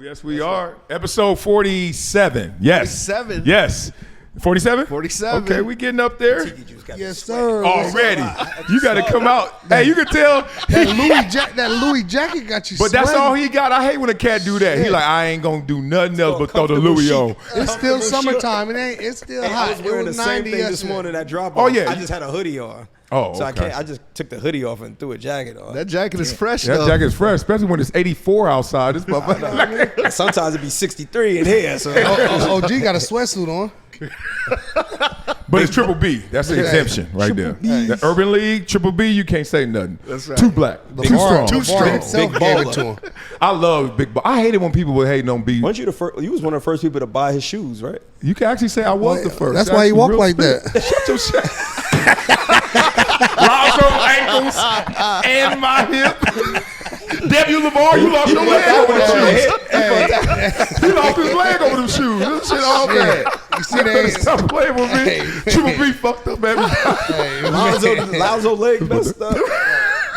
Yes, we are. Episode 47. Yes. 47. Yes. 47? 47. Okay, we getting up there. Yes, sir. Already. You got to come out. Hey, you can tell. That Louis jacket got you But that's sweating. all he got. I hate when a cat do that. He like, I ain't going to do nothing else but throw the Louis on. It's still summertime. It's still hot. I was wearing the same thing this morning at drop off. Oh, yeah. I just had a hoodie on. Oh, so okay. I just took the hoodie off and threw a jacket on. That jacket is fresh, That though. jacket is fresh, especially when it's 84 outside. This motherfucker. Sometimes it be 63 in here. So OG got a sweatsuit on. But it's Triple B. That's the exemption right there. The Urban League, Triple B, you can't say nothing. That's right. Too black. Too strong. Too strong. Big baller. I love Big Ball. I hated when people were hating on B. weren't you the first? You was one of the first people to buy his shoes, right? You can actually say I was the first. That's why he Actually, walked real like spit. that. Shut your shit. Lost your ankles and my hip. LaVar, you lost your leg over them shoes. He lost his leg over them shoes. This shit all bad. You see that? Stop playing with me. Triple B fucked up every time. Lonzo leg messed up.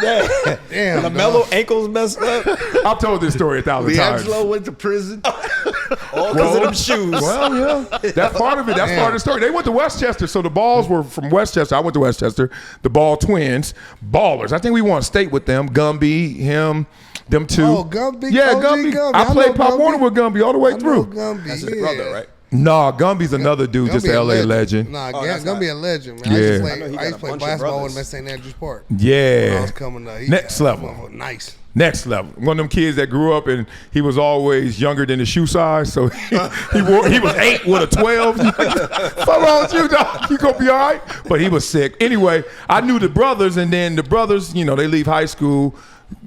Yeah. Damn. LaMelo ankles messed up. I've told this story 1,000 times. D'Angelo went to prison. All because of them shoes. Well, yeah. That's part of it. That's part of the story. They went to Westchester, so the Balls were from Westchester. I went to Westchester. The Ball twins, ballers. I think we won state with them. Gumby, him, them two. Oh, Gumby. Yeah, OG Gumby. I played Pop Gumby. Warner with Gumby all the way through. That's his brother, right? Nah, Gumby's another dude, just an LA legend. Nah, that's Gumby a legend, man. Yeah. I used to play basketball in St. Andrews Park. When I Yeah. was coming up. Next level. Nice. Next level. One of them kids that grew up and he was always younger than the shoe size, so he was 8 with a 12. What's wrong with you, dog? You gonna be all right? But he was sick. Anyway, I knew the brothers, and then the brothers, they leave high school,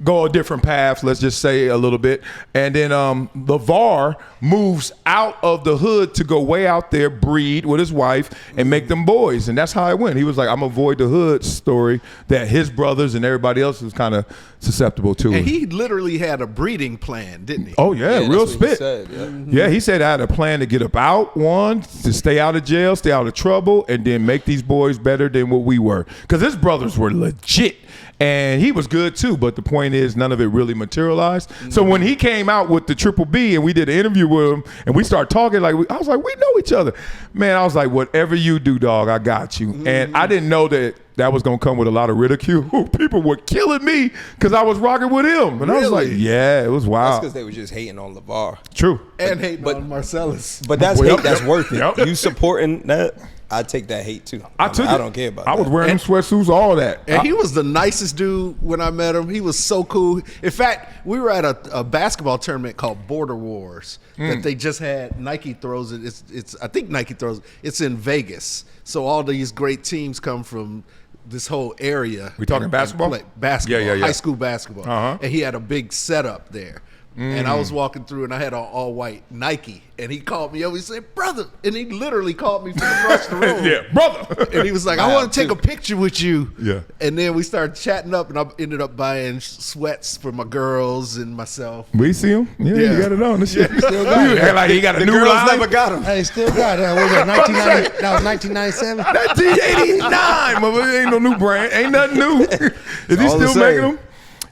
go a different path, let's just say a little bit. And then LaVar moves out of the hood to go way out there, breed with his wife, and make them boys. And that's how it went. He was like, I'm going to avoid the hood story that his brothers and everybody else was kind of susceptible to. And he literally had a breeding plan, didn't he? Oh, yeah, real that's what he spit. said, Yeah, he said I had a plan to get up out, one, to stay out of jail, stay out of trouble, and then make these boys better than what we were. Because his brothers were legit. And he was good too, but the point is none of it really materialized. So when he came out with the Triple B and we did an interview with him and we started talking, I was like, we know each other. Man, I was like, whatever you do, dog, I got you. And I didn't know that was going to come with a lot of ridicule. People were killing me because I was rocking with him. And I was like, yeah, it was That's wild. because they were just hating on LaVar. True. And hating on Marcellus. But that's hate that's worth it. Yep. You supporting that, I take that hate too. I don't care about that. I was wearing them sweatsuits, all that. And he was the nicest dude when I met him. He was so cool. In fact, we were at a basketball tournament called Border Wars that they just had. Nike throws it. It's I think Nike throws it. It's in Vegas. So all these great teams come from this whole area. We talking basketball? Basketball, Yeah. high school basketball. And he had a big setup there. And I was walking through, and I had on all white Nike, and he called me over. He said, "Brother," and he literally called me from across the room. Yeah, brother. And he was like, "I want to take a picture with you." Yeah. And then we started chatting up, and I ended up buying sweats for my girls and myself. We see him? Yeah, Yeah. you got it on. This shit. Still got it. Act like he got a The new girls line. never got him. Hey, still got it. What was that, 1990? That was 1997? 1989, mother. Ain't no new brand. Ain't nothing new. Is he all the still same. making them?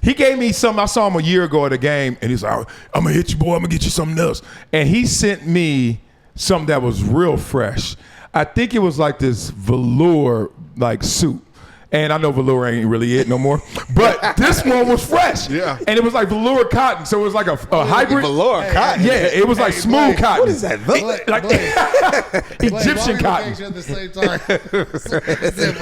He gave me some. I saw him a year ago at a game, and he's like, I'm going to hit you, boy. I'm going to get you something else. And he sent me something that was real fresh. I think it was like this velour like suit. And I know velour ain't really it no more. But this one was fresh. Yeah. And it was like velour cotton. So it was like a hybrid. Velour cotton. Yeah, it was like smooth Blake, cotton. What is that? Like Egyptian cotton. At the same time.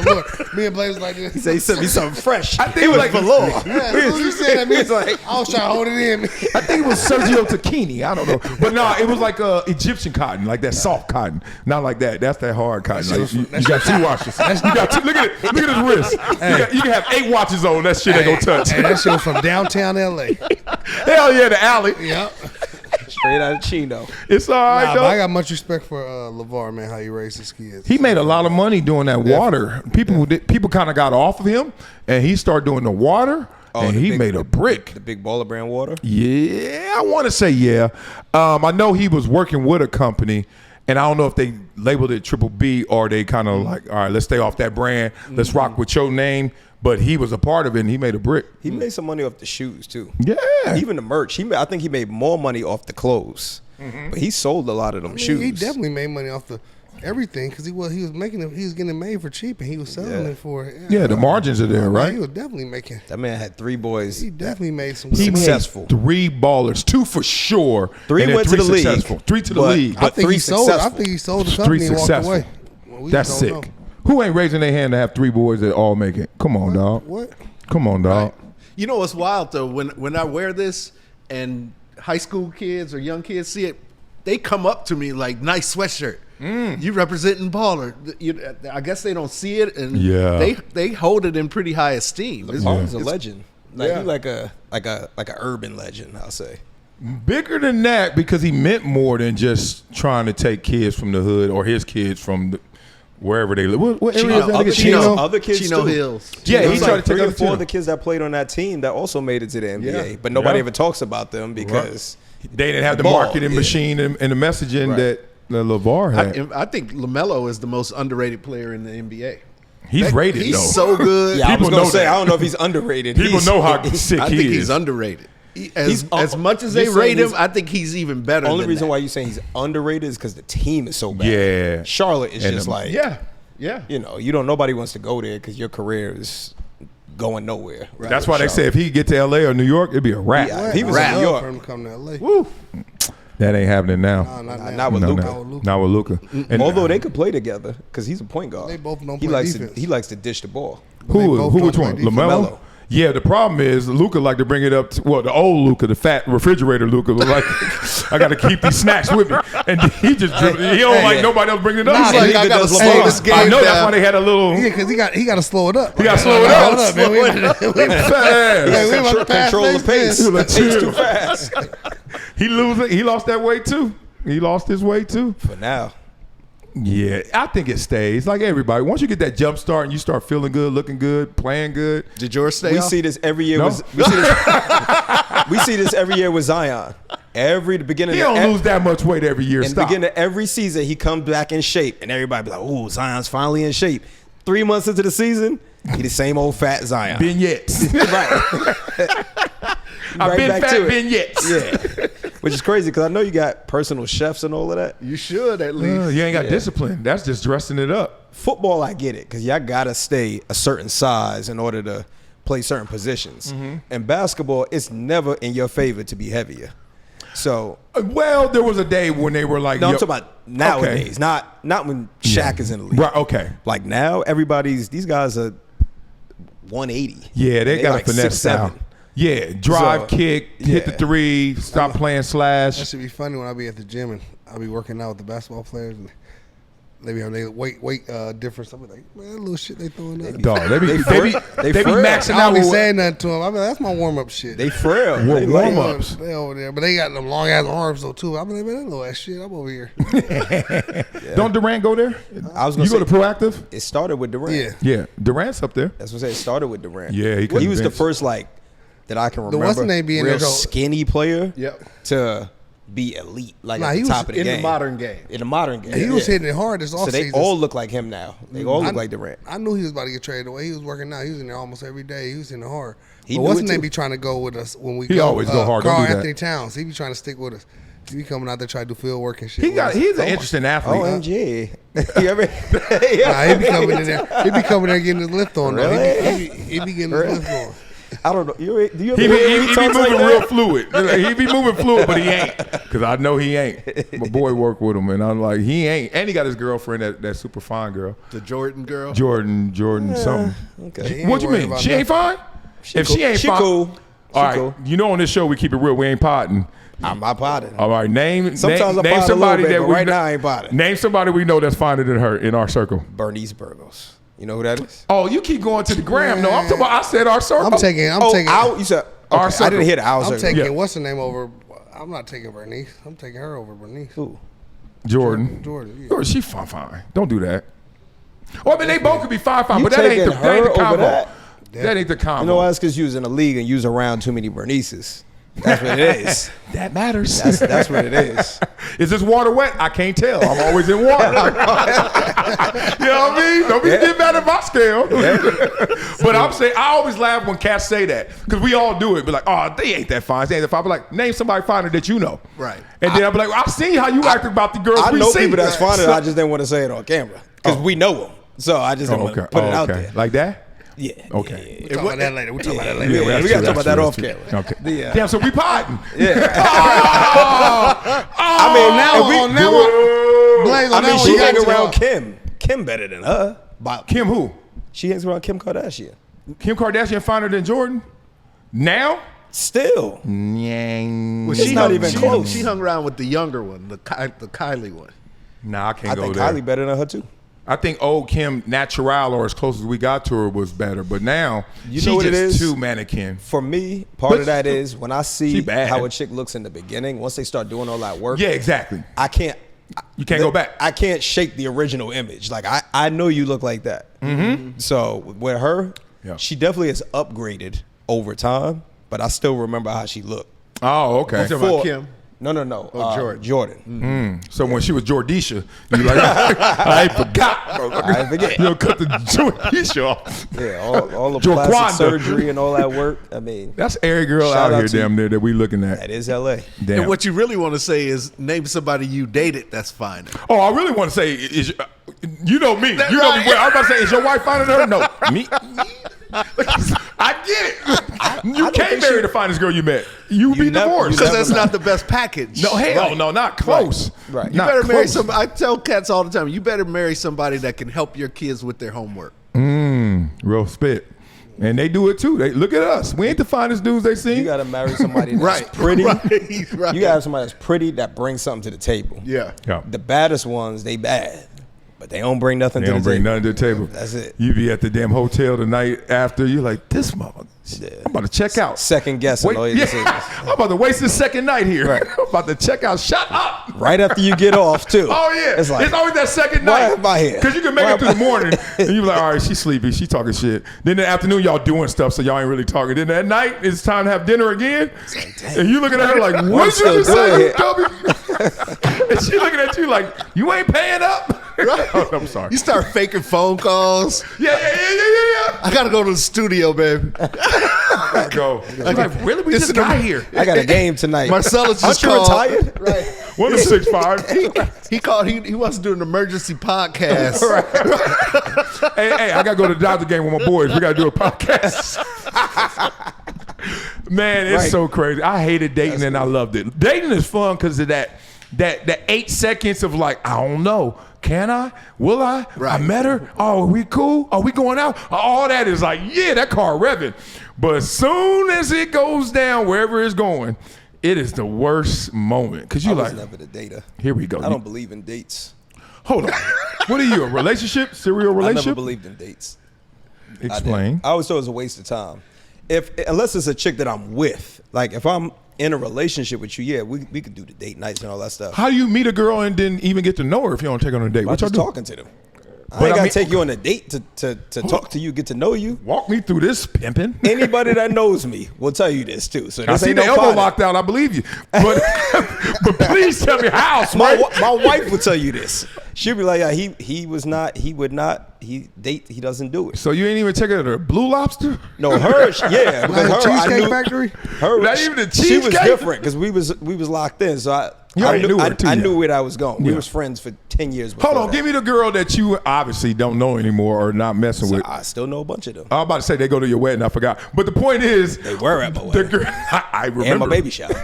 Look, me and Blake was like this. He sent me something fresh. I think it was like velour. Yeah, as soon as you said that, me, it's like, I was trying to hold it in. I think it was Sergio Tacchini. I don't know. But no, it was like Egyptian cotton, like that soft cotton. Not like that. That's that hard cotton. Like, you got 2 watches. You got 2. Look at it. Look at his wrist. You can have 8 watches on. That shit ain't gonna touch. Hey, that shit was from downtown LA. Hell yeah, the alley. Yep. Straight out of Chino. It's all right, Nah, though. but I got much respect for LaVar, man, how he raised his kids. He made a lot of money doing that water. People kind of got off of him, and he started doing the water, and he made a brick. The big baller brand water. Yeah, I want to say yeah. I know he was working with a company, And I don't know if they labeled it Triple B or they kind of like, all right, let's stay off that brand. Let's rock with your name. But he was a part of it, and he made a brick. He made some money off the shoes too. Yeah, even the merch. I think he made more money off the clothes, but he sold a lot of them shoes. He definitely made money off the everything because he was making it. He was getting it made for cheap, and he was selling it for. Yeah, the margins are there, right? He was definitely making. That man had 3 boys. He definitely made some. He successful. made 3 ballers, 2 for sure. 3 and then went 3 to the successful. league. 3 to the But- league. I think 3 he sold. I successful. think he sold the 3 company and walked successful. away. Well, we That's just sick. don't know. Who ain't raising their hand to have 3 boys that all make it? Come on, dog. What? Come on, dog. You know what's wild though? When I wear this and high school kids or young kids see it, they come up to me like, "Nice sweatshirt. You representing baller." I guess they don't see it, and they hold it in pretty high esteem. LaVar's a legend. Like Yeah. he like a urban legend, I'll say. Bigger than that because he meant more than just trying to take kids from the hood or his kids from wherever they live. What area is that again? Other kids Chino too. Hills. Yeah, There he was tried like to take 3 or other 4 Chino. of the kids that played on that team that also made it to the NBA, Yeah. but nobody Yeah. ever talks about them because They didn't have the ball, marketing yeah. machine and the messaging that LaVar had. I think LaMelo is the most underrated player in the NBA. He's rated He's though. so good. yeah, I People was gonna know say that. I don't know if he's underrated. People He's- know how sick I he think is. he's underrated. He's- As much as they you're saying rate him, he's- I think he's even better. Only than reason that. why you're saying he's underrated is because the team is so bad. Yeah. Charlotte is And just like yeah. you know, nobody wants to go there because your career is going nowhere. That's why they say if he get to LA or New York, it'd be a wrap. Yeah. He was I'd in New love York. for him to come to LA. Woo. That ain't happening now. Not with No, Luka. no. Not with Luka. And Although they could play together because he's a point guard. They both don't he play likes defense. he likes to dish the ball. They who both which don't one? play defense. LaMelo? LaMelo. Yeah, the problem is Luka like to bring it up. The old Luka, the fat refrigerator Luka, was like, I got to keep these snacks with me, and he just he don't like nobody else bringing it up. He's like, I gotta slow this game I know that's down. why they had a little. Yeah, because he got to slow it up. He got to slow it up. Man. We Fast. about to pass Control the pace. He was like, Pace chill. too fast. He lost that weight too. He lost his weight too. For now. Yeah, I think it stays like everybody. Once you get that jump start and you start feeling good, looking good, playing good. Did yours stay We off? see this every year. No? We see this every year with Zion. The beginning. He of don't lose that much weight every year. In the Stop. beginning of every season, he comes back in shape, and everybody be like, "Ooh, Zion's finally in shape." 3 months into the season, he the same old fat Zion. Vignettes. Right. I've Right been back fat to it. vignettes. Yeah. Which is crazy because I know you got personal chefs and all of that. You should at least. You ain't got discipline. That's just dressing it up. Football, I get it because y'all gotta stay a certain size in order to play certain positions. And basketball, it's never in your favor to be heavier. So Well, there was a day when they were like, no, I'm yo- talking about nowadays, not when Shaq is in the league. Right, okay. Like now, these guys are 180. Yeah, they got like a finesse 6'7". style. Yeah, drive, So, kick, hit the yeah. 3, stop playing That slash. should be funny when I be at the gym and I be working out with the basketball players and they be having their weight difference. I be like, man, that little shit they throwing up. Dog, they be They frail. maxing I out don't be with saying nothing to them. I be like, that's my warm up shit. They frail. What They warm like- ups? They over there, but they got them long ass arms though too. I be like, man, that little ass shit. I'm over here. Don't Durant go there? I was gonna You go say, to Proactive? it started with Durant. Yeah. Yeah, Durant's up there. That's what I said. It started with Durant. Yeah, he he was the convinced. first that I can remember. what's the name being real there, though? skinny player. Yep. To be elite, like Nah, at he the was top of the In game. the modern game. In the modern game, He was yeah. hitting it hard this So offseason. they all look like him now. They all look like Durant. I knew he was about to get traded away. He was working out. He was in there almost every day. He was in the hard. He But knew what's it his name too. be trying to go with us when we He go? always go hard. Don't Carl do that. Anthony Towns. He be trying to stick with us. He be coming out there trying to do field work and shit. He's an interesting athlete. OMG. You ever? Nah, he be coming in there. He be coming there getting his lift on. Though. Really? He be getting his lift on. I don't know. Do you ever He hear be talks moving like real that? fluid. He be moving fluid, but he ain't. Because I know he ain't. My boy work with him, and I'm like, he ain't. And he got his girlfriend, that super fine girl. The Jordan girl. Jordan something. Okay. He ain't What you worried mean? about She ain't fine? If she ain't She fine. cool. All right. cool. You know on this show we keep it real. We ain't potting. I'm not potting. All right. Name Sometimes I name pot a somebody little bit, that but we right know- now I ain't potting. Name somebody we know that's finer than her in our circle. Bernice Burgos. You know who that is? Oh, you keep going to the gram. No, I'm talking about. I said our circle. I'm taking. You said Our I circle. didn't hear the our I'm circle. taking. Yeah. What's the name over? I'm not taking Bernice. I'm taking her over Bernice. Who? Jordan. Jordan. Oh, she fine. Don't do that. Well, I mean, they both could be fine, You but that ain't the taking her over combo. that? That ain't the combo. You know why? It's because you was in the league and you was around too many Bernices. That's what it is. That matters. That's what it is. Is this water wet? I can't tell. I'm always in water. You know what I mean? Don't be getting mad at my scale. But I'm saying, I always laugh when cats say that because we all do it. Be like, oh, they ain't that fine. They ain't that fine. But like, name somebody finer that you know. Right. And then I'll be like, well, I see how you acting about the girls I we know see. people that's finer. I just didn't want to say it on camera because we know them. So I just didn't want to put it out there. Like that? Yeah. Okay. We'll talk about that later. We'll talk about that later. Yeah, we got to talk about that off camera. Okay. Damn, so we potting. Yeah. I mean, now she hangs around Kim. Kim better than her. Kim who? She hangs around Kim Kardashian. Kim Kardashian finer than Jordan? Now? Still. Well, It's not even close. She hung around with the younger one, the Kylie one. Nah, I can't I go think there. Kylie better than her too. I think old Kim Natural, or as close as we got to her, was better. But now, You she's know what it just is? too mannequin. For me, part But of that is when I she see bad. how a chick looks in the beginning, once they start doing all that work, Yeah, exactly. I can't. You can't go back. I can't shake the original image. Like I know you look like that. Mm-hmm. So with her, Yeah. she definitely has upgraded over time, but I still remember how she looked. Oh, okay. talking about Kim? No. Jordan. Jordan. So when she was Jordisha, you like, I ain't forgot, bro. I ain't forget. You know, cut the Jordisha off. Yeah, all the Joaquanda. plastic surgery and all that work. I mean, That's every girl Shout out out here to damn you. near that we looking that at. is LA. Damn. And what you really want to say is name somebody you dated that's finer. Oh, I really want to say, you know me. You know me well. I was about to say, is your wife finer than her? No. Me? I get it. You can't marry the finest girl you met. You be never- divorced. Because never that's know. not the best package. No, hell no, not close. Right. You Not better marry close. somebody. I tell cats all the time, you better marry somebody that can help your kids with their homework. Real spit. And they do it too. They look at us. We ain't the finest dudes they see. You gotta marry somebody that's pretty. Right. You gotta have somebody that's pretty that brings something to the table. Yeah. Yeah. The baddest ones, they bad, but they don't bring nothing They to don't the bring table. nothing to the table. That's it. You be at the damn hotel the night after. You like, this mother. I'm about to check out. Second guessing all your decisions. I'm about to waste this second night here. Right. I'm about to check out. Shut up. Right after you get off too. Oh yeah, It's like, always that second why night. am I here? Because you can make Why it through am the morning, and you be like, all right, she's sleepy, she talking shit. Then in the afternoon, y'all doing stuff, so y'all ain't really talking. Then at night, it's time to have dinner again, and you looking at her like, what did you just say, you? And she looking at you like, you ain't paying up. Oh, I'm sorry. You start faking phone calls. Yeah. I gotta go to the studio, baby. Go. Like, really? We just got here. I got a game tonight. Marcellus Aren't just you called. retired? Right. One of 6'5". He called. He wants to do an emergency podcast. Hey, I gotta go to the Dodger game with my boys. We gotta do a podcast. Man, it's Right. so crazy. I hated dating and I loved it. Dating is fun because of that 8 seconds of like, I don't know. Can I? Will I? Right. I met her. Oh, are we cool? Are we going out? All that is like, yeah, that car revving. But as soon as it goes down, wherever it's going, it is the worst moment. Because I you're was like, never the dater. here we go. I don't believe in dates. Hold on. What are you, a relationship? Serial I never relationship? believed in dates. Explain. I always thought it was a waste of time. Unless it's a chick that I'm with. Like if I'm in a relationship with you, yeah, we could do the date nights and all that stuff. How do you meet a girl and then even get to know her if you don't take her on a date? I'm What y'all just do? talking to them. I But ain't I gotta mean- take you on a date to talk to you, get to know you. Walk me through this, pimping. Anybody that knows me will tell you this too. So I this see ain't the no elbow fighting. locked out. I believe you, but but please tell me how. My, Smart. my wife will tell you this. She'll be like, yeah, he doesn't do it. So you ain't even take her to the Blue Lobster? No, her, yeah, because Like her, I Cheesecake knew, Factory? her, Not even the she was cheesecake? different because we was locked in. So You I already knew, knew her too, I yeah. knew where I was going. We Yeah. was friends for 10 years before Hold on, that. give me the girl that you obviously don't know anymore or not messing with. I still know a bunch of them. I was about to say they go to your wedding. I forgot, but the point is, They were at my the wedding. girl. I remember. And my baby shower.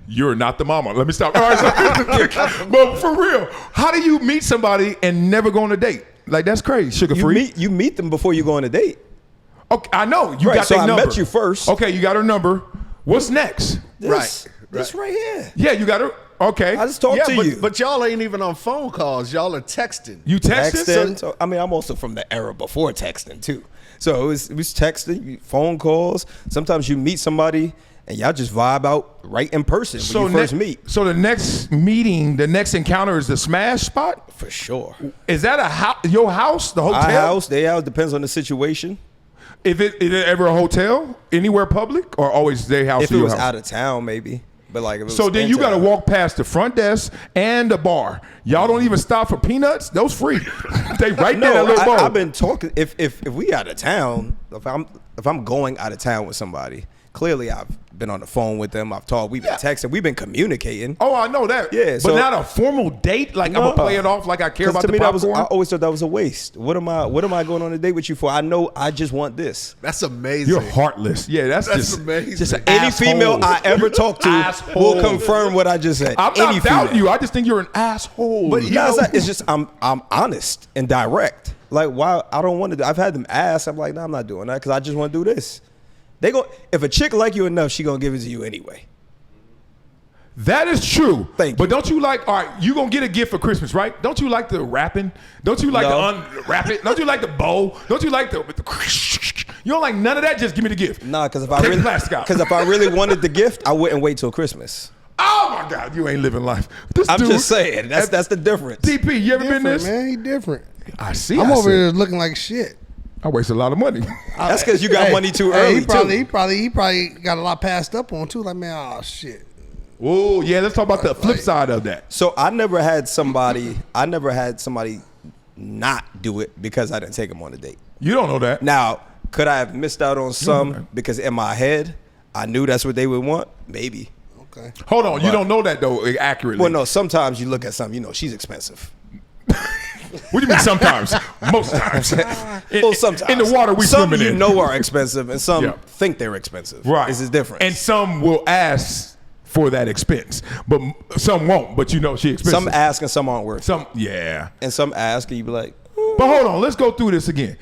You're not the mama. Let me stop. All right, so, but for real, how do you meet somebody and never go on a date? Like that's crazy. Sugar free. You meet them before you go on a date. Okay, I know you Right, got so their I number. met you first. Okay, you got her number. What's next? This right here. Yeah, you got her. Okay, I just talked to you. But y'all ain't even on phone calls. Y'all are texting. you texted. Texting. So, I mean, I'm also from the era before texting too. So it was texting, phone calls. Sometimes you meet somebody and y'all just vibe out right in person when you first meet. So the next meeting, the next encounter is the smash spot. For sure. Is that your house, the hotel? Our house, their house, depends on the situation. Is it ever a hotel, anywhere public, or always their house? If or it your was house? out of town, maybe. But like, if it was So then in you got to town. walk past the front desk and the bar. Y'all don't even stop for peanuts. Those free. They right there. That No, little bowl. I've been talking. If we out of town, if I'm going out of town with somebody, clearly I've been on the phone with them. I've talked. We've been texting. We've been communicating. Oh, I know that. Yeah, but so- not a formal date. Like I'm gonna play it off like I care 'Cause about to the me, popcorn. I always thought that was a waste. What am I going on a date with you for? I know I just want this. That's amazing. You're heartless. Yeah, that's just amazing. Just an Any asshole. female I ever talked to Asshole. will confirm what I just said. I'm Any not doubting female. you. I just think you're an asshole. But No, it's just I'm honest and direct. Like, why I don't want to do. I've had them ask. I'm like, no, I'm not doing that because I just want to do this. They go if a chick like you enough, she gonna give it to you anyway. That is true. Thank but you. don't you like, all right, you going to get a gift for Christmas, right? Don't you like the wrapping? Don't you like No. the unwrap it? Don't you like the bow? Don't you like the you don't like none of that? Just give me the gift. Nah, because Take the plastic out. if I really wanted the gift, I wouldn't wait till Christmas. Oh, my God. You ain't living life. This I'm dude, just saying that's the difference. DP, you ever been Different, this? man. He different. I see. I'm I over see. here looking like shit. I waste a lot of money. That's because you got money too early He probably got a lot passed up on too. Like, man, oh shit. Oh, yeah. Let's talk about the flip side of that. So I never had somebody not do it because I didn't take them on a date. You don't know that. Now, could I have missed out on some because in my head I knew that's what they would want? Maybe. Okay. Hold on. You don't know that, though, accurately. Well, no. Sometimes you look at something, you know, she's expensive. What do you mean sometimes? Most times. Well, sometimes In the water we some swimming you in. know are expensive, and some Yeah. think they're expensive. Right. This is different. And some will ask for that expense, but some won't. But you know she expensive. some ask and some aren't worth it. Some, yeah. And some ask and you be like, But hold on, let's go through this again.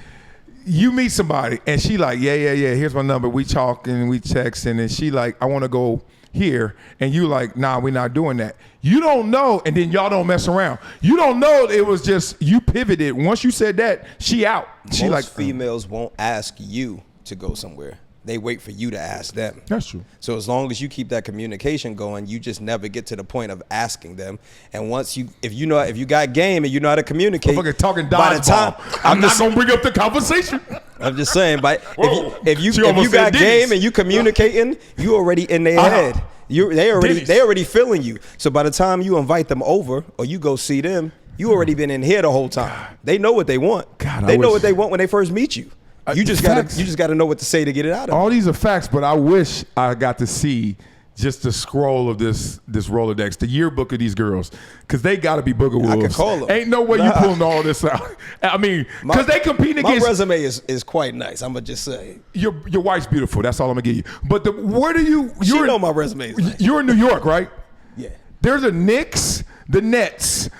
You meet somebody and she like, yeah. Here's my number. We talking, we texting, and she like, I want to go here, and you like, nah, we're not doing that. You don't know, and then y'all don't mess around. You don't know it was just you pivoted. Once you said that, she out. She most like, females won't ask you to go somewhere. They wait for you to ask them. that's true. So as long as you keep that communication going, you just never get to the point of asking them. And once if you got game and you know how to communicate, Fucking talking by the time dodgeball. I'm not gonna bring up the conversation. I'm just saying, but Whoa. if you She almost got said game Denny's. and you communicating, you already in their head. They Denny's. already feeling you. So by the time you invite them over or you go see them, you already been in here the whole time. They know what they want. God, I they know wish- what they want when they first meet you. You just facts. gotta know what to say to get it out of them. All these are facts, but I wish I got to see just the scroll of this Rolodex, the yearbook of these girls, because they got to be booger wolves. I can call them. Ain't no way you pulling all this out. I mean, because they competing My against resume is quite nice. I'm gonna just say. your wife's beautiful. That's all I'm gonna give you. But where do you? She You're know my resume is nice. You're in New York, right? Yeah. There's a Knicks, the Nets,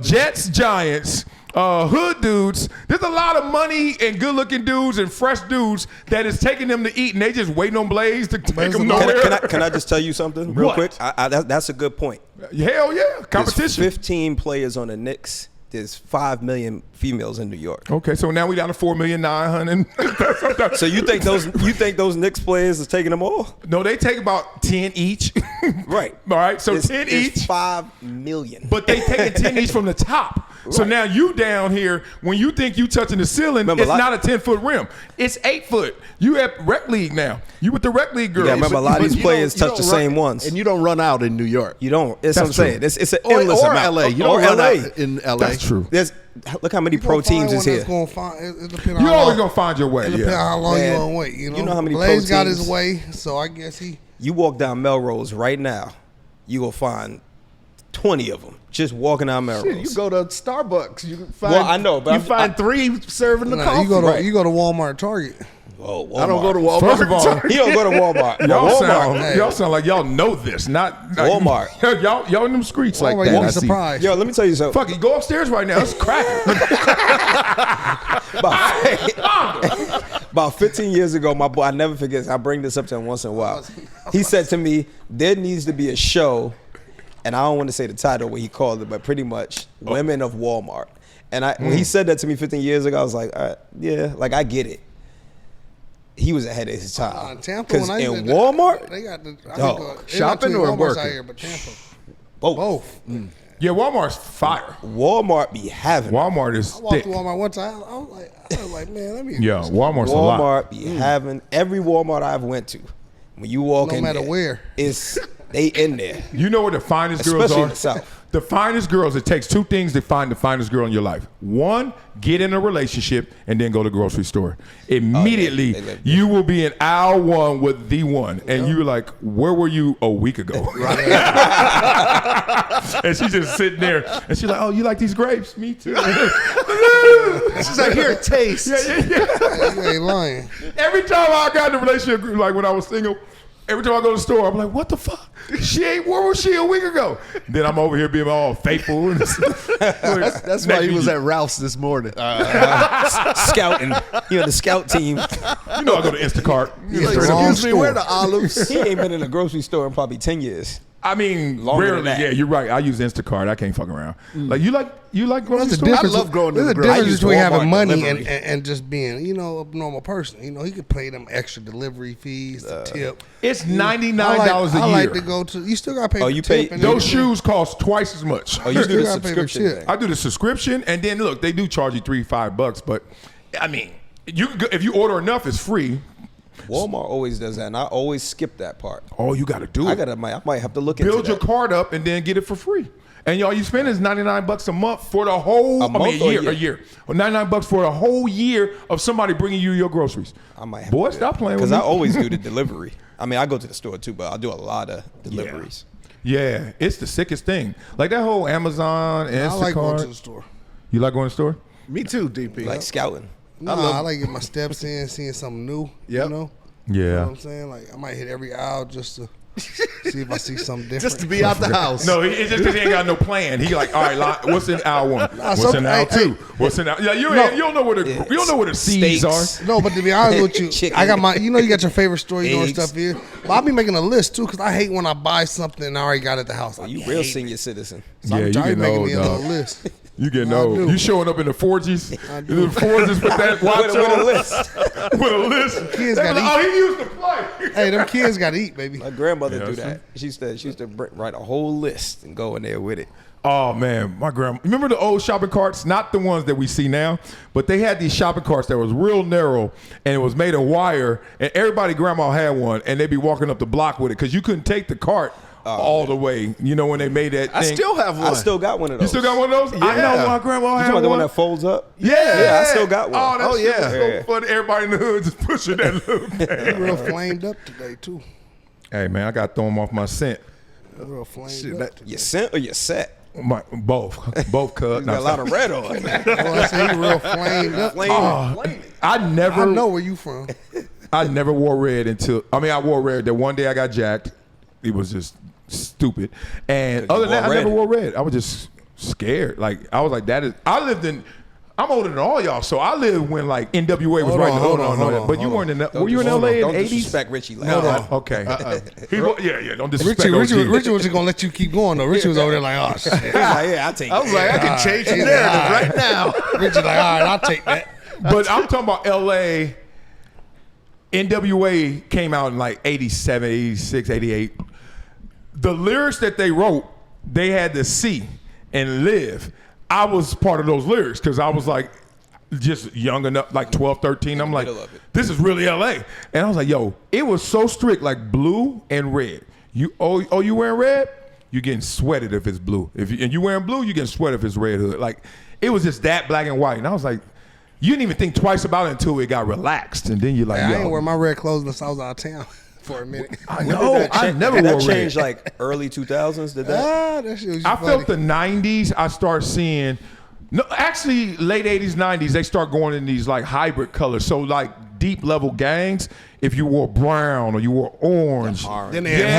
Jets, Giants. Hood dudes. There's a lot of money and good-looking dudes and fresh dudes that is taking them to eat, and they just waiting on Blaze to take them nowhere. Can I just tell you something real What? quick? That's a good point. Hell yeah, There's competition. 15 players on the Knicks. There's 5 million females in New York. Okay, so now we down to 4,900,000. So you think those Knicks players is taking them all? No, they take about 10 each. Right. All right, so It's 10 it's each. 5 million. But they taking 10 each from the top. So Right. now you down here, when you think you touching the ceiling, Remember, it's not a 10-foot rim. It's 8 foot. You at rec league now. You with the rec league girls. Yeah, remember a lot of But these you players don't- you touch the don't same run- ones. and you don't run out in New York. You don't. It's what I'm That's true. saying. It's an Or endless amount. LA. You Or don't run LA. out in LA. That's true. Look how many pro teams is here. It depends You how always long- gonna find your way. It depends Yeah. how long Man, you want to wait. You know how many Blaze pro got his teams- way, so I guess he. You walk down Melrose right now, you will find 20 of them just walking down Melrose. Shit, you go to Starbucks. You can find. Well, I know, but you I'm- find 3 serving the Nah, coffee. you go to right. you go to Walmart, Target. Whoa, I don't go to Walmart. Walmart. First of all, He don't go to Walmart. y'all sound like y'all know this. Not Walmart. y'all in them streets like Walmart, that. you'll I be see. surprised. Yo, let me tell you something. Fuck it, go upstairs right now. It's cracking. About 15 years ago, my boy, I never forget this, I bring this up to him once in a while. He said to me, there needs to be a show, and I don't want to say the title what he called it, but pretty much Women of Walmart. And when he said that to me 15 years ago, I was like, yeah, like I get it. He was ahead of his time. Tampa, Because when I in used to- Walmart, they got the Dog. they got Shopping two or Walmarts working? out here, but Tampa, both. both. Yeah, Walmart's fire. Walmart be having. Walmart is I walked thick. through Walmart one time. I was like, man, let me. Yeah, Walmart's a lot. Walmart be having every Walmart I've went to. When you walk No in matter there, where. it's they in there. You know what the finest girls Especially are? in the South. The finest girls, it takes 2 things to find the finest girl in your life. 1, get in a relationship and then go to the grocery store. Immediately, they live you will be in aisle 1 with the one. And you're like, where were you a week ago? And she's just sitting there. And she's like, oh, you like these grapes? Me too. She's like, here, taste. You ain't lying. Every time I got in a relationship, like when I was single, every time I go to the store, I'm like, what the fuck? Where was she a week ago? Then I'm over here being all faithful. That's why he was at Ralph's this morning. Scouting. You're on the scout team. You know I go to Instacart. He's like, wrong excuse me, store. where the olives? He ain't been in a grocery store in probably 10 years. I mean, Longer than rarely. that. Yeah, you're right. I use Instacart. I can't fuck around. Like you like grocery There's a store? difference. I love going to There's the a grocery. difference I use between having Walmart money delivery. and just being, a normal person. He could pay them extra delivery fees, the tip. It's $99 a year. I like to go to. You still got to pay. Oh, for you tip pay- and Those everything. shoes cost twice as much. Oh, you do the gotta pay them subscription shit. thing. I do the subscription, and then look, they do charge you $3-5, but I mean, you can go, if you order enough, it's free. Walmart always does that, and I always skip that part. All you got to do I it. might have to look into Build that. your card up and then get it for free. And y'all, you spend is $99 a month for the whole A year. Or $99 for a whole year of somebody bringing you your groceries. I might have Boy, to do stop playing with because me. I always do the delivery. I mean, I go to the store too, but I do a lot of deliveries. Yeah, it's the sickest thing. Like that whole Amazon, Instacart. I like going to the store. You like going to the store? Me too, DP. Like scouting. I like getting my steps in, seeing something new. Yep. You know Yeah. what I'm saying? Like I might hit every aisle just to see if I see something different. just to be out the house. No, it's just because he ain't got no plan. He like, all right, what's in aisle 1? What's in aisle 2? What's in aisle? Yeah, you don't know where the C's Steaks. are. No, but to be honest with you, Chicken. I got my. You got your favorite store. You know what Eggs. stuff is. But I'll be making a list too because I hate when I buy something and I already got it at the house. I You hate real it. senior citizen. So Yeah, I'm you trying getting making old, me a little dog. list. You getting I old. do. You showing up in the Forgies? do. The Forgies with that watch With a on. list. With a list. Kids They gotta be like, oh, he used to play. Hey, them kids got to eat, baby. My grandmother Yeah, do see? that. She used to write a whole list and go in there with it. Oh man, my grandma. Remember the old shopping carts? Not the ones that we see now, but they had these shopping carts that was real narrow and it was made of wire. And everybody, grandma had one, and they'd be walking up the block with it because you couldn't take the cart all the way. You know when they made that I thing. still have one. I still got one of those. You still got one of those? I Yeah. know my grandma You had talking about the one one. that folds up? Yeah, I still got one. Oh, that Oh, shit yeah. was so Yeah. funny. Everybody in the hood just pushing that little He thing. real flamed up today too. Hey man, I got to throw him off my scent. Real flamed Shit, up. that- today. You sent or you set? Both cut. You got a lot of red on. Well, I said he real flamed up. I never. I know where you from. I never wore red until. I mean, I wore red. That one day I got jacked. It was just stupid. And other than that, I wore never red? wore red. I was just scared. Like I was like, that is. I lived in. I'm older than all y'all, so I lived when like NWA was right. hold on, But you weren't in. Were you in LA in Don't the 80s? disrespect Richie. Like No, that. okay. Yeah. Don't disrespect Richie OG. was just gonna let you keep going though. Richie was over there like, oh shit. He's like, yeah, I take I was like, I can change the narrative right now. Richie like, all right, I'll take that. But I'm talking about LA. NWA came out in like 87, 86, 88. The lyrics that they wrote, they had to see and live. I was part of those lyrics because I was like just young enough, like 12, 13. I'm like, middle of it. this is really LA. And I was like, yo, it was so strict, like blue and red. You wearing red? You're getting sweated if it's blue. And you wearing blue, you're getting sweated if it's red hood. Like it was just that black and white. And I was like, you didn't even think twice about it until it got relaxed. And then you're like, I yo. ain't wear my red clothes unless I was out of town for a minute. I know. I never That wore changed red. like early 2000s. Did that? That shit was I funny. felt the 90s, I start seeing, no, actually late 80s, 90s, they start going in these like hybrid colors. So like deep level gangs, if you wore brown or you wore orange. Then they had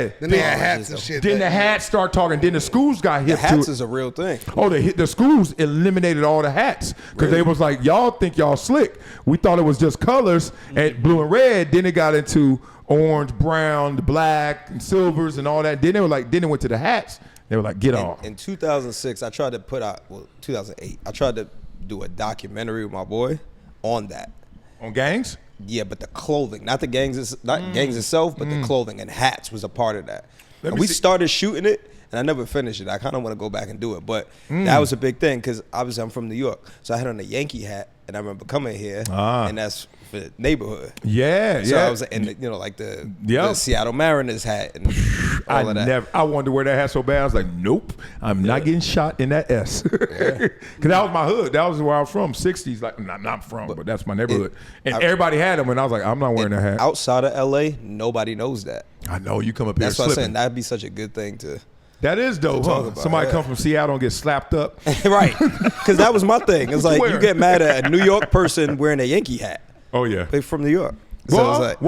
hats. Then they had Yeah. hats and shit. Then the hats start talking. Then the schools got The hip hats to it. is a real thing. Oh, the schools eliminated all the hats because they was like, y'all think y'all slick. We thought it was just colors and blue and red. Then it got into orange, brown, the black, and silvers and all that. Then they were like, then it went to the hats. They were like, get off. In 2006, I tried to put out, 2008, I tried to do a documentary with my boy on that. On gangs? Yeah, but the clothing, not the gangs, not gangs itself, but the clothing and hats was a part of that. Let And me we see. started shooting it, and I never finished it. I kind of want to go back and do it, but that was a big thing because obviously I'm from New York, so I had on a Yankee hat, and I remember coming here, and that's for the neighborhood. Yeah, So yeah. I was in the, like the Seattle Mariners hat and all of that. I wanted to wear that hat so bad. I was like, nope, I'm not getting shot in that S. Because that was my hood. That was where I was from. 60s, like not from, but that's my neighborhood. And everybody had them, and I was like, I'm not wearing that hat. Outside of LA, nobody knows that. I know you come up here That's what I'm slipping. saying. That'd be such a good thing to. That is dope, talk huh? about, Somebody come from Seattle and get slapped up. Right, because that was my thing. It's like Where? you get mad at a New York person wearing a Yankee hat. Oh yeah. They from New York. So Well, it's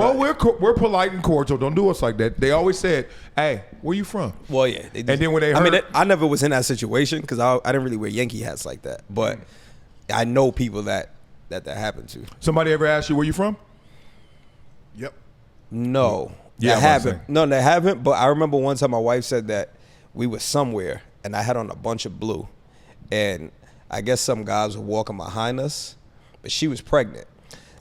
like, we're polite and cordial. Don't do us like that. They always said, "Hey, where you from?" well, yeah. They And then when they heard, I never was in that situation because I didn't really wear Yankee hats like that. But I know people that happened to. somebody ever asked you where you from? Yep. No, Yeah, I I'm about to haven't. say. No, they haven't. But I remember one time my wife said that we were somewhere and I had on a bunch of blue, and I guess some guys were walking behind us, but she was pregnant.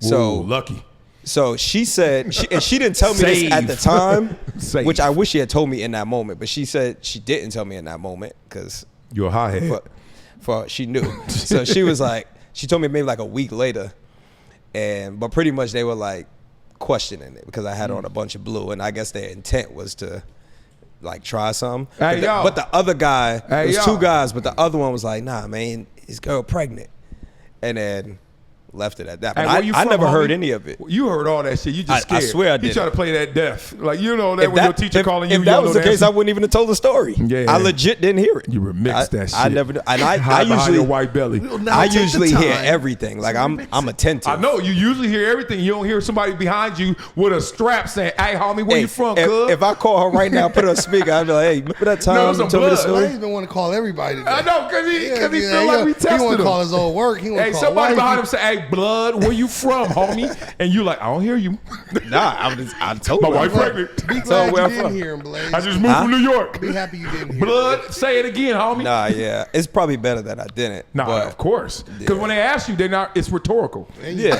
So Ooh, lucky. So she said, and she didn't tell me this at the time, Safe. which I wish she had told me in that moment. But she said she didn't tell me in that moment because You're a hothead. for she knew. So she was like, she told me maybe like a week later, but pretty much they were like questioning it because I had on a bunch of blue, and I guess their intent was to like try something. Hey, yo. But the other guy, Hey, it was yo. two guys, but the other one was like, nah, man, his girl pregnant, and then left it at that. Hey, But where you I from, never heard homie? any of it. You heard all that shit. You just I scared. swear I You did. try to play that deaf. Like, you know that when your teacher calling you, if you that don't was know the case, I answer. wouldn't even have told the story. Yeah. I legit didn't hear it. You remixed that shit. I never. And I Hide behind usually your white belly. I usually hear everything. Like I'm attentive. I know you usually hear everything. You don't hear somebody behind you with a strap saying, "Hey, homie, where Hey, you from, if, cuz?" if I call her right now, put her on speaker, I'd be like, "Hey, remember that time No, you some told me the blood. story?" He's been want to call everybody today. I know, cause he feel like we He tested want to him. call his old work. He want Hey, to call somebody wife. behind him say, "Hey, blood, where you from, homie?" And you like, "I don't hear you." Nah, I told My her. wife pregnant. Be So glad where you I'm didn't from. hear him, Blaze. I just moved from New York. Be happy you didn't hear him. Blood, say it again, homie. Nah, yeah, it's probably better that I didn't. Nah, but, of course. Because when they ask you, they're not. It's rhetorical. Yeah,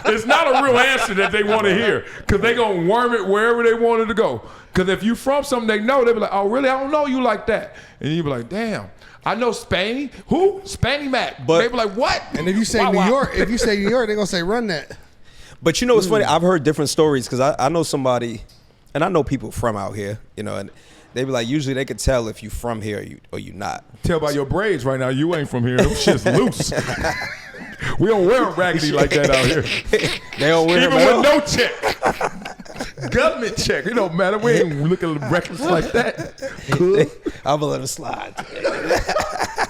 It's not a real answer that they want to hear. Because they gonna worm it wherever they wanted to go. Because if you from something they know, they be like, "Oh, really? I don't know you like that." And you be like, "Damn, I know Spanny. Who? Spanny Mac." But- They be like, "What?" And if you say Wow, New wow. York, they're gonna say run that. but you know what's funny? I've heard different stories because I know somebody, and I know people from out here, you know, and they be like, usually they could tell if you from here or you not. Tell by your braids right now, you ain't from here. Them shit's loose. We don't wear them raggedy like that out here. They don't wear Even them at with all. no check. Government check. It don't matter. We ain't looking reckless like that. I'm gonna let it slide.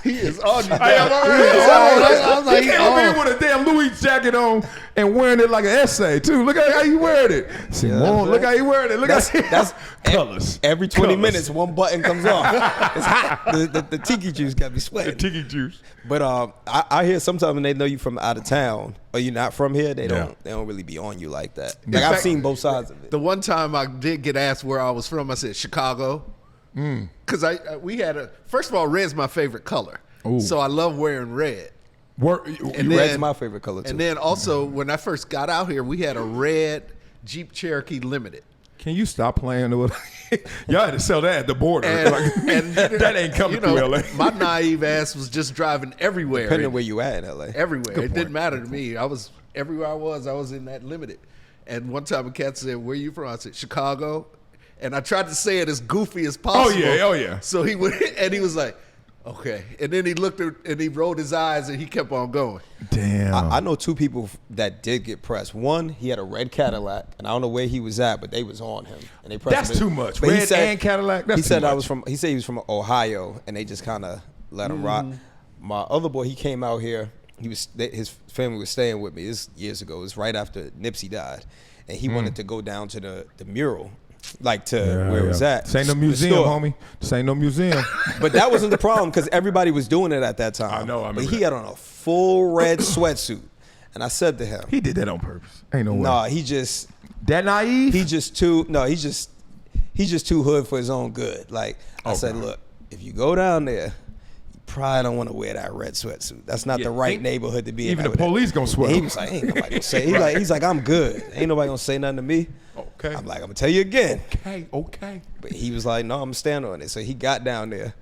He is on you. I was like, He came over here with a damn Louis jacket on and wearing it like an essay too. Look at how you wearing it. Simone, look how you wearing it. Look That's colors. Every 20 Colors. minutes, one button comes off. It's hot. The tiki juice got me sweating. Tiki juice. But I hear sometimes when they know you from out of town or you're not from here, they don't really be on you like that. Like I've fact- seen both sides of it. The one time I did get asked where I was from, I said Chicago. Because we had first of all, red's my favorite color. Ooh. So I love wearing red. And Red's my favorite color too. And then also, when I first got out here, we had a red Jeep Cherokee Limited. can you stop playing with y'all had to sell that at the border. And That ain't coming through LA. My naive ass was just driving everywhere. Depending on where you at in LA. Everywhere. Good It point. didn't matter to me. I was everywhere I was in that Limited. And one time a cat said, "Where you from?" I said, "Chicago." And I tried to say it as goofy as possible. Oh yeah. So he went, and he was like, "Okay." And then he looked at, and he rolled his eyes, and he kept on going. Damn. I know two people that did get pressed. One, he had a red Cadillac, and I don't know where he was at, but they was on him, and they pressed That's him. too much. But Red and Cadillac. That's he said too I much. was from. He said he was from Ohio, and they just kind of let him rock. My other boy, he came out here. His family was staying with me. This years ago. It was right after Nipsey died, and he wanted to go down to the mural, like to where it was at. This ain't no the museum, store. homie. This ain't no museum. But that wasn't the problem because everybody was doing it at that time. I know, I But remember he had on a full red sweatsuit, and I said to him, He did that on purpose. Ain't no way. "Nah, he just That naive? he's just too too hood for his own good." Like I said, look, if you go down there, you probably don't want to wear that red sweatsuit. That's not the right neighborhood to be in. Even the with that. police gonna sweat And he him. was like, "Ain't nobody gonna say." He's like, "I'm good. Ain't nobody gonna say nothing to me." Okay. I'm like, I'm gonna tell you again. Okay. But he was like, no, I'm gonna stand on it. So he got down there.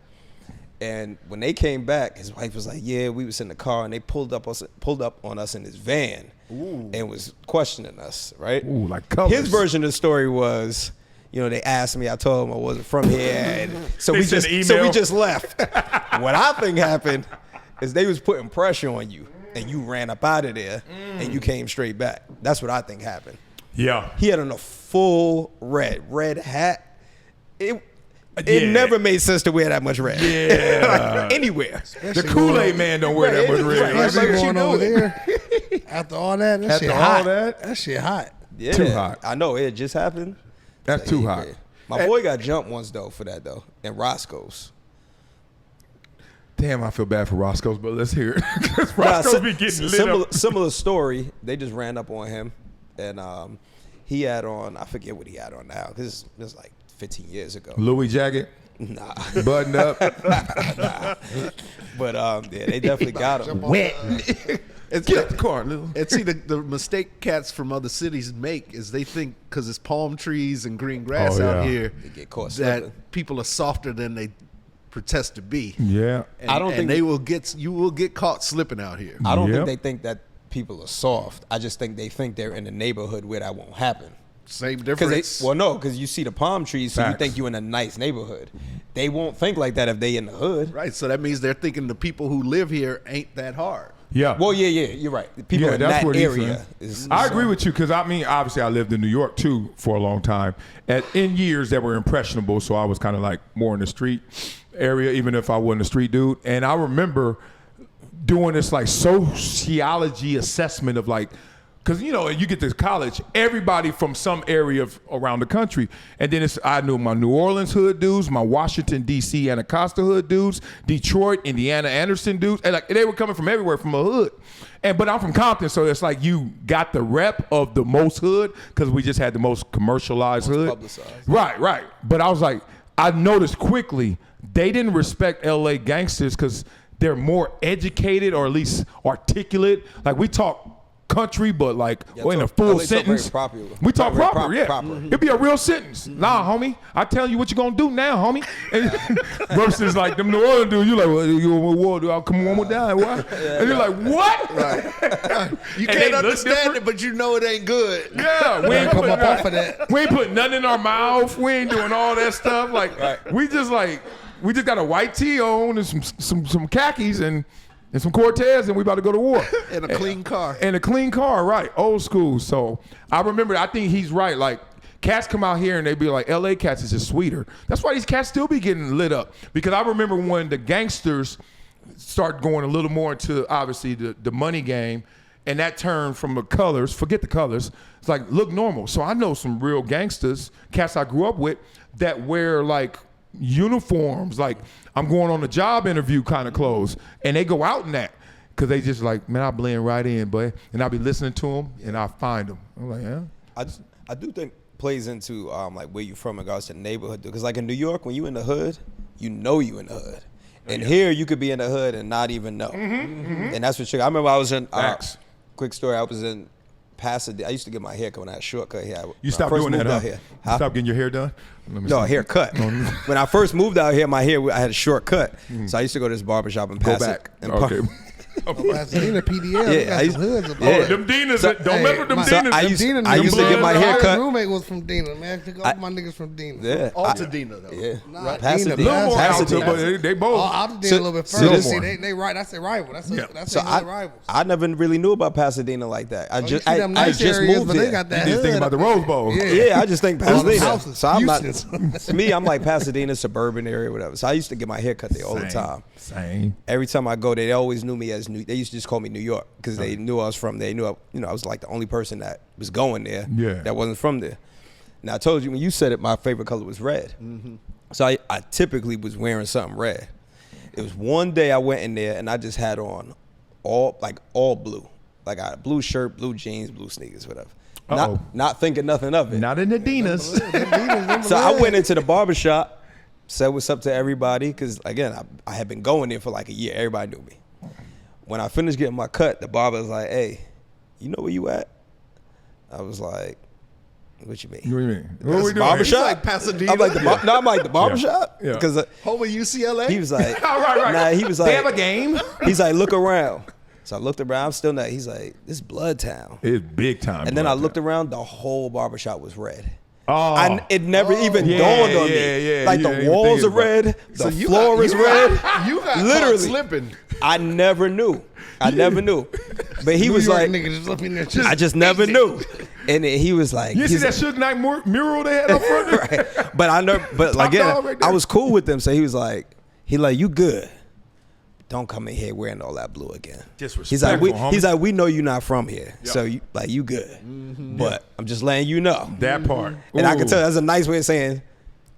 And when they came back, his wife was like, yeah, we was in the car and they pulled up on us in his van. Ooh. And was questioning us, right? Ooh, like colors. His version of the story was, you know, they asked me, I told them I wasn't from here. And so we just left. What I think happened is they was putting pressure on you and you ran up out of there and you came straight back. That's what I think happened. Yeah. He had on a full red hat. It never made sense to wear that much red. Yeah. Like, anywhere. The Kool-Aid man don't wear that much red. Right, Like, going over there. After all that, that shit hot. That shit hot. Yeah. Too hot. I know, it just happened. That's too hot. My boy got jumped once, though, for that, though, in Roscoe's. Damn, I feel bad for Roscoe's, but let's hear it. Because Roscoe's be getting lit up. Similar story. They just ran up on him, and he had on, I forget what he had on now, because it was like 15 years ago. Louis jacket? Nah. Button up? Nah. But, yeah, they definitely got him. Wet. Get out the car, Lou. And see, the mistake cats from other cities make is they think because it's palm trees and green grass out here They get caught that slipping. people are softer than they protest to be. Yeah. And, I don't think you will get caught slipping out here. I don't Yep. think they think that people are soft. I just think they think they're in a neighborhood where that won't happen. Same Because difference. because you see the palm trees, so you Facts. think you're in a nice neighborhood. They won't think like that if they in the hood. Right, so that means they're thinking the people who live here ain't that hard. Yeah. Well, yeah, you're right. The people in that what he's area saying. I agree with you because, I mean, obviously I lived in New York, too, for a long time. In years that were impressionable, so I was kind of like more in the street area, even if I wasn't a street dude. And I remember doing this like sociology assessment of like, because, you know, you get to college, everybody from some area around the country. And then I knew my New Orleans hood dudes, my Washington, D.C., Anacostia hood dudes, Detroit, Indiana, Anderson dudes. And like they were coming from everywhere from a hood. But I'm from Compton, so it's like you got the rep of the most hood because we just had the most commercialized hood. Publicized. Right. But I was like, I noticed quickly they didn't respect L.A. gangsters because they're more educated or at least articulate. Like we talk country, but like in a full sentence. We talk proper, yeah. Proper. It'd be a real sentence. Nah, homie, I telling you what you gonna do now, homie. And versus like them New Orleans dudes, you like, well, you want to come on with that, what? And you're like, what? Right. You can't understand it, but you know it ain't good. Yeah, we ain't Come putting up off of that. We ain't putting nothing in our mouth. We ain't doing all that stuff. Like we just got a white tee on and some khakis and some Cortez, and we about to go to war. And a clean car. And a clean car, right. Old school. So I remember, I think he's right. Like, cats come out here and they be like, LA cats is just sweeter. That's why these cats still be getting lit up. Because I remember when the gangsters start going a little more into, obviously, the money game, and that turned from the colors, forget the colors, it's like, look normal. So I know some real gangsters, cats I grew up with, that wear, like, uniforms, like I'm going on a job interview kind of clothes, and they go out in that because they just like, man, I blend right in, boy, and I'll be listening to them and I find them. I'm like, yeah. I do think plays into like where you from in regards to neighborhood, because like in New York, when you in the hood, you know you in the hood, and here you could be in the hood and not even know. And that's what I remember. I was in quick story. I was in Pasadena. I used to get my hair cut when I had a shortcut here. You stopped doing that, huh? Here. You stopped getting your hair done? No, a haircut. When I first moved out here, I had a shortcut. So I used to go to this barbershop and Go back. Okay. Pasadena PDL. Yeah, I used- hoods up yeah. there. Them Dinas, don't remember them so Dinas. I used them to get my My hair cut. roommate was from Dina, man. Took all my niggas from Dina. Yeah. Altadena, though. Yeah. Nah, Pasadena. Dina, A little more Pasadena. out, but they both. Altadena So- a little bit so further. this- See, they right. That's a rival. That's So a rivals. I never really knew about Pasadena like that. I You just see them I nice just areas, moved but they there. got that You just think hood about the up Rose Bowl. there. Yeah, I just think All them Pasadena. houses, So I'm not. Houston's. To me, I'm like Pasadena, suburban area, whatever. So I used to get my hair cut there all the time. Same. Every time I go there, they always knew me as New. They used to just call me New York because they knew I was from there. They knew I was like the only person that was going there. Yeah. That wasn't from there. Now I told you when you said it, my favorite color was red. So I typically was wearing something red. It was one day I went in there and I just had on all blue. Like I had a blue shirt, blue jeans, blue sneakers, whatever. Not thinking nothing of it. Not in the Dinas. So I went into the barbershop, said what's up to everybody, because again, I had been going there for like a year. Everybody knew me. When I finished getting my cut, the barber was like, hey, you know where you at? I was like, What you mean? What do you mean? What are we doing? Barbershop? Like Pasadena. I'm like I'm like the barbershop. Yeah. Because Home of UCLA. he was like, right. nah, he was like, They have a game. he's like, look around. So I looked around. I'm still not. He's like, this is Blood Town. It's big time. And then I looked around. The whole barbershop was red. Oh, It never even dawned on me. Like the walls are red, the floor is red. You got Literally caught slipping. I never knew. But he was like, nigga just up in there. I just never knew. And then he was like, you see that Suge Knight mural they had up front? right. But I never. But Top again, dog right there. I was cool with them. So he was like, you good. Don't come in here wearing all that blue again. Disrespectful, He's like, we know you're not from here, so you good. But I'm just letting you know That part. And I can Ooh. tell that's a nice way of saying,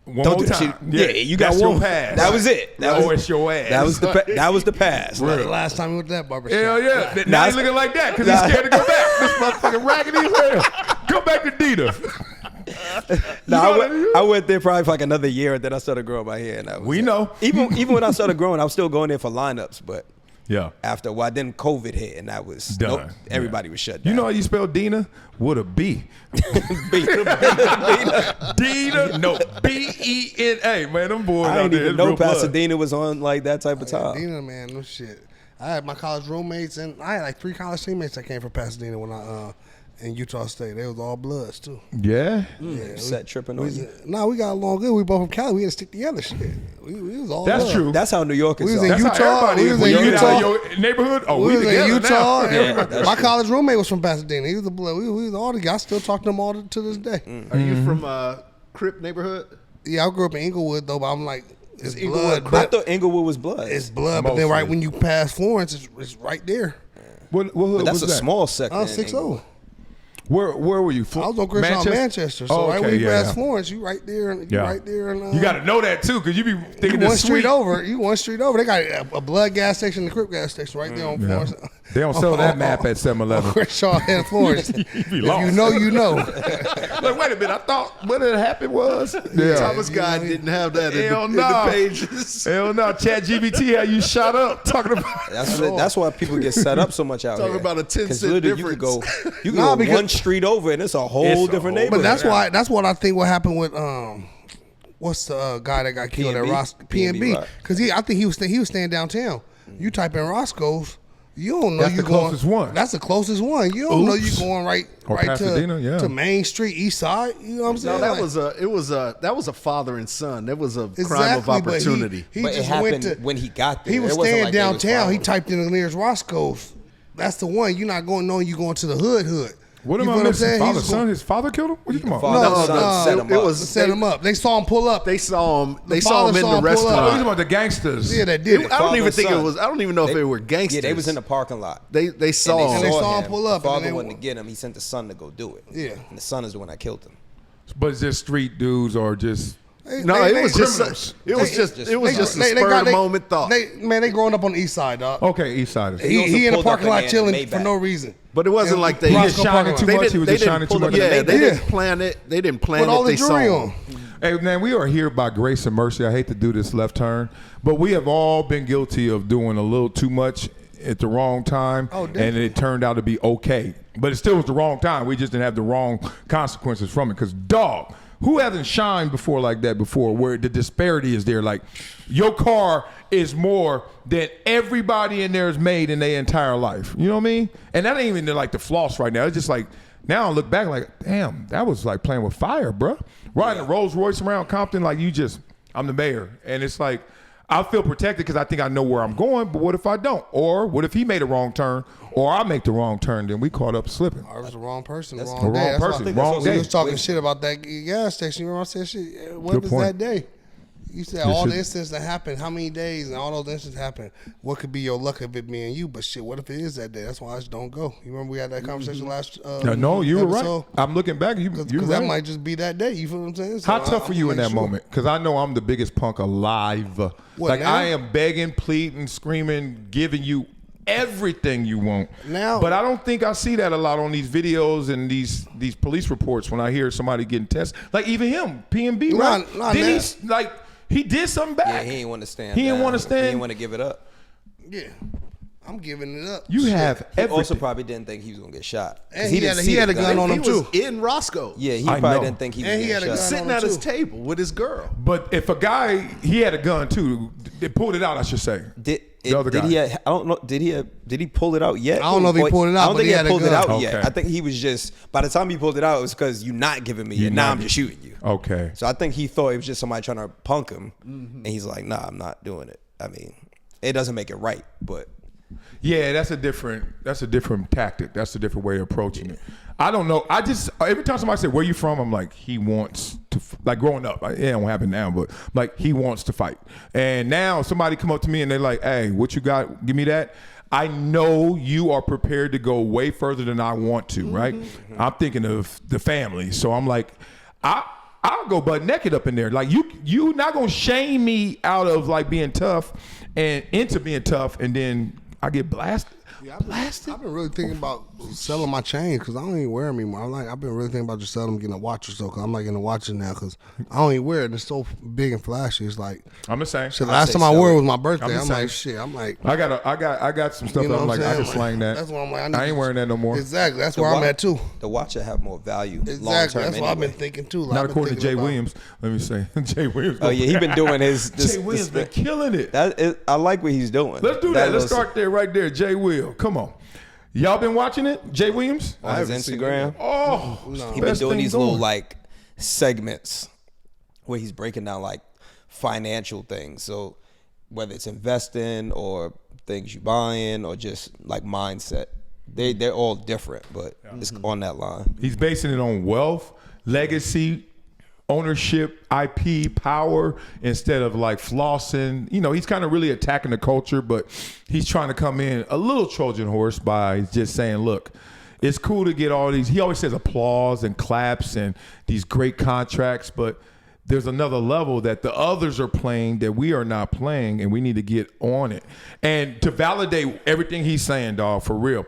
One don't more do time. shit. Yeah, you got That's one. your pass. That was it. It's your ass. That was the pass. The last time we went to that barbershop. Hell yeah. Now Nah, he's looking like that because he's scared to go back. This motherfucking raggedy as hell. Go back to Dita. I went there probably for like another year, and then I started growing my hair. And that was We it. know. Even when I started growing, I was still going there for lineups, but Yeah. after a while, then COVID hit, and that was Done. everybody was shut down. You know how you spell Dina? With a B. Dina? No. B-E-N-A. Man, them boys I out didn't there. even it's know real blood. Pasadena was on like that type of time. Pasadena, man, no shit. I had my college roommates, and I had like 3 college teammates that came from Pasadena when I in Utah State. They was all Bloods too. Yeah? Set tripping on you. Nah, we got along good. We both from Cali. We had to stick together. Shit, we was all That's Bloods. true. That's how New York is. We was though. in That's how Utah. everybody We is. was When in you get out Utah. of your neighborhood, oh, We was in together Utah. now. Everybody- that's my true. college roommate was from Pasadena. He was a Blood. We was all together. I still talk to them all to this day. Are you from Crip neighborhood? Yeah, I grew up in Inglewood though, but I'm like, it's Inglewood Blood. I But thought Inglewood was Blood. it's Blood. But then right Mostly. when you pass Florence, it's right there. What hood but that's was a that? small sector. I in was 6-0. Inglewood. Where were you? I was on Crenshaw, Manchester. So Oh, right when okay, you yeah, pass yeah. Florence, you right there. You Yeah. right there. And, You got to know that too, because you be you thinking one this street sweet. over. You one street over. They got a Blood gas station and a Crip gas station right there on Florence. They don't sell that map at 7-Eleven. Crenshaw and Florence. be If lost. you know, you know. Like, wait a minute, I thought what had happened was. Thomas Guy didn't have that in Hell the no. pages. Hell no, Chat GBT had you shot up talking about. That's why people get set up so much out Talking here. about a 10 'Cause cent literally you difference. could Nah, go because- one street over and it's a whole It's a different whole- neighborhood. But that's what I think what happened with what's the guy that got killed at PNB? PNB? right. Because I think he was staying downtown. You type in Roscoe's, you don't know That's you the going. closest one. That's the closest one. You don't know you Oops. going right Or Pasadena, to, yeah. to Main Street, East Side. You know what I'm No, saying? that was a father and son. That was a crime of Exactly, but opportunity. But it just happened went to. when he got there. He was It wasn't staying like they was downtown. He following. typed in the nearest Roscoe's. That's the one. You're not going knowing you going to the hood. What You am I feel I'm missing? saying? Father, He's son, going- his father killed him? What you talking about? Father, No, son set him it up. was Set him up. They saw him pull up. They saw him. They The saw him father in saw the him pull up. Oh, you restaurant. talking about the gangsters? Yeah, they did. I don't Father even and think it son. was. I don't even know if they were gangsters. Yeah, they was in the parking lot. They saw And they him. saw him pull up, The and father then- wanted to get him. He sent the son to go do it. Yeah. And the son is the one that killed him. But it's just street dudes or just. No, it was just. criminals. It was just. It was just a spur of the moment thought. They growing up on the east side, dog. Okay, East Siders. He also He in the pulled up parking in lot there in chilling the for Maybach. no reason. But it wasn't like they. He Roscoe just shining parking too lot. much. He was just shining too pull up much. in the Yeah, Maybach. they didn't plan it. They didn't plan Put all it. the They saw jewelry him. on. Hey, man, we are here by grace and mercy. I hate to do this left turn, but we have all been guilty of doing a little too much at the wrong time, Oh, and definitely. it turned out to be okay. But it still was the wrong time. We just didn't have the wrong consequences from it. Because, dog, who hasn't shined before like that before, where the disparity is there? Like, your car is more than everybody in there has made in their entire life. You know what I mean? And that ain't even like the floss right now. It's just like, now I look back like, damn, that was like playing with fire, bruh. Riding a Rolls Royce around Compton, like I'm the mayor. And it's like, I feel protected because I think I know where I'm going, but what if I don't? Or what if he made a wrong turn, or I make the wrong turn, then we caught up slipping. I was the wrong person, the wrong day. wrong That's why person, I think wrong that's what day. he was talking shit about that gas station. You remember I said shit? What Good was point. that day? You said This all is- the incidents that happened, how many days, and all those incidents happened. What could be your luck if it being you? But shit, what if it is that day? That's why I just don't go. You remember we had that conversation last No, you were right. episode? I'm looking back. You're Because that right. might just be that day. You feel what I'm saying? So How tough were you in make that sure. moment? Because I know I'm the biggest punk alive. Like, now? I am begging, pleading, screaming, giving you everything you want. Now- But I don't think I see that a lot on these videos and these police reports when I hear somebody getting tested. Like, even him, PNB, Nah, right? nah, Didn't nah. he, like, he did something back. Yeah, he ain't want to stand. He didn't down. want to stand. He didn't want to give it up. Yeah. I'm giving it up. You have He everything. also probably didn't think he was gonna get shot. 'Cause And he didn't had see a the gun on He him was too. in Roscoe. Yeah, he I probably know. didn't think he was And he getting had a shot. gun. Sitting on at him, his too. table with his girl. But if a guy, he had a gun too. They pulled it out, I should say. Did other did guy. he? I don't know. Did he pull it out yet? I don't know if he Or- pulled it out, I don't but think he he had a pulled it gun. out yet. Okay. I think he was just. By the time he pulled it out, it was because you're not giving me You're it. Now not- I'm just shooting you. Okay. So I think he thought it was just somebody trying to punk him, and he's like, "Nah, I'm not doing it." I mean, it doesn't make it right, but Yeah, that's a different tactic. That's a different way of approaching it. I don't know. I just every time somebody say where you from, I'm like, he wants to like growing up. It don't happen now, but like he wants to fight. And now somebody come up to me and they're like, "Hey, what you got? Give me that." I know you are prepared to go way further than I want to, right? I'm thinking of the family, so I'm like, I'll go butt naked up in there. Like you not gonna shame me out of like being tough and into being tough, and then I get blasted. Yeah, I've been really thinking about selling my chains because I don't even wear them anymore. I've been really thinking about just selling them, getting a watch or so. Because I'm like getting a watch now because I don't even wear it. And it's so big and flashy. It's like I'm the same. shit. Last time I wore it was my birthday. I'm the I'm same. like shit. I'm like. I got some stuff You know that I'm what like, I'm I can saying? slang that. That's why I'm like, I ain't wearing that no more. Exactly. That's The where I'm wa- at too. the watch will have more value long Exactly. term. That's what I've been thinking too. Like, Not I've been according to Jay thinking about- Williams. Let me say, Jay Williams. Oh yeah, he been doing his. Jay Williams been killing it. I like what he's doing. Let's do that. Let's little- start there, right there. Jay Will, come on. Y'all been watching it, Jay Williams? on his haven't seen Instagram. Oh, He been doing these little like segments where he's breaking down like financial things. So whether it's investing or things you buying or just like mindset, they're all different, but it's on that line. He's basing it on wealth, legacy, ownership, IP, power, instead of like flossing. You know, he's kind of really attacking the culture, but he's trying to come in a little Trojan horse by just saying, look, it's cool to get all these, he always says applause and claps and these great contracts, but there's another level that the others are playing that we are not playing, and we need to get on it. And to validate everything he's saying, dog, for real,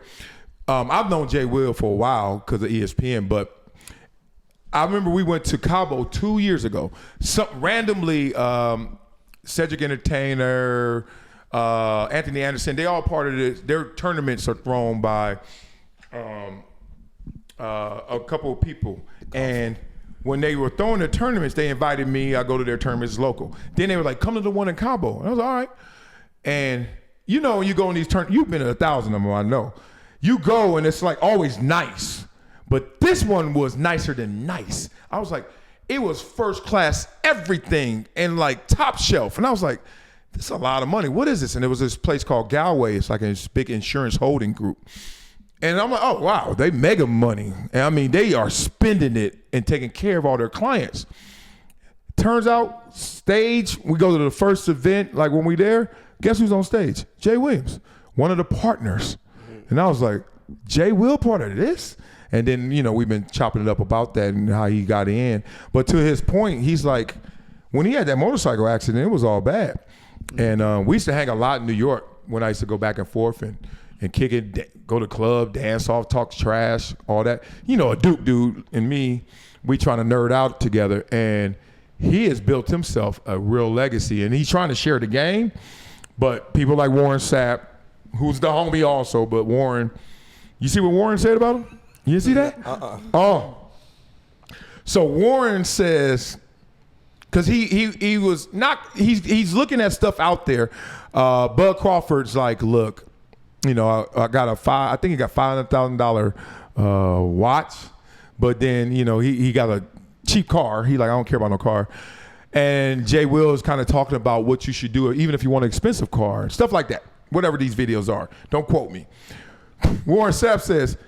I've known Jay Will for a while because of ESPN, but I remember we went to Cabo 2 years ago. Randomly, Cedric Entertainer, Anthony Anderson, they all part of this. Their tournaments are thrown by a couple of people. And when they were throwing their tournaments, they invited me. I go to their tournaments local. Then they were like, come to the one in Cabo. And I was all right. And you know, when you go in these tournaments, you've been at 1,000 of them, I know. You go and it's like always nice. But this one was nicer than nice. I was like, it was first class everything and like top shelf. And I was like, this is a lot of money. What is this? And it was this place called Galway. It's like a big insurance holding group. And I'm like, oh, wow, they mega money. And I mean, they are spending it and taking care of all their clients. Turns out, stage, we go to the first event, like when we there, guess who's on stage? Jay Williams, one of the partners. And I was like, Jay Will part of this? And then, you know, we've been chopping it up about that and how he got in. But to his point, he's like, when he had that motorcycle accident, it was all bad. And we used to hang a lot in New York when I used to go back and forth and kick it, go to club, dance off, talk trash, all that. You know, a Duke dude and me, we trying to nerd out together. And he has built himself a real legacy. And he's trying to share the game. But people like Warren Sapp, who's the homie also, but Warren, you see what Warren said about him? You see that? Oh. So Warren says, because he was not, he's looking at stuff out there. Bud Crawford's like, look, you know, I got I think he got $500,000 watch, but then, you know, he got a cheap car. He like, I don't care about no car. And Jay Will is kind of talking about what you should do, even if you want an expensive car, stuff like that. Whatever these videos are. Don't quote me. Warren Sapp says,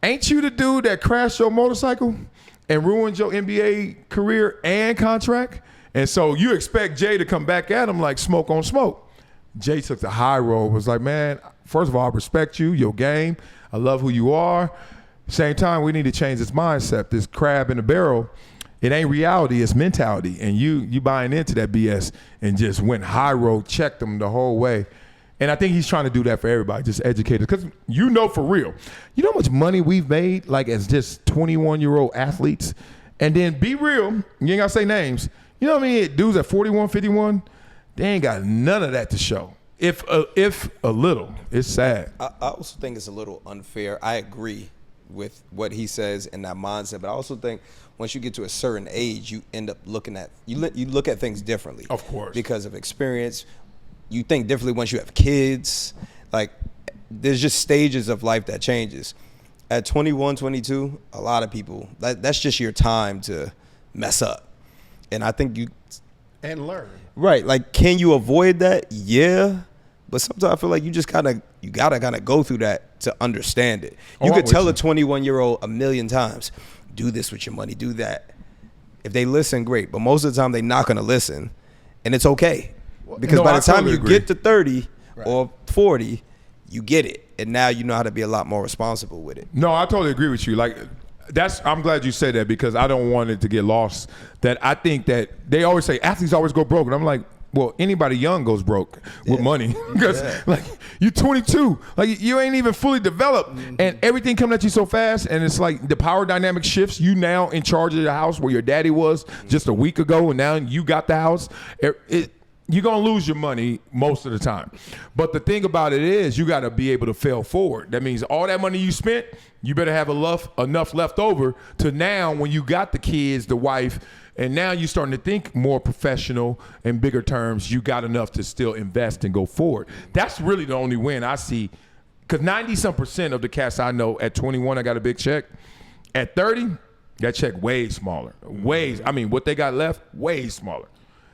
ain't you the dude that crashed your motorcycle and ruined your NBA career and contract? And so you expect Jay to come back at him like smoke on smoke. Jay took the high road, was like, man, first of all, I respect you, your game. I love who you are. Same time, we need to change this mindset. This crab in the barrel, it ain't reality, it's mentality. And you buying into that BS and just went high road, checked them the whole way. And I think he's trying to do that for everybody, just educate us. Because you know for real, you know how much money we've made like as just 21-year-old athletes? And then be real, you ain't got to say names. You know what I mean? Dudes at 41, 51, they ain't got none of that to show. If a little, it's sad. I also think it's a little unfair. I agree with what he says in that mindset, but I also think once you get to a certain age, you end up looking at you look at things differently. Of course, because of experience. You think differently once you have kids. Like, there's just stages of life that changes. At 21, 22, a lot of people, that's just your time to mess up. And I think and learn. Right. Like, can you avoid that? Yeah. But sometimes I feel like you gotta kind of go through that to understand it. You could tell a 21-year-old a million times, do this with your money, do that. If they listen, great. But most of the time, they're not gonna listen, and it's okay. Because by the time you get to 30 or 40, you get it, and now you know how to be a lot more responsible with it. No, I totally agree with you. Like, I'm glad you said that, because I don't want it to get lost. That I think that they always say athletes always go broke, and I'm like, well, anybody young goes broke with money, because like, you're 22, like, you ain't even fully developed, and everything coming at you so fast, and it's like the power dynamic shifts. You now in charge of the house where your daddy was just a week ago, and now you got the house. You're gonna lose your money most of the time. But the thing about it is, you gotta be able to fail forward. That means all that money you spent, you better have enough left over to now, when you got the kids, the wife, and now you're starting to think more professional and bigger terms, you got enough to still invest and go forward. That's really the only win I see. Because 90-some% of the cats I know, at 21, I got a big check. At 30, that check way smaller. What they got left, way smaller.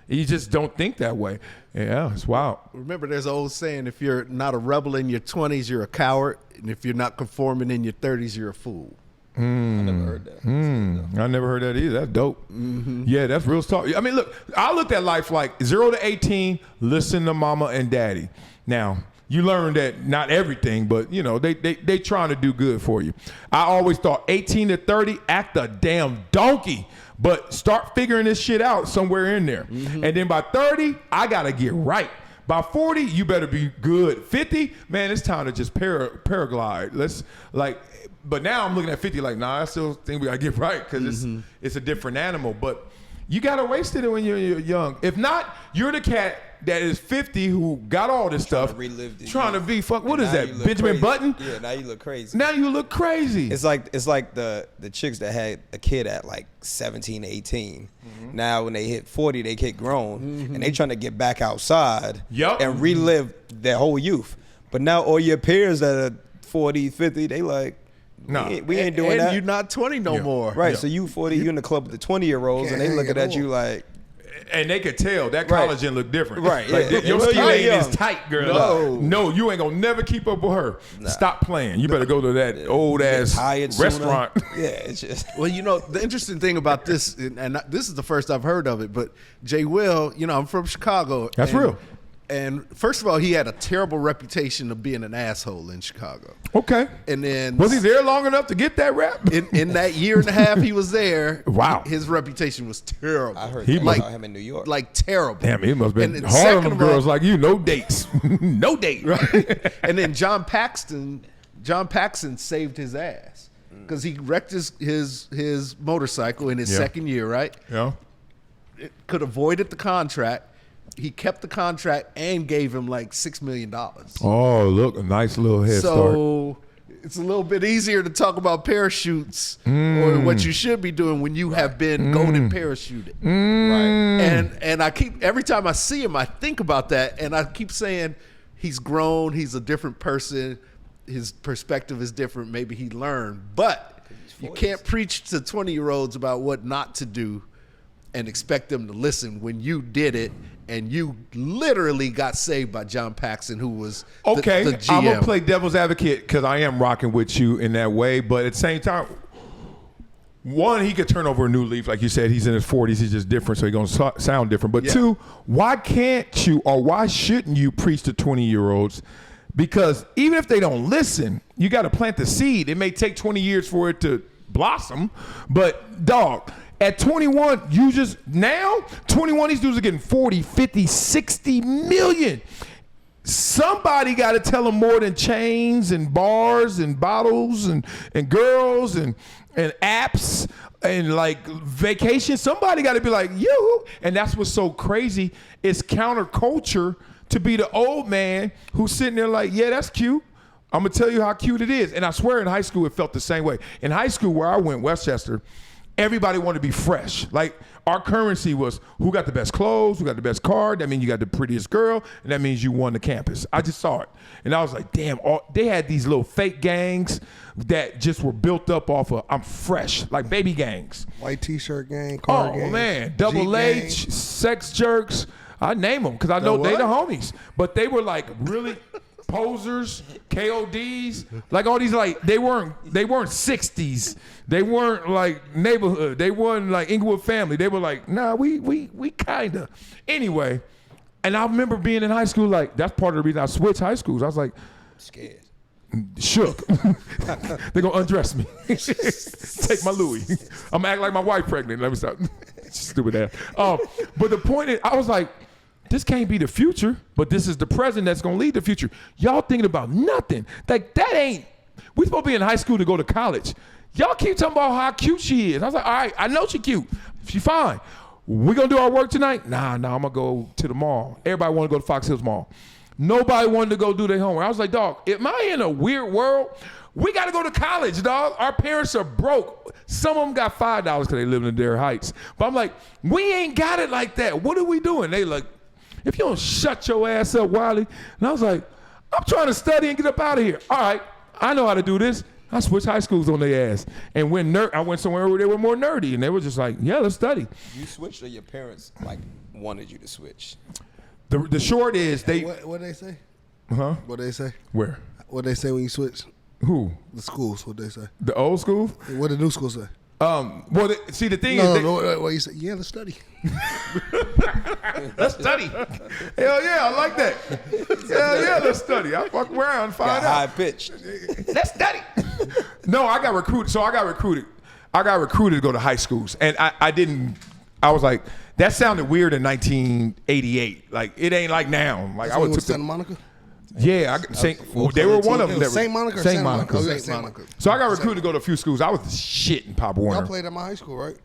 You just don't think that way. Yeah, it's wild. Remember, there's an old saying, if you're not a rebel in your 20s, you're a coward. And if you're not conforming in your 30s, you're a fool. I never heard that. I never heard that either. That's dope. Yeah, that's real talk. I mean, look, I looked at life like 0 to 18, listen to mama and daddy. Now, you learn that not everything, but, you know, they trying to do good for you. I always thought 18 to 30, act a damn donkey. But start figuring this shit out somewhere in there. And then by 30, I got to get right. By 40, you better be good. 50, man, it's time to just paraglide. But now I'm looking at 50 like, nah, I still think we got to get right, because it's a different animal. But you got to waste it when you're young. If not, you're the cat that is 50 who got all this stuff, trying to be what is that, Benjamin Button? Yeah, now you look crazy. Now you look crazy. It's like the chicks that had a kid at like 17, 18. Now when they hit 40, they get grown, and they trying to get back outside and relive their whole youth. But now all your peers that are 40, 50, they like, we ain't doing that. And you're not 20 no more. Right, so you 40, you in the club with the 20-year-olds, and they looking at you like, and they could tell that collagen look different. Right. Like, your skin ain't as tight, girl. No, you ain't gonna never keep up with her. Stop playing. You better go to that old ass restaurant. Yeah, it's just. Well, you know, the interesting thing about this, and this is the first I've heard of it, but Jay Will, you know, I'm from Chicago. That's real. And first of all, he had a terrible reputation of being an asshole in Chicago. Okay. And then was he there long enough to get that rap? In that year and a half he was there, wow, his reputation was terrible. I heard about him in New York. Like terrible. Damn, he must have been hard on them girls like you. No dates. No date. Right. And then John Paxson saved his ass because he wrecked his motorcycle in his second year, right? Yeah. It could have voided the contract. He kept the contract and gave him like $6 million. Oh, look, a nice little head start. So it's a little bit easier to talk about parachutes or what you should be doing when you have been golden parachuted. Right. And I keep, every time I see him, I think about that, and I keep saying he's grown, he's a different person, his perspective is different, maybe he learned. But you can't preach to 20-year-olds about what not to do and expect them to listen when you did it. And you literally got saved by John Paxson, who was the GM. I'm going to play devil's advocate because I am rocking with you in that way. But at the same time, one, he could turn over a new leaf. Like you said, he's in his 40s. He's just different, so he's going to sound different. But two, why can't you or why shouldn't you preach to 20-year-olds? Because even if they don't listen, you got to plant the seed. It may take 20 years for it to blossom. But, dog, at 21, 21, these dudes are getting 40, 50, 60 million. Somebody got to tell them more than chains and bars and bottles and girls and apps and like vacation. Somebody got to be like, you. And that's what's so crazy. It's counterculture to be the old man who's sitting there like, yeah, that's cute. I'm gonna tell you how cute it is. And I swear in high school it felt the same way. In high school where I went, Westchester, everybody wanted to be fresh. Like our currency was who got the best clothes, who got the best car. That means you got the prettiest girl, and that means you won the campus. I just saw it. And I was like, damn, they had these little fake gangs that just were built up off of I'm fresh, like baby gangs. White t-shirt gang, car gang. Oh man, Double H, sex jerks. I name them because I know they the homies. But they were like really posers, KODs, like all these like they weren't 60s. They weren't like neighborhood. They weren't like Inglewood Family. They were like, nah, we kinda. Anyway, and I remember being in high school, like that's part of the reason I switched high schools. I was like Scared. shook. They're gonna undress me. Take my Louis. I'm gonna act like my wife pregnant. Let me stop. Stupid ass. But the point is, I was like, this can't be the future, but this is the present that's gonna lead the future. Y'all thinking about nothing. Like that ain't, we supposed to be in high school to go to college. Y'all keep talking about how cute she is. I was like, all right, I know she cute. She fine. We gonna do our work tonight? Nah, I'm gonna go to the mall. Everybody wanna go to Fox Hills Mall. Nobody wanted to go do their homework. I was like, dog, am I in a weird world? We gotta go to college, dog. Our parents are broke. Some of them got $5 because they live in Dare Heights. But I'm like, we ain't got it like that. What are we doing? They like, if you don't shut your ass up, Wiley. And I was like, I'm trying to study and get up out of here. All right, I know how to do this. I switched high schools on their ass. And when I went somewhere where they were more nerdy, and they were just like, yeah, let's study. You switched or your parents like wanted you to switch? The short is they. What they say? Huh? What they say? Where? What they say when you switch? Who? The schools. What they say? The old school? What the new school say? Well, see, the thing No, is, what you say? Yeah, let's study. let's study. Hell yeah, I like that. Hell yeah, let's study. I fuck around and find Got out. high pitched. Let's study. No, I got recruited. So I got recruited to go to high schools, and I didn't. I was like, that sounded weird in 1988. Like it ain't like now. Like That's I would when took Santa Monica. Yeah, they were one of them. St. Monica or St. Monica. Oh, yeah, St. Monica. So I got recruited to go to a few schools. I was the shit in Pop Warner. Y'all played at my high school, right?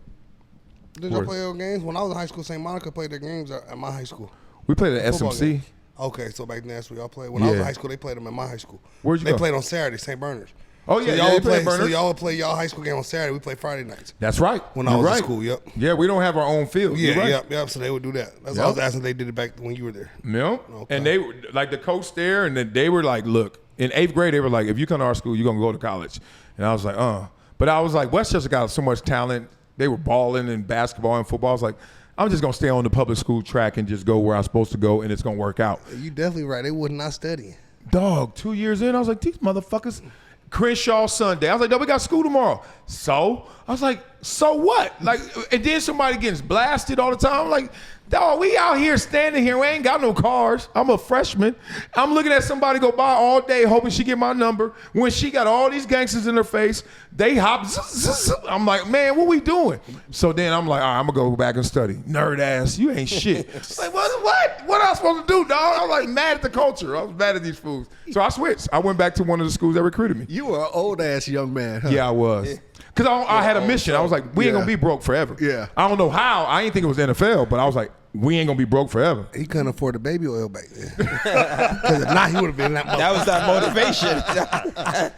Did y'all play your games? When I was in high school, St. Monica played their games at my high school. We played at Football SMC. game. Okay, so back then that's where y'all played. When I was in high school, they played them at my high school. Where'd you They go? played on Saturday, St. Bernard's. Oh yeah, So y'all would play play. So Berners. y'all would play y'all high school game on Saturday. We play Friday nights. That's right. When I You're was right. in school, yep. Yeah, we don't have our own field. Yeah, You're right. yep. So they would do that. That's why I was asking. They did it back when you were there. Yep. Okay. And they were like the coach there, and then they were like, look, in 8th grade, they were like, if you come to our school, you're gonna go to college. And I was like, But I was like, Westchester got so much talent. They were balling in basketball and football. I was like, I'm just gonna stay on the public school track and just go where I'm supposed to go, and it's gonna work out. You definitely right. They would not study. Dog, 2 years in, I was like, these motherfuckers. Crenshaw Sunday. I was like, no, we got school tomorrow. So? I was like, so what? Like, and then somebody gets blasted all the time. I'm like, dog, we out here standing here. We ain't got no cars. I'm a freshman. I'm looking at somebody go by all day hoping she get my number. When she got all these gangsters in her face, they hop. I'm like, man, what we doing? So then I'm like, all right, I'm going to go back and study. Nerd ass, you ain't shit. Like, what? What am I supposed to do, dog? I was like mad at the culture. I was mad at these fools. So I switched. I went back to one of the schools that recruited me. You were an old ass young man. Huh? Yeah, I was. Because I had a mission. I was like, we ain't going to be broke forever. Yeah. I don't know how. I ain't think it was NFL, but I was like, we ain't going to be broke forever. He couldn't afford the baby oil back then. Because if not, he would have been that. That was that motivation.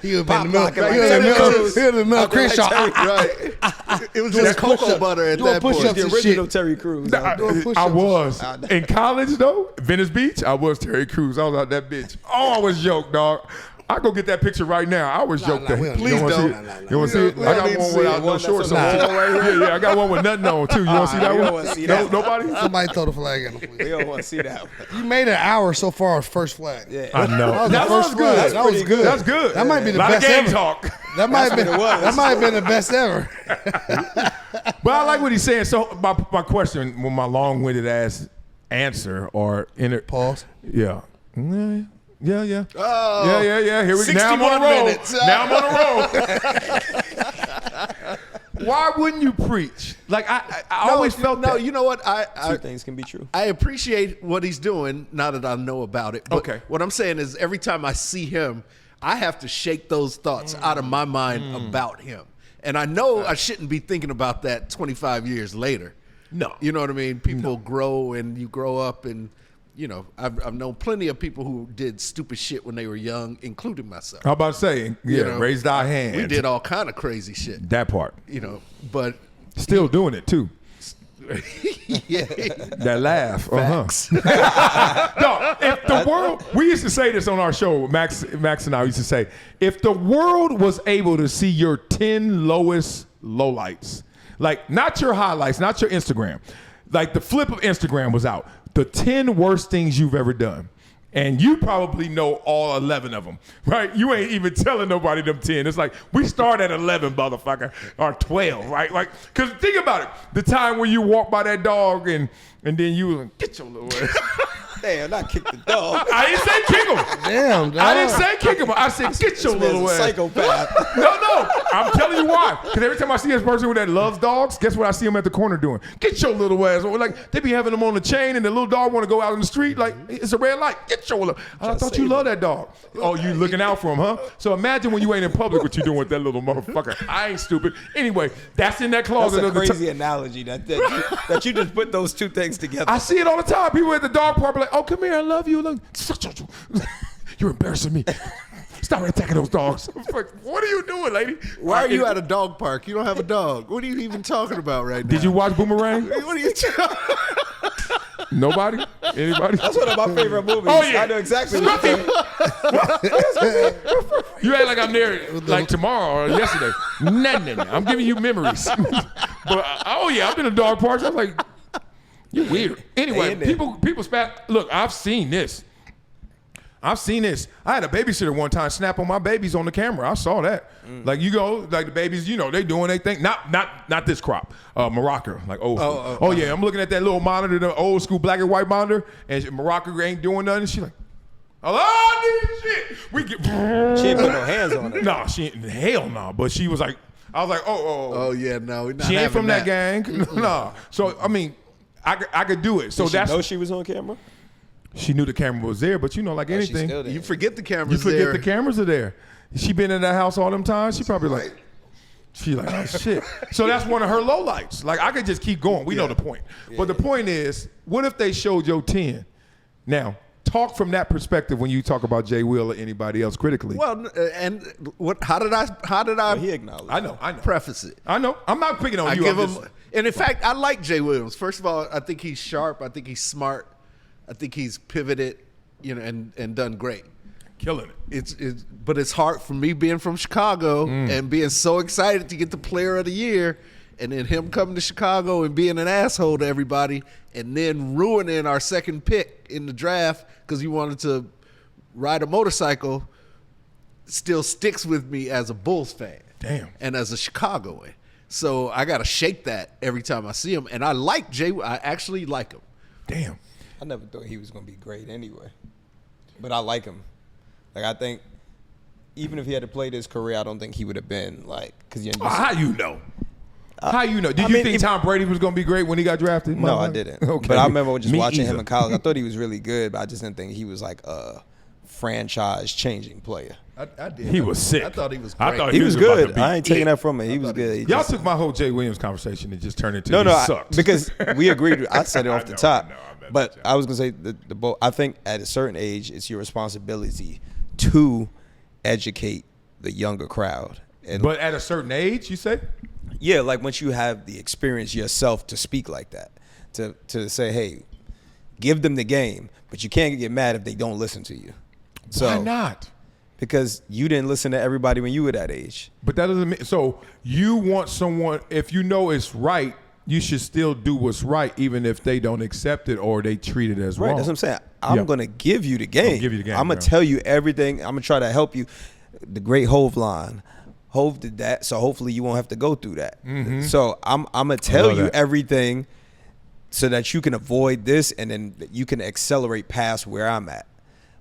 He would have been the milk. Pop He would have been the milk Crenshaw. Right. It was just cocoa butter at that point. push-ups The and original shit. Terry Crews. I was. In college, though, Venice Beach, I was Terry Crews. I was out that bitch. Oh, I was yoked, dog. I go get that picture right now. I was yoked there. we don't You need want to that. see Nah, it? You want to see it? We I don't got need one to see without it. no One shorts that's on. on the wall Yeah, I got one with nothing on, too. You want to see that we one? don't wanna see that one. Nobody? Somebody throw the flag in him. We don't want to see that one. You made an hour so far as first flag. Yeah. I know. That was good. good. That was pretty good. That's good. That might be the lot best of game ever. talk. That might have been. what it was. That might have been the best ever. But I like what he's saying. So my question, well, my long-winded ass answer or Pause. Yeah. Yeah. Oh. Yeah. Here we go. Now I'm 61 on a roll. minutes. Now I'm on a roll. Why wouldn't you preach? Like I always felt that. You know what? Two things can be true. I appreciate what he's doing now that I know about it. But Okay. what I'm saying is every time I see him, I have to shake those thoughts out of my mind about him. And I know I shouldn't be thinking about that 25 years later. No. You know what I mean? People grow and you grow up and you know, I've known plenty of people who did stupid shit when they were young, including myself. How about to say, You know, raised our hand. We did all kind of crazy shit. That part. You know, but Still doing it too. yeah. That laugh. No, if the world, we used to say this on our show, Max and I used to say, if the world was able to see your 10 lowest lowlights, like not your highlights, not your Instagram, like the flip of Instagram was out, the 10 worst things you've ever done. And you probably know all 11 of them, right? You ain't even telling nobody them 10. It's like, we start at 11, motherfucker, or 12, right? Like, because think about it. The time when you walk by that dog and then you was like, get your little ass. Damn, not kick the dog. I didn't say kick him. Damn, dog. I didn't say kick him. I said, get your little ass. Psychopath. No. I'm telling you why. Because every time I see this person that loves dogs, guess what I see them at the corner doing? Get your little ass. Or like, they be having them on the chain and the little dog want to go out in the street. Like, it's a red light. Get your little. I thought you love that dog. Oh, you looking out for him, huh? So imagine when you ain't in public what you doing with that little motherfucker. I ain't stupid. Anyway, that's in that closet. That's a crazy analogy that you just put those two things together. I see it all the time. People at the dog park be like, oh, come here, I love you. Look, you're embarrassing me. Stop attacking those dogs. I'm like, what are you doing, lady? Why are you at a dog park? You don't have a dog. What are you even talking about right now? Did you watch Boomerang? What are you talking? Nobody? Anybody? That's one of my favorite movies. Oh, yeah. I know exactly what you're saying. You act like I'm there like tomorrow or yesterday. No. I'm giving you memories. But oh yeah, I've been to dog parks. I was like, you're weird. Anyway, people spat. Look, I've seen this. I had a babysitter one time snap on my babies on the camera. I saw that. Like you go, like the babies, you know, they doing their thing. Not this crop. Morocco, like old school. Oh yeah, I'm looking at that little monitor, the old school black and white monitor, and Morocco ain't doing nothing. She like, oh, shit. We get. She ain't put no hands on it. No, she ain't. Hell no. But she was like, I was like, Oh yeah, no, we're not she ain't having from that gang. No. So I mean, I could do it. So Did that's. she know she was on camera? She knew the camera was there, but you know, like anything, you forget the cameras. you forget there. the cameras are there. She been in that house all them times. She probably like, oh shit. So that's one of her lowlights. Like I could just keep going. We know the point. But the point is, what if they showed your 10? Now, talk from that perspective when you talk about Jay Will or anybody else critically. Well, and what? How did I? Well, he acknowledged. I know. Preface it? I know. I'm not picking on I you. give I'm him. just- And in fact, I like Jay Williams. First of all, I think he's sharp. I think he's smart. I think he's pivoted, you know, and done great. killing it. But it's hard for me being from Chicago and being so excited to get the Player of the Year, and then him coming to Chicago and being an asshole to everybody, and then ruining our second pick in the draft because he wanted to ride a motorcycle. Still sticks with me as a Bulls fan. Damn. And as a Chicagoan. So I got to shake that every time I see him. And I like Jay. I actually like him. Damn. I never thought he was going to be great anyway. But I like him. Like, I think even if he had to play this career, I don't think he would have been like, because how you know? How you know? Did you think Tom Brady was going to be great when he got drafted? No, I didn't. Okay. But I remember just watching either. him in college. I thought he was really good, but I just didn't think he was like a franchise-changing player. I did. He was sick. I thought he was great. I thought He was about to good. be I ain't taking it. that from him. He was good. Y'all took my whole Jay Williams conversation and just turned it into No, he sucked. because we agreed. I said it off the top. I know, I bet but you. I was gonna say the both. I think at a certain age, it's your responsibility to educate the younger crowd. And But at a certain age, you say? yeah, like once you have the experience yourself to speak like that, to say, hey, give them the game, but you can't get mad if they don't listen to you. So, Why not? Because you didn't listen to everybody when you were that age. But that doesn't mean, so you want someone, if you know it's right, you should still do what's right, even if they don't accept it or they treat it as Right, wrong. that's what I'm saying. I'm Yeah. gonna give you the game. give you the game, I'm gonna bro. tell you everything. I'm gonna try to help you. The great Hove line. Hove did that, so hopefully you won't have to go through that. So I'm gonna tell love you that. everything so that you can avoid this and then you can accelerate past where I'm at.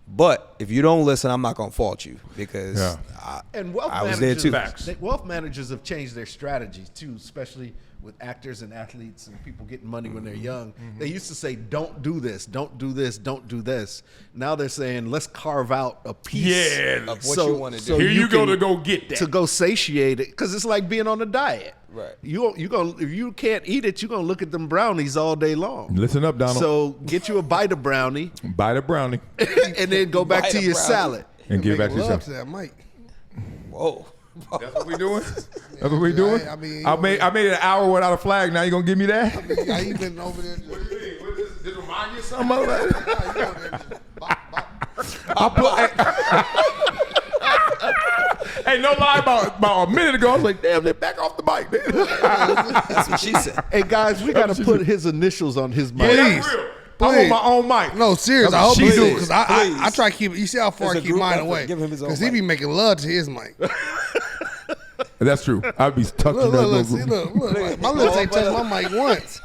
But if you don't listen, I'm not gonna fault you because Yeah. And wealth I was managers, there too. Facts. Wealth managers have changed their strategies too, especially with actors and athletes and people getting money when they're young. They used to say, "Don't do this, don't do this, don't do this." Now they're saying, "Let's carve out a piece Yeah. of what you want to do. Here you go can- to go get that. to go satiate it," because it's like being on a diet. Right. You gonna if you can't eat it, you're gonna look at them brownies all day long. Listen up, Donald. So get you a bite of brownie Bite a brownie and then go back Bite to a your brownie. salad. and give back to Love yourself. to that mic. Whoa. That's what we doing? That's what we doing? I mean, I made it an hour without a flag. Now you gonna give me that? How you been over there? What do you mean? What is this remind you of something? You over there just bop, bop. Hey, no lie, about a minute ago, I was like, damn, they back off the mic. That's what she said. Hey guys, we gotta put his initials on his mic. Yeah, that's real. I want my own mic. No, serious. I That's hope what you she do said. because Please. I try to keep it. You see how far It's I a keep group mine effort. away? Give him his own Because he mic. be making love to his mic. That's true. I'd be touching Look, that look, look, little see, look. My lips ain't touched my mic once.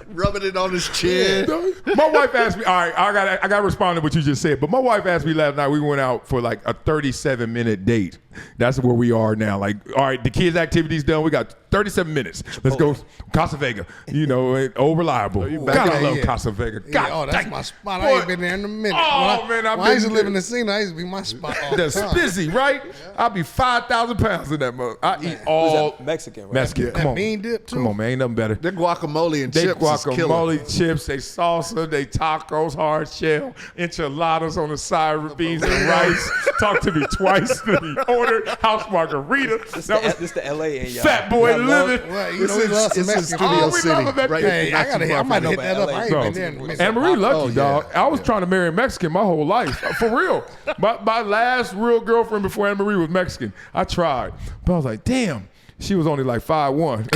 Rubbing it on his chin. My wife asked me, all right, I got to respond to what you just said, but my wife asked me last night, we went out for like a 37-minute date. That's where we are now. Like, all right, the kids' activity's done. We got 37 minutes. Let's go Casa Vega. You know, old reliable. God, I love Casa Vega. God, Yeah, oh, that's dang. my spot. Boy. I ain't been there in a minute. Oh, man, when I used to live in the scene, I used to be my spot all the That's time. busy, right? I'll be 5,000 pounds in that mother. I eat Who's all that? Mexican, right? Mexican. Come That on. bean dip, too. Come on, man. Ain't nothing better. Their guacamole and They chips is killer. guacamole, chips, they salsa, they tacos, hard shell, enchiladas on the side with beans and rice. Talk to me twice. He ordered house margarita. This the LA in y'all. Fat boy I love- living. Well, you know, we love some It's in Mexican Studio Oh, we food. love City. a Mexican. Right? Hey, Not too I far might from hit that up. I ain't Bro, been there in a minute. Anne Marie lucky, Oh, yeah. dog. I was trying to marry a Mexican my whole life. For real. My last real girlfriend before Anne Marie was Mexican. I tried. But I was like, damn, she was only like 5'1".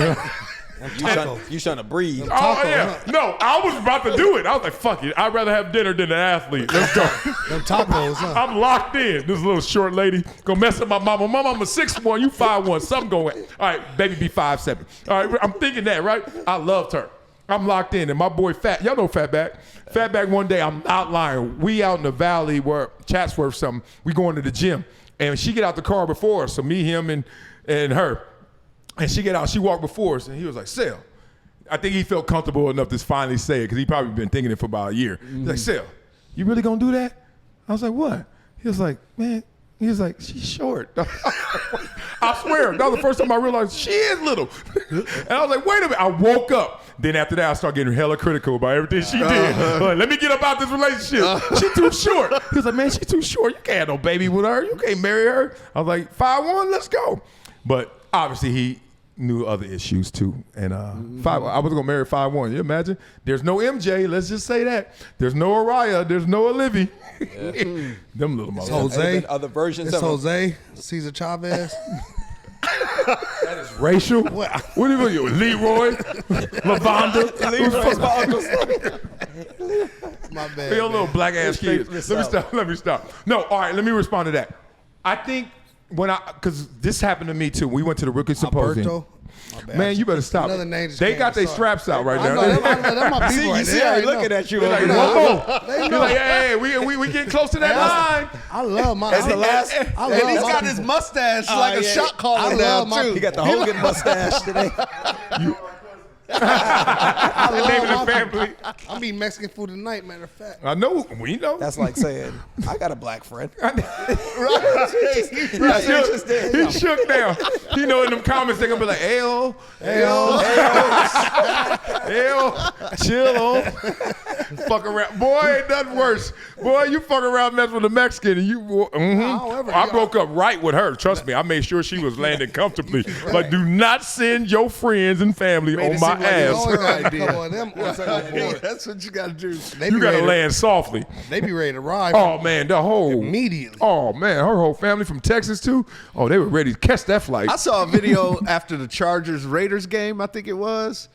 You trying to breathe. Oh, yeah. No, I was about to do it. I was like, fuck it. I'd rather have dinner than an athlete. Let's go. Them tacos, huh? I'm locked in. This little short lady gonna mess up my mama. Mama, I'm a 6'1", you 5'1". Something going. All right, baby be 5'7". All right, I'm thinking that, right? I loved her. I'm locked in. And my boy Fat, y'all know Fatback. Fatback one day, I'm not lying. We out in the valley where Chatsworth something. We going to the gym. And she get out the car before us. So me, him, and her. And she get out, she walked before us, and he was like, Sel. I think he felt comfortable enough to finally say it, because he probably been thinking it for about a year. He's like, Sel, you really gonna do that? I was like, what? He was like, man, he was like, she's short. I swear, that was the first time I realized she is little. And I was like, wait a minute. I woke up. Then after that, I started getting hella critical about everything she did. Like, let me get up out this relationship. She too short. He was like, man, she too short. You can't have no baby with her. You can't marry her. I was like, 5'1", let's go. But obviously, he knew other issues too. And I was gonna marry 5'1". You imagine? There's no MJ. Let's just say that. There's no Araya. There's no Olivia. Them little motherfuckers. Jose. Other versions It's of him. Jose, Cesar Chavez. Racial? What do you mean? Leroy? Lavonda? Leroy's my uncle. My bad. Your little black ass Straight kids. from the Let South. me stop. No, all right, let me respond to that. I think because this happened to me too. We went to the rookie symposium. Alberto. My bad. Man, you better stop. Another name just They came, got their sorry. straps out right I now. know, that's my people right See there. how I he know. looking at you They're over like, there. one more. They He's know. like, hey, we getting close to that line. I love my. That's the last- I And love he's my got people. his mustache like a yeah. shot caller I now love my too. He got the Hogan mustache today. I love Name of the my family. people. I'm eating Mexican food tonight, matter of fact. I know. We know. That's like saying, I got a black friend. He shook now. You know, in them comments, they're going to be like, L, chill on. Fuck around. Boy, ain't nothing worse. Boy, you fuck around messing with a Mexican and you, I broke up right with her. Trust me, I made sure she was landing comfortably. Like, do not send your friends and family Made on it my seem like You it ass. always got a idea. couple of them on second board. That's what you got to do. They You be got to ready land softly. They be ready to ride Oh, man, the whole. immediately. Oh, man, her whole family from Texas, too. Oh, they were ready to catch that flight. I saw a video after the Chargers-Raiders game, I think it was.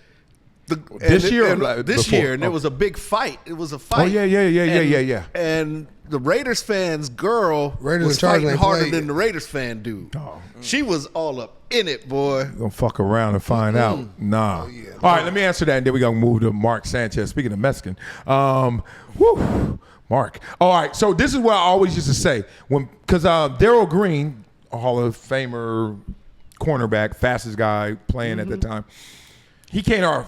This year or This before? year, and Oh. it was a big fight. It was a fight. Oh, yeah. And the Raiders fan's girl Raiders was and Chargers fighting ain't harder played than yet. the Raiders fan dude. Oh. She was all up in it, boy. Gonna fuck around and find out. Nah. yeah. All right, let me answer that, and then we gonna move to Mark Sanchez. Speaking of Mexican, Mark. All right, so this is what I always used to say because Darrell Green, a Hall of Famer, cornerback, fastest guy playing at the time. He came I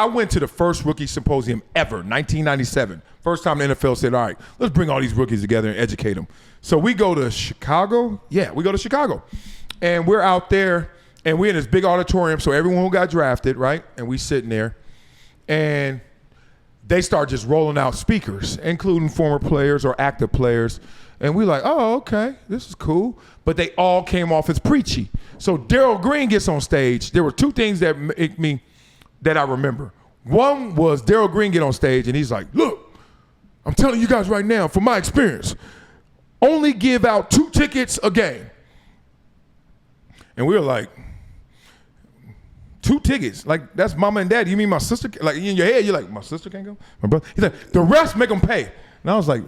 went to the first rookie symposium ever, 1997. First time the NFL said, all right, let's bring all these rookies together and educate them. So we go to Chicago. Yeah, we go to Chicago. And we're out there, And we're in this big auditorium, so everyone who got drafted, right? And we sitting there, and they start just rolling out speakers, including former players or active players. And we like, oh, okay, this is cool. But they all came off as preachy. So Darrell Green gets on stage. There were two things that make me, that I remember. One was Darrell Green get on stage, and he's like, look, I'm telling you guys right now, from my experience, only give out 2 tickets a game. And we were like, 2 tickets? Like, that's mama and daddy. You mean my sister? Like, in your head, you're like, my sister can't go? My brother? He's like, the rest make them pay. And I was like,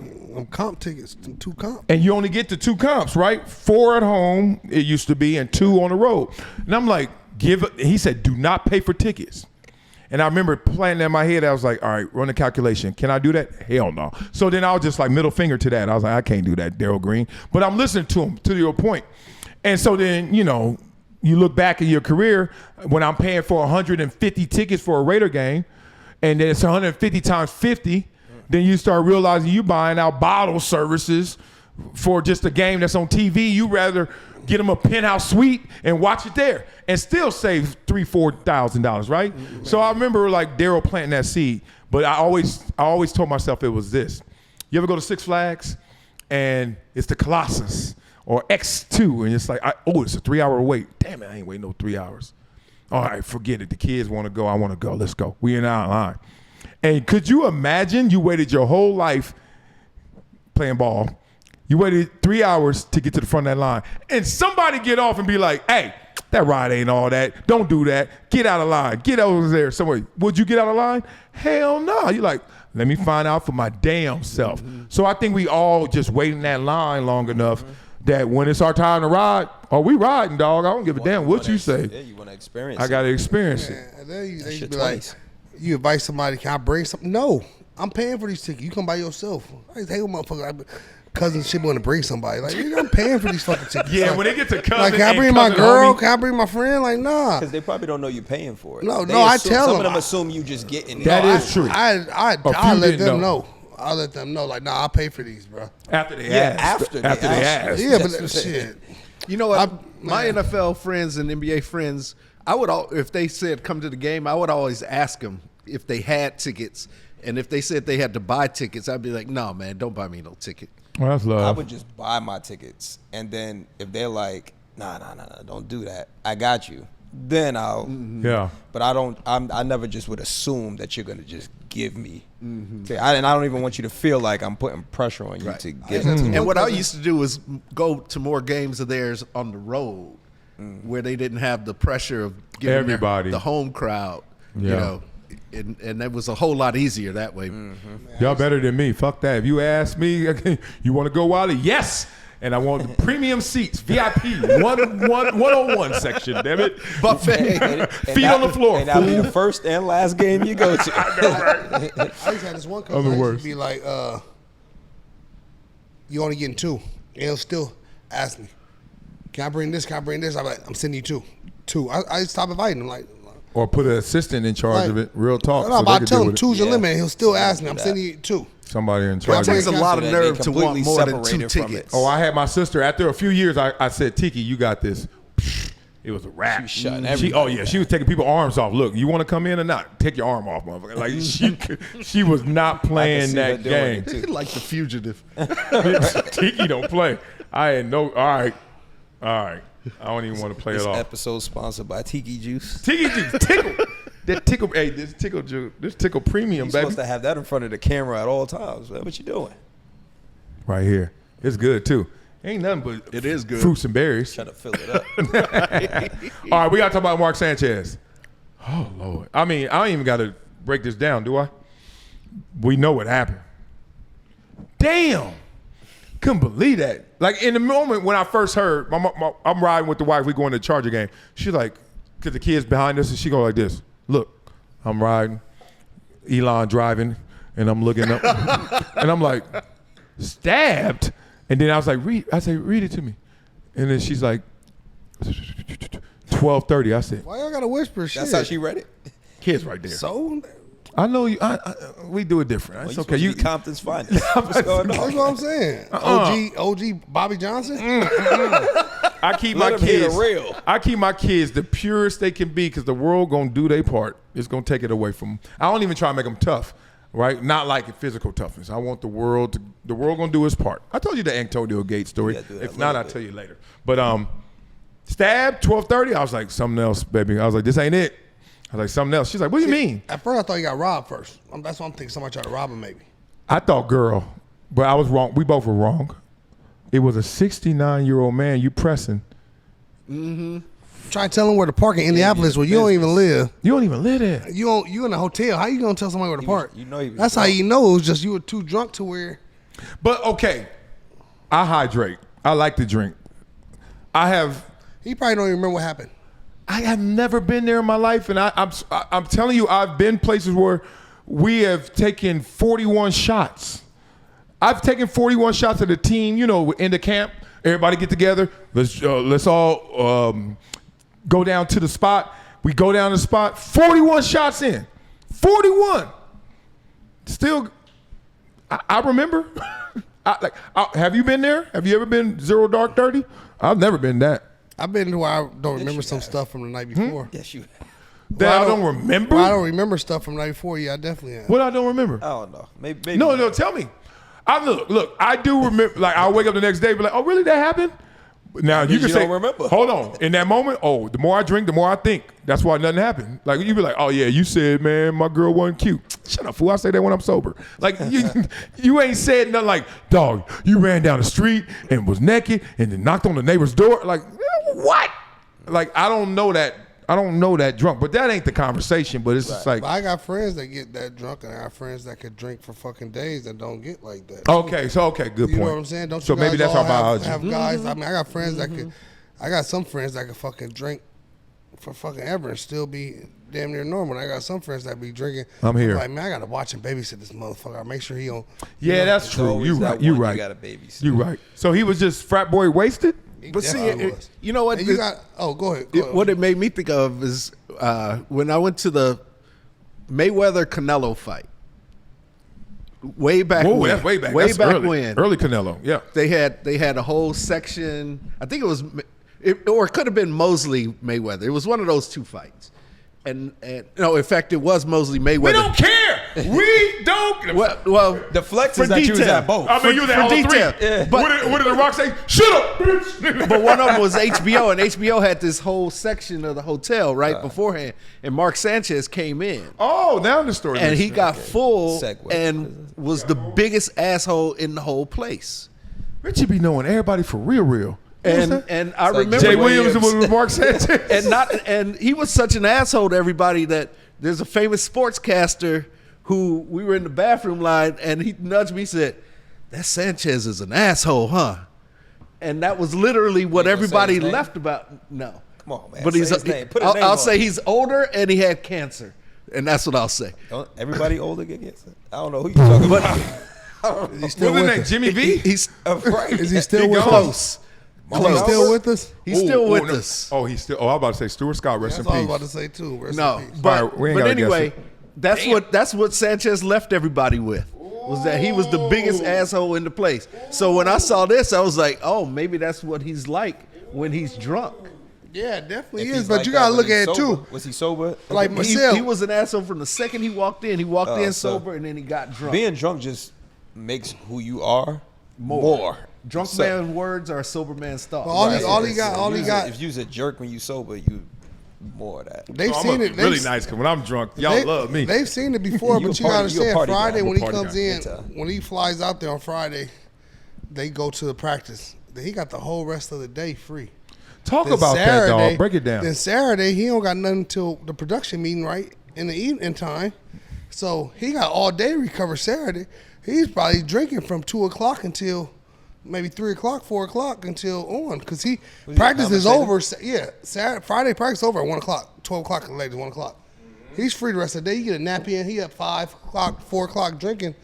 comp tickets, 2 comp. and you only get the 2 comps, right? 4 at home, it used to be, and 2 on the road. And I'm like, he said, do not pay for tickets. And I remember playing that in my head. I was like, all right, run the calculation. Can I do that? Hell no. So then I was just like middle finger to that. I was like, I can't do that, Darrell Green. But I'm listening to him, to your point. And so then, you know, you look back at your career when I'm paying for 150 tickets for a Raider game, and then it's 150 times 50. Then you start realizing you buying out bottle services for just a game that's on TV. You rather get them a penthouse suite and watch it there and still save $3,000-$4,000, right? So I remember like Darrell planting that seed, but I always told myself it was this. You ever go to Six Flags and it's the Colossus or X2 and it's like, it's a 3-hour wait. Damn it, I ain't waiting no 3 hours. All right, forget it. The kids want to go. I want to go. Let's go. We in our line. And could you imagine you waited your whole life playing ball. You waited 3 hours to get to the front of that line. And somebody get off and be like, hey, that ride ain't all that. Don't do that. Get out of line. Get over there somewhere. Would you get out of line? Hell no. You're like, let me find out for my damn self. So I think we all just wait in that line long enough that when it's our time to ride, we riding, dog. I don't give a damn what you say. Yeah, you want to experience I got to experience it. And then they be like, you invite somebody, can I bring something? No, I'm paying for these tickets. You come by yourself. I hate when motherfuckers, cousins shit want to bring somebody. Like, nigga, I'm paying for these fucking tickets. Yeah, like, when they get to cousin, like, can I bring my girl? Can I bring my friend? Like, nah. Because they probably don't know you're paying for it. No, They I assume- tell some them. of them assume you just getting it. That is true. I let them know. I'll let them know. Like, nah, I'll pay for these, bro. After they Yeah, asked. after they asked. Yeah, but shit. You know what? My NFL friends and NBA friends, if they said come to the game, I would always ask them if they had tickets. And if they said they had to buy tickets, I'd be like, no, man, don't buy me no ticket. Well, that's love. I would just buy my tickets. And then if they're like, nah, don't do that. I got you. Then I'll. Yeah. But I never just would assume that you're going to just give me. And I don't even want you to feel like I'm putting pressure on you to get it. And what I used to do was go to more games of theirs on the road where they didn't have the pressure of giving Everybody. the home crowd, Yeah. you know. And that was a whole lot easier that way. Y'all better than me. Fuck that. If you ask me, you want to go, Wiley? Yes. And I want the premium seats, VIP, 101 section, damn it. Buffet. Feet on the floor. And that'll be the first and last game you go to. I used to have this one cousin. I'm the I used worst. to be like, you only getting 2. And he'll still ask me, can I bring this? Can I bring this? I'm like, I'm sending you 2. I stop inviting him. Like, Or put an assistant in charge of it. Real talk. no, so but they I can tell deal him with it. 2's your Yeah. limit. And he'll still ask me, do I'm that. sending you 2. Somebody in It charge. takes a lot of So that nerve they to want completely more than 2 separated from it. tickets. Oh, I had my sister. After a few years, I said, Tiki, you got this. It was a wrap. She was shutting She everybody was taking people's arms off. Look, you want to come in or not? Take your arm off, motherfucker. Like she was not playing see her that doing game. it, Like the fugitive. Tiki don't play. I had no. All right. I don't even want to play This it off. episode sponsored by Tiki Juice. Tiki juice, tickle. That tickle. Hey, this tickle juice. This tickle premium, You're baby. supposed to have that in front of the camera at all times. What you doing? Right here. It's good too. Ain't nothing but It is good. fruits and berries. Trying to fill it up. All right, we got to talk about Mark Sanchez. Oh, Lord. I mean, I don't even got to break this down, do I? We know what happened. Damn. Couldn't believe that. Like, in the moment when I first heard, I'm riding with the wife, we going to the Charger game. She's like, because the kid's behind us, and she go like this. Look, I'm riding, Elon driving, and I'm looking up. And I'm like, stabbed? And then I was like, read it to me. And then she's like, 12:30. I said, why y'all got to whisper shit? That's how she read it. kids right there. So? I know you. We do it different. It's okay. You Compton's finest. What's going on? That's what I'm saying. OG Bobby Johnson? I I keep Let my 'em hear the kids real. I keep my kids the purest they can be because the world gonna do their part. It's gonna take it away from them. I don't even try to make them tough, right? Not like physical toughness. I want the world gonna do its part. I told you the Antonio Gates story. Yeah, do that If not, I'll later. tell you later. But stab 12:30. I was like something else, baby. I was like, this ain't it. I was like something else. She's like, what do you mean? At first, I thought he got robbed first. That's what I'm thinking. Somebody tried to rob him, maybe. I thought girl, but I was wrong. We both were wrong. It was a 69-year-old man you pressing. Try to tell him where to park in Indianapolis where you don't even live. You don't even live there. You in a hotel. How you gonna tell somebody where to park? you know he was That's how drunk. you know it was just you were too drunk to where. But okay, I hydrate. I like to drink. He probably don't even remember what happened. I have never been there in my life, and I'm telling you, I've been places where we have taken 41 shots. I've taken 41 shots at a team, you know, in the camp. Everybody get together. Let's all go down to the spot. We go down to the spot. 41 shots in. 41. Still, I remember. Have you been there? Have you ever been 0 Dark 30? I've never been that. I've been to where I don't remember some stuff from the night before. Yes, you. That I don't remember? Well, I don't remember stuff from the night before. Yeah, I definitely have. What I don't remember? I don't know. Maybe No, tell me. Look, I do remember, like, I'll wake up the next day and be like, oh, really, that happened? Now, you can you say, don't remember. hold on. In that moment, the more I drink, the more I think. That's why nothing happened. Like, you be like, oh, yeah, you said, man, my girl wasn't cute. Shut up, fool. I say that when I'm sober. Like, you ain't said nothing like, dog, you ran down the street and was naked and then knocked on the neighbor's door. Like, what? Like, I don't know that. I don't know that drunk, but that ain't the conversation. But it's just like, But I got friends that get that drunk, and I got friends that could drink for fucking days that don't get like that. okay, good You point. know what I'm saying? Don't so you guys maybe that's all our biology. have guys? I mean, I got friends that could. I got some friends that could fucking drink for fucking ever and still be damn near normal. And I got some friends that be drinking. I'm here. Like, man, I gotta watch and babysit this motherfucker. I make sure he don't. Yeah, that's It's true. always You that right. You one right. You got a babysit. You right. So he was just frat boy wasted? But see, definitely was. you know what? And you got. Oh, go ahead. Go ahead. What it made me think of is when I went to the Mayweather Canelo fight. Way back Whoa, when. that's way back. Way That's back early. when. Early Canelo, yeah. They had a whole section. I think it was, or it could have been Mosley Mayweather. It was one of those two fights. And no, in fact, it was Mosley Mayweather. We don't care. We don't. Well, The flex for is that you was detail. at both. I mean, you was at all detail. three. Yeah. What did The Rock say? Shut up, bitch. But one of them was HBO, and HBO had this whole section of the hotel right beforehand. And Mark Sanchez came in, Oh, now the story. and makes he sense. got full Segue. and was the biggest asshole in the whole place. Richie be knowing everybody for real. And I like remember Jay when- Williams with Mark Sanchez. and he was such an asshole to everybody that there's a famous sportscaster who we were in the bathroom line, and he nudged me, said, "That Sanchez is an asshole, huh?" And that was literally what You gonna say everybody his name? left about. No, Come on, man. but Say he's. his name. Put a name I'll on say it. he's older and he had cancer, and that's what I'll say. Don't everybody older get cancer? I don't know who you talking But about. Is he What's still his with name? us? Jimmy V? he's Right. Is he still He with gone. us? close. Is he still with us? He's still with no. us. Oh, he's still. Oh, I was about to say Stuart Scott. Rest That's in what I was peace. about to say too. Rest No, in peace. but, All right, we ain't but gotta guess anyway, it. that's what Sanchez left everybody with. Was that he was the biggest asshole in the place. So when I saw this, I was like, oh, maybe that's what he's like when he's drunk. Yeah, it definitely If is. he's But like you that gotta when look he's at it sober. too. Was he sober? Like He Marcel, was an asshole from the second he walked in. He walked in so sober and then he got drunk. Being drunk just makes who you are more. Drunk So- man's words are a sober man's thoughts. all Right. he If got. you's a jerk when you sober, you more of that. They've I'm seen it. really they've- nice because when I'm drunk, y'all they- love me. They've seen it before, You but a you gotta party- you a understand. party guy. Friday I'm a when he party comes guy. in, Big time. when he flies out there on Friday, they go to the practice. Then he got the whole rest of the day free. Talk Then about that, dog. Break it down. Then Saturday, he don't got nothing till the production meeting right in the evening time. So he got all day to recover Saturday. He's probably drinking from 2 o'clock until maybe 3 o'clock, 4 o'clock until on. Because he practice is over. Yeah, Friday practice over at 1 o'clock, 12 o'clock and later, 1 o'clock. He's free the rest of the day. You get a nap in. He up 5 o'clock, 4 o'clock drinking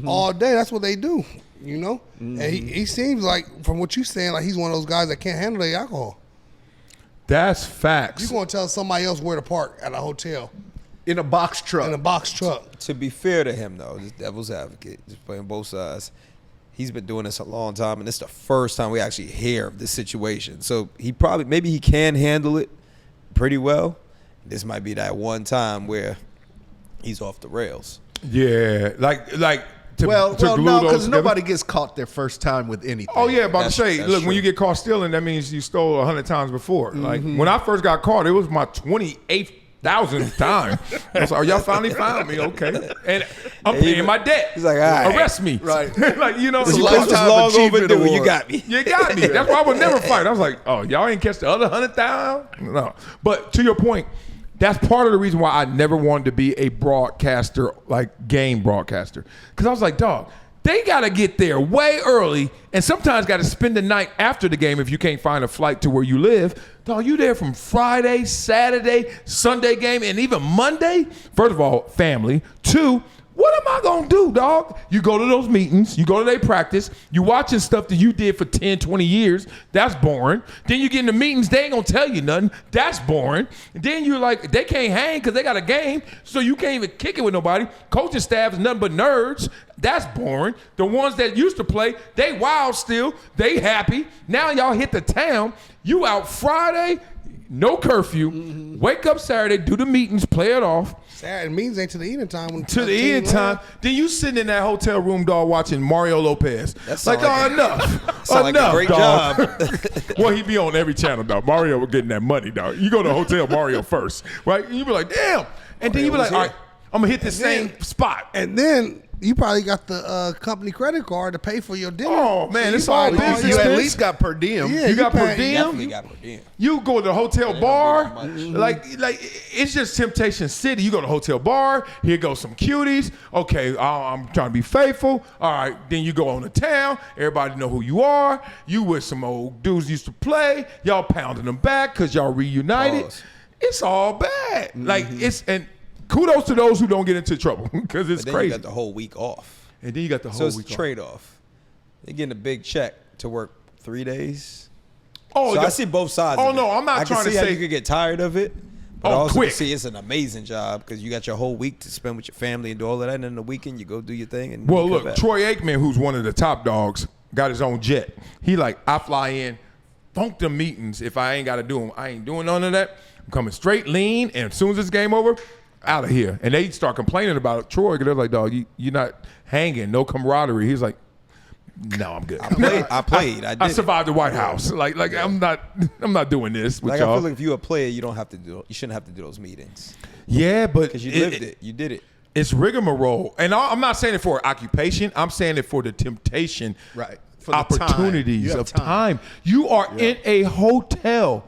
all day. That's what they do, you know? And he seems like, from what you're saying, like he's one of those guys that can't handle the alcohol. That's facts. You going to tell somebody else where to park at a hotel in a box truck. in a box truck. To be fair to him, though, just devil's advocate, just playing both sides. he's been doing this a long time, and it's the first time we actually hear of this situation. So maybe he can handle it pretty well. This might be that one time where he's off the rails. Yeah, like to Well, glue no, those because together. nobody gets caught their first time with anything. Oh yeah, about to That's- say, that's look, true. when you get caught stealing, that means you stole 100 times before. Like when I first got caught, it was my 28,000th time. I was like, oh, y'all finally found me, okay? And I'm paying my debt. He's like, all right. Arrest me, Right. like you know, It's a you lifetime This was long achievement overdue. You award. got me. You got me. That's why I would never fight. I was like, oh, y'all ain't catch the other 100,000? No. But to your point, that's part of the reason why I never wanted to be a broadcaster, like game broadcaster. Because I was like, dog, they got to get there way early and sometimes got to spend the night after the game if you can't find a flight to where you live. Dog, you there from Friday, Saturday, Sunday game, and even Monday? First of all, family. Two, what am I going to do, dog? You go to those meetings. You go to their practice. You watching stuff that you did for 10, 20 years. That's boring. Then you get in the meetings. They ain't going to tell you nothing. That's boring. And then you're like, they can't hang because they got a game, so you can't even kick it with nobody. Coaching staff is nothing but nerds. That's boring. The ones that used to play, they wild still. They happy. Now y'all hit the town. You out Friday, no curfew. Wake up Saturday, do the meetings, play it off. Saturday meetings ain't to the evening time. When To the end time, then you sitting in that hotel room, dog, watching Mario Lopez. That Like, sound dog, like enough. Sound like a enough, great dog. job. Well, he be on every channel, dog. Mario was getting that money, dog. You go to Hotel Mario first, right? And you be like, damn. And then you be like, all right, I'm going to hit the same spot. And then you probably got the company credit card to pay for your dinner. Oh, man, So it's you all probably- business. You at expense. least got per diem. Yeah, You got per pay- diem. Definitely got per diem. You go to the hotel bar, don't do like it's just Temptation City. You go to hotel bar, here goes some cuties. Okay, I'm trying to be faithful. All right, then you go on the town. Everybody know who you are. You with some old dudes used to play. Y'all pounding them back because y'all reunited. Pause. It's all bad. Like and kudos to those who don't get into trouble because it's But then crazy. you got the whole week off. And then you got the So whole it's a week off. trade-off. They're getting a big check to work 3 days. Oh, So I yeah. see both sides. Oh, of it. no, I'm not I can trying to see how say- you could get tired of it. But Oh, I also quick. can see it's an amazing job because you got your whole week to spend with your family and do all of that. And then the weekend you go do your thing. And Well, you come look, back. Troy Aikman, who's one of the top dogs, got his own jet. He like, I fly in, funk the meetings. If I ain't got to do them, I ain't doing none of that. I'm coming straight lean, and as soon as this game over, out of here. And they start complaining about it. Troy, because they're like, dog, you're not hanging, no camaraderie. He's like, no, I'm good. I played. I did. I survived the White House. Like I'm not doing this with Like I y'all. feel like if you're a player, you don't have to do. You shouldn't have to do those meetings Yeah, but because you lived it. You did it. It's rigmarole. And I'm not saying it for occupation. I'm saying it for the temptation, Right. For the opportunities time. You have of time. You are in a hotel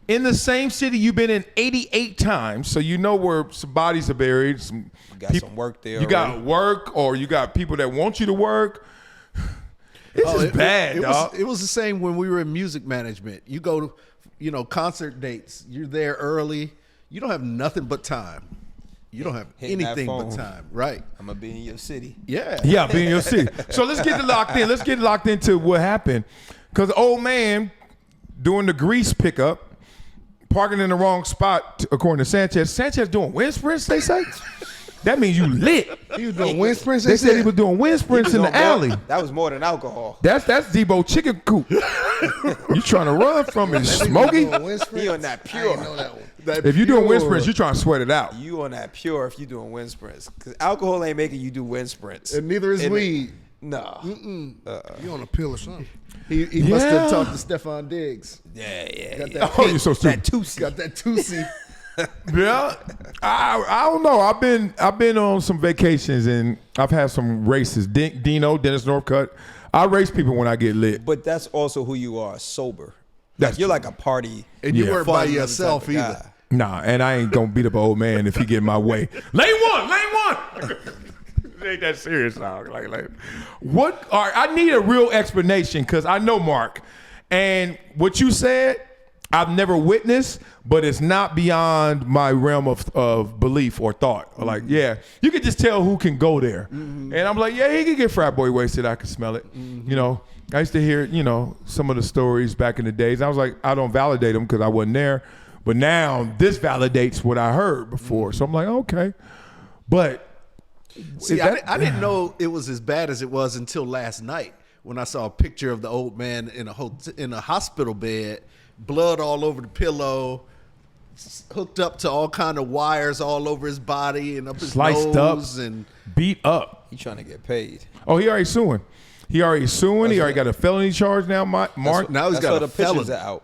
in the same city you've been in 88 times, so you know where some bodies are buried. Some You got some work there. You got already. work, or you got people that want you to work. It's just bad, dog. It was the same when we were in music management. You go to, concert dates. You're there early. You don't have nothing but time. You don't have Hitting that anything but phone. time. Right. I'm gonna be in your city. Yeah. Yeah, being your city. So let's get locked in. Let's get locked into what happened. Because old man doing the grease pickup, parking in the wrong spot, according to Sanchez. Sanchez doing wind sprints, they say? That means you lit. He was doing wind sprints. They said he was doing wind sprints in the alley. That was more than alcohol. That's Debo chicken coop. You trying to run from it, Smokey? He on that I pure. didn't know that one. If you're doing wind sprints, you trying to sweat it out. You on that pure if you doing wind sprints. Because alcohol ain't making you do wind sprints. And neither is And weed. No. You on a pill or something? He must Yeah. have talked to Stefan Diggs. Yeah. Got that, Oh, you're so stupid. That Tusi. got that Tusi. Yeah, I don't know. I've been on some vacations and I've had some races. Dennis Northcutt. I race people when I get lit. But that's also who you are, sober. That's You're like a party. And you Yeah. weren't fun by loving yourself type of either. guy. Nah, and I ain't gonna beat up an old man if he get in my way. Lane one. It ain't that serious, dog. Like, what? All right, I need a real explanation because I know Mark, and what you said, I've never witnessed, but it's not beyond my realm of belief or thought. Like, yeah, you can just tell who can go there, and I'm like, yeah, he can get frat boy wasted. I can smell it. You know, I used to hear, some of the stories back in the days. I was like, I don't validate them because I wasn't there. But now this validates what I heard before. So I'm like, okay. But See, I didn't know it was as bad as it was until last night when I saw a picture of the old man in a hospital bed, blood all over the pillow, hooked up to all kind of wires all over his body and up his Sliced nose up, and beat up. He trying to get paid. Oh, he already suing. He already got a felony charge now, Mark. now he's That's got why a the pictures felony. are out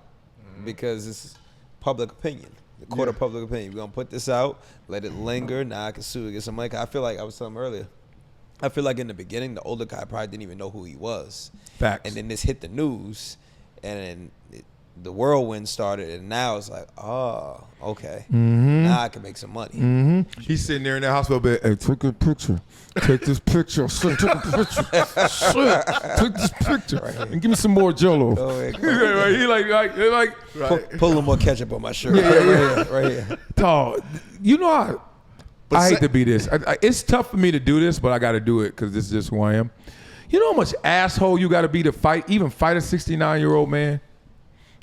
because it's public opinion. The court of public opinion. We're gonna put this out, let it linger. Now I can sue, get some money. I feel like I was telling him earlier. I feel like in the beginning, the older guy probably didn't even know who he was. Facts. And then this hit the news, and then the whirlwind started, and now it's like, oh, okay. Now I can make some money. He's sitting there in that hospital bed. Hey, take a picture. Take this picture. Shit, take a picture. Shit, take this picture and give me some more Jell-O. Oh, yeah, He like pull a little more ketchup on my shirt. Right here. dog. You know I hate to be this. It's tough for me to do this, but I got to do it because this is just who I am. You know how much asshole you got to be to fight a 69-year-old man?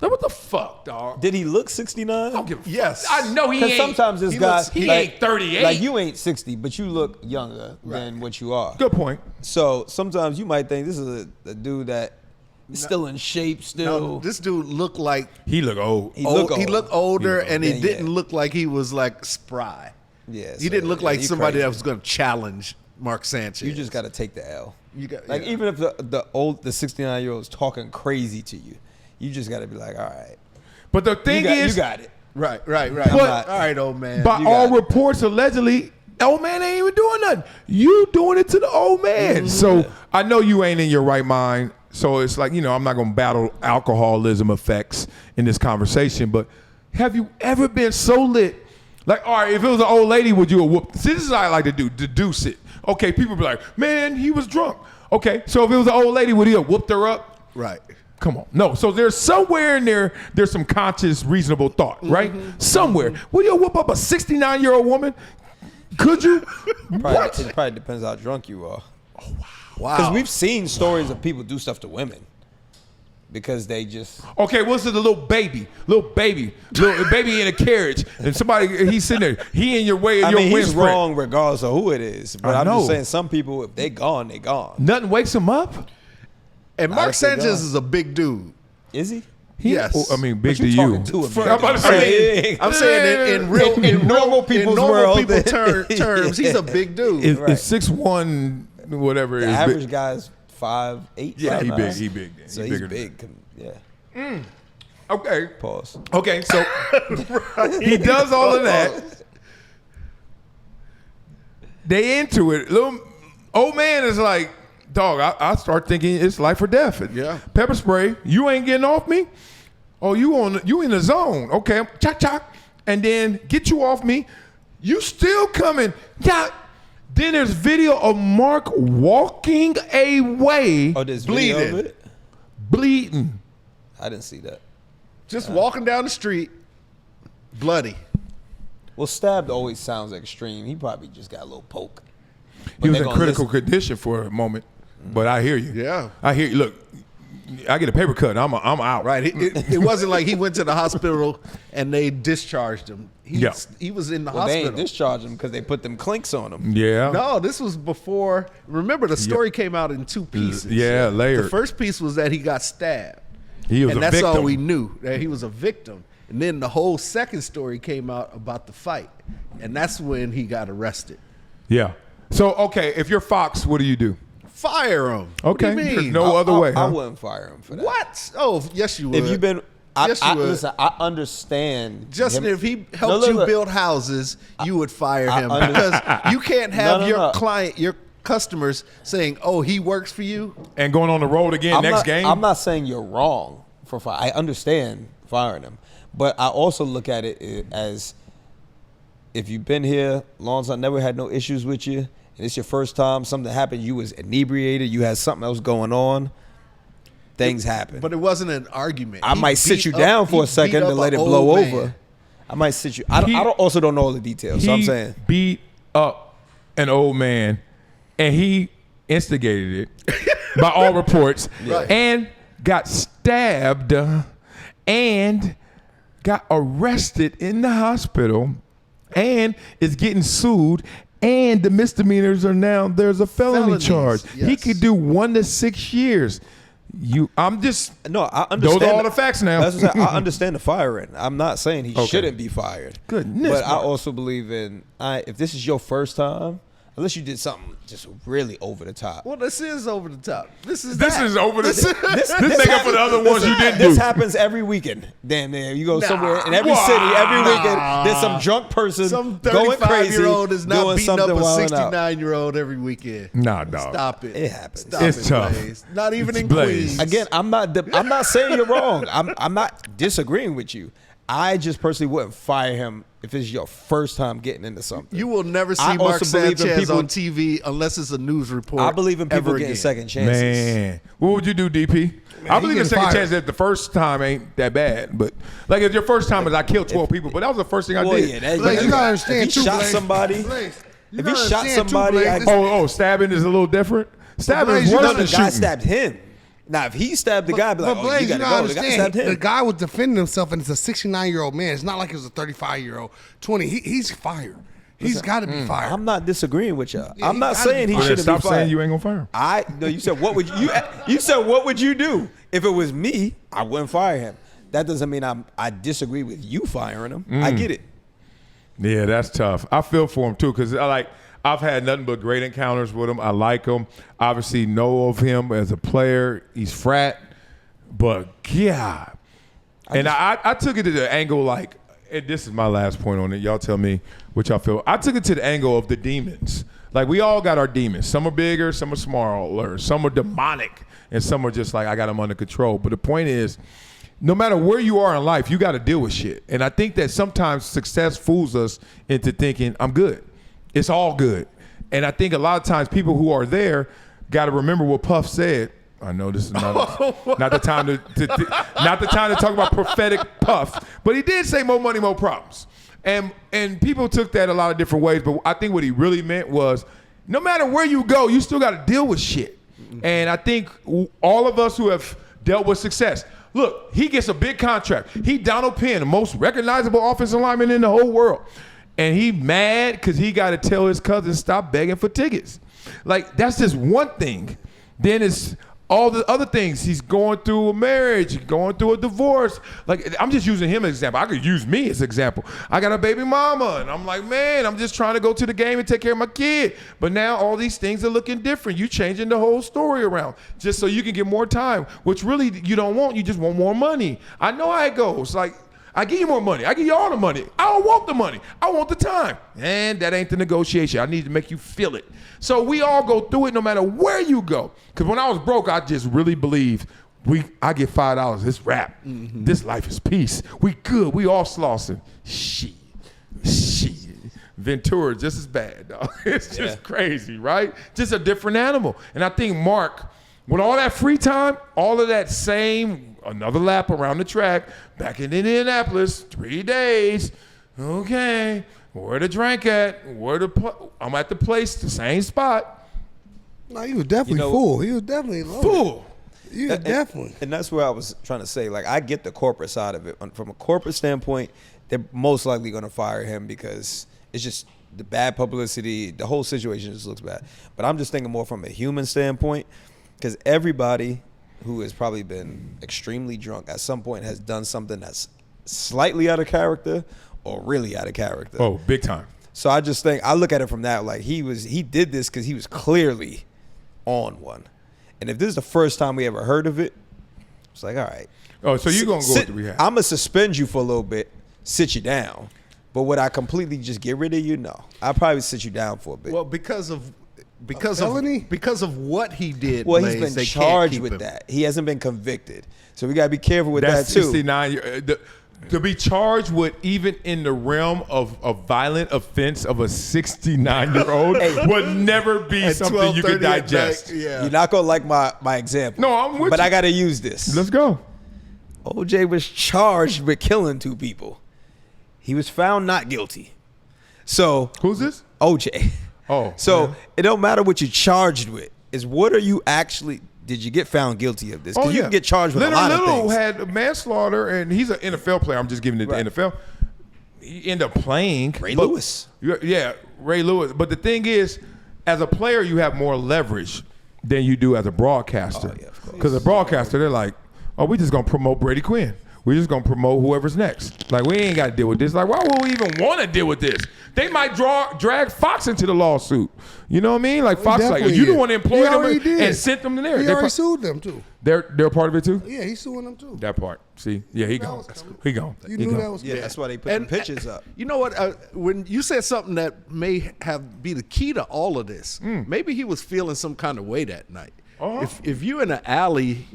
Like, what the fuck, dog? Did he look 69? I don't give a Yes. fuck. I know he ain't. Because sometimes this guy, he ain't 38. Like you ain't 60, but you look younger than what you are. Good point. So sometimes you might think this is a dude that is still in shape, still. No, this dude looked like He look old. He look he old. looked older, and he Yeah, didn't yeah. look like he was like spry. Yeah, He didn't look like you somebody crazy. that was going to challenge Mark Sanchez. You just got to take the L. You got- like yeah. even if the 69-year-old is talking crazy to you, you just got to be like, all right, But the thing you is, got it. right. But- All right, old man. by You all got it. reports, allegedly, old man ain't even doing nothing. You doing it to the old man. So I know you ain't in your right mind. So it's like, I'm not going to battle alcoholism effects in this conversation. But have you ever been so lit? Like, all right, if it was an old lady, would you have whooped? See, this is what I like to do, deduce it. Okay, people be like, man, he was drunk. Okay, so if it was an old lady, would he have whooped her up? right. Come on. No. So there's somewhere in there's some conscious, reasonable thought, right? Somewhere. Will you whoop up a 69-year-old woman? Could you? It probably depends how drunk you are. Wow. Because we've seen stories of people do stuff to women because they just. Okay, what's it? The little baby in a carriage, and he's sitting there. He in your way of your He's windspread. wrong regardless of who it is. But I I'm know. just saying, some people, if they gone, they gone. Nothing wakes him up. And Mark if they Sanchez gone. is a big dude. Is he? Yes. Oh, I mean, big But to you you. talking to him, I'm man. about to say, I'm saying in real in normal people's world, people terms, he's a big dude. it's 6'1", whatever it The is. average guy's 5'8". Yeah, he 5'9". big. He big. So He he's bigger than big. Yeah. Okay. Pause. Okay, so he does all of that. They into it. Little old man is like, dog, I start thinking it's life or death. Yeah. Pepper spray, you ain't getting off me? Oh, you in the zone. Okay, chock. And then get you off me. You still coming. Yeah. Then there's video of Mark walking away, Oh, there's video of Bleeding. it? bleeding. I didn't see that. Just walking down the street, bloody. Well, stabbed always sounds extreme. He probably just got a little poke. He But was they in gonna critical listen. condition for a moment, but I hear you. Yeah. I hear you. Look, I get a paper cut. I'm out. Right. It wasn't like he went to the hospital and they discharged him. He was in the Well, they hospital. ain't discharged him because they put them clinks on him. Yeah. No, this was before. Remember, the story came out in two pieces. Yeah, layered. The first piece was that he got stabbed. He was and a that's victim. all we knew, that he was a victim. And then the whole second story came out about the fight. And that's when he got arrested. Yeah. So, okay, if you're Fox, what do you do? Fire him. Okay. What do you There's mean? no other way, I huh? wouldn't fire him for that. What? Oh, yes, you would. If you've been, Yes, you would. listen, I understand. Justin, him- if he No, helped look, you look. build houses, you would fire him under- because you can't have No, your no. client, your customers saying, "Oh, he works for you." And going on the road again I'm next not, game? I'm not saying you're wrong for fire. I understand firing him, but I also look at it as if you've been here long time, never had no issues with you, and it's your first time, something happened, you was inebriated, you had something else going on, things happen. But it wasn't an argument. I He might sit beat you up- down for he a second beat to up let it an blow old over. man. I might sit you. I also don't know all the details, so I'm saying. beat up an old man, and he instigated it, by all reports, Right. and got stabbed and got arrested in the hospital and is getting sued And the misdemeanors are now, there's a felony Felonies, charge. yes. He could do 1 to 6 years. I'm just, No, I understand. those are all the facts now. That's what I'm saying. I understand the firing. I'm not saying he Okay. shouldn't be fired. Goodness, But I Mark. also believe in, if this is your first time, unless you did something just really over the top. Well, this is over the top. This is over the, This is- this make up for the other ones you didn't This do. happens every weekend. Damn near. You go somewhere in every Wow. city, every weekend, there's some drunk person Some going crazy, 35-year-old is not doing beating up something a wilding out. 69-year-old every weekend. Nah, dog. Stop it. It happens. Stop It's it, tough. Blaze. Not even It's in Blaze. Queens. Again, I'm not saying you're wrong. I'm not disagreeing with you. I just personally wouldn't fire him if it's your first time getting into something. You will never I see Mark also believe in Sanchez people- on TV unless it's a news report. I believe in people ever getting again. second chances. Man, what would you do, DP? I he believe in getting second fired. chance that the first time ain't that bad, but like if your first time is I killed 12 people, but that was the first thing I Well, did. yeah, that, Blaze, you gotta understand if he too, shot Blaze. somebody, Blaze, you if he gotta shot understand too, somebody, Blaze, I- this- Stabbing is a little different. Stabbing Blaze, is you worse know no, than the guy shooting. stabbed him. Now, if he stabbed the guy, I'd be like, but oh, Blaze, you gotta gotta go. The guy understand, stabbed him. the guy was defending himself, and it's a 69-year-old man. It's not like it was a 35-year-old, 20. He's fired. He's got to be fired. I'm not disagreeing with y'all. Yeah, I'm he not gotta saying be he Oh, yeah, shouldn't stop be fired. saying you ain't gonna fire him. No, you said what would you? You said what would you do if it was me? I wouldn't fire him. That doesn't mean I disagree with you firing him. I get it. Yeah, that's tough. I feel for him too, because I've had nothing but great encounters with him. I like him. Obviously, know of him as a player. He's frat, but yeah. And I took it to the angle like, and this is my last point on it. Y'all tell me what y'all feel. I took it to the angle of the demons. Like we all got our demons. Some are bigger, some are smaller, some are demonic, and some are just like I got them under control. But the point is, no matter where you are in life, you got to deal with shit. And I think that sometimes success fools us into thinking I'm good. It's all good. And I think a lot of times people who are there got to remember what Puff said. I know this is not the time not the time to talk about prophetic Puff, but he did say more money, more problems. And people took that a lot of different ways, but I think what he really meant was no matter where you go, you still got to deal with shit. And I think all of us who have dealt with success, look, he gets a big contract. He Donald Penn, the most recognizable offensive lineman in the whole world. And he mad because he got to tell his cousin stop begging for tickets. Like, that's just one thing. Then it's all the other things. He's going through a marriage, going through a divorce. Like, I'm just using him as an example. I could use me as an example. I got a baby mama, and I'm like, man, I'm just trying to go to the game and take care of my kid. But now all these things are looking different. You changing the whole story around just so you can get more time, which really you don't want. You just want more money. I know how it goes. Like, I give you more money. I give you all the money. I don't want the money. I want the time. And that ain't the negotiation. I need to make you feel it. So we all go through it no matter where you go. Because when I was broke, I just really believed I get $5. It's rap. Mm-hmm. This life is peace. We good. We all slossing. Shit. Ventura just as bad, dog. It's just crazy, right? Just a different animal. And I think Mark, with all that free time, all of that same, another lap around the track, back in Indianapolis, 3 days. Okay, where the drink at? I'm at the place, the same spot. No, he was definitely full. He was definitely low. Full. Yeah, definitely. And that's where I was trying to say, like, I get the corporate side of it. From a corporate standpoint, they're most likely going to fire him because it's just the bad publicity. The whole situation just looks bad. But I'm just thinking more from a human standpoint, because everybody who has probably been extremely drunk at some point has done something that's slightly out of character or really out of character. Oh, big time. So I just think, I look at it from that, like he did this because he was clearly on one. And if this is the first time we ever heard of it, it's like, all right. Oh, so you're going to go with the rehab. I'm going to suspend you for a little bit, sit you down. But would I completely just get rid of you? No. I'll probably sit you down for a bit. Well, because of what he did. Well, Blaze, he's they been can't charged keep with him. that. He hasn't been convicted. So we got to be careful with That's that too. 69. To be charged with, even in the realm of a violent offense of a 69-year-old would never be At something you can 12:30 at night, digest. Yeah. You're not going to like my example. No, I'm with But you. I got to use this. Let's go. OJ was charged with killing 2 people. He was found not guilty. So Who's this? OJ. Oh. So man. it don't matter what you're charged with. Is what are you actually? Did you get found guilty of this? Because you can get charged with a lot of Little things. had manslaughter, and he's an NFL player. I'm just giving it Right. to NFL. he ended up playing. Ray Lewis. Yeah, Ray Lewis. But the thing is, as a player, you have more leverage than you do as a broadcaster. Oh, yeah, of course. Because a broadcaster, they're like, oh, we just gonna promote Brady Quinn. We just gonna promote whoever's next. Like, we ain't gotta deal with this. Like, why would we even wanna deal with this? They might drag Fox into the lawsuit. You know what I mean? Like, Fox like, you the one that employed them and sent them to there. He already sued them too. They're a part of it too? Yeah, he's suing them too. That part. See? Yeah, he gone. He gone. You knew that was Yeah, that's why they put the pictures up. You know what? When you said something that may be the key to all of this, maybe he was feeling some kind of way that night. If you in an alley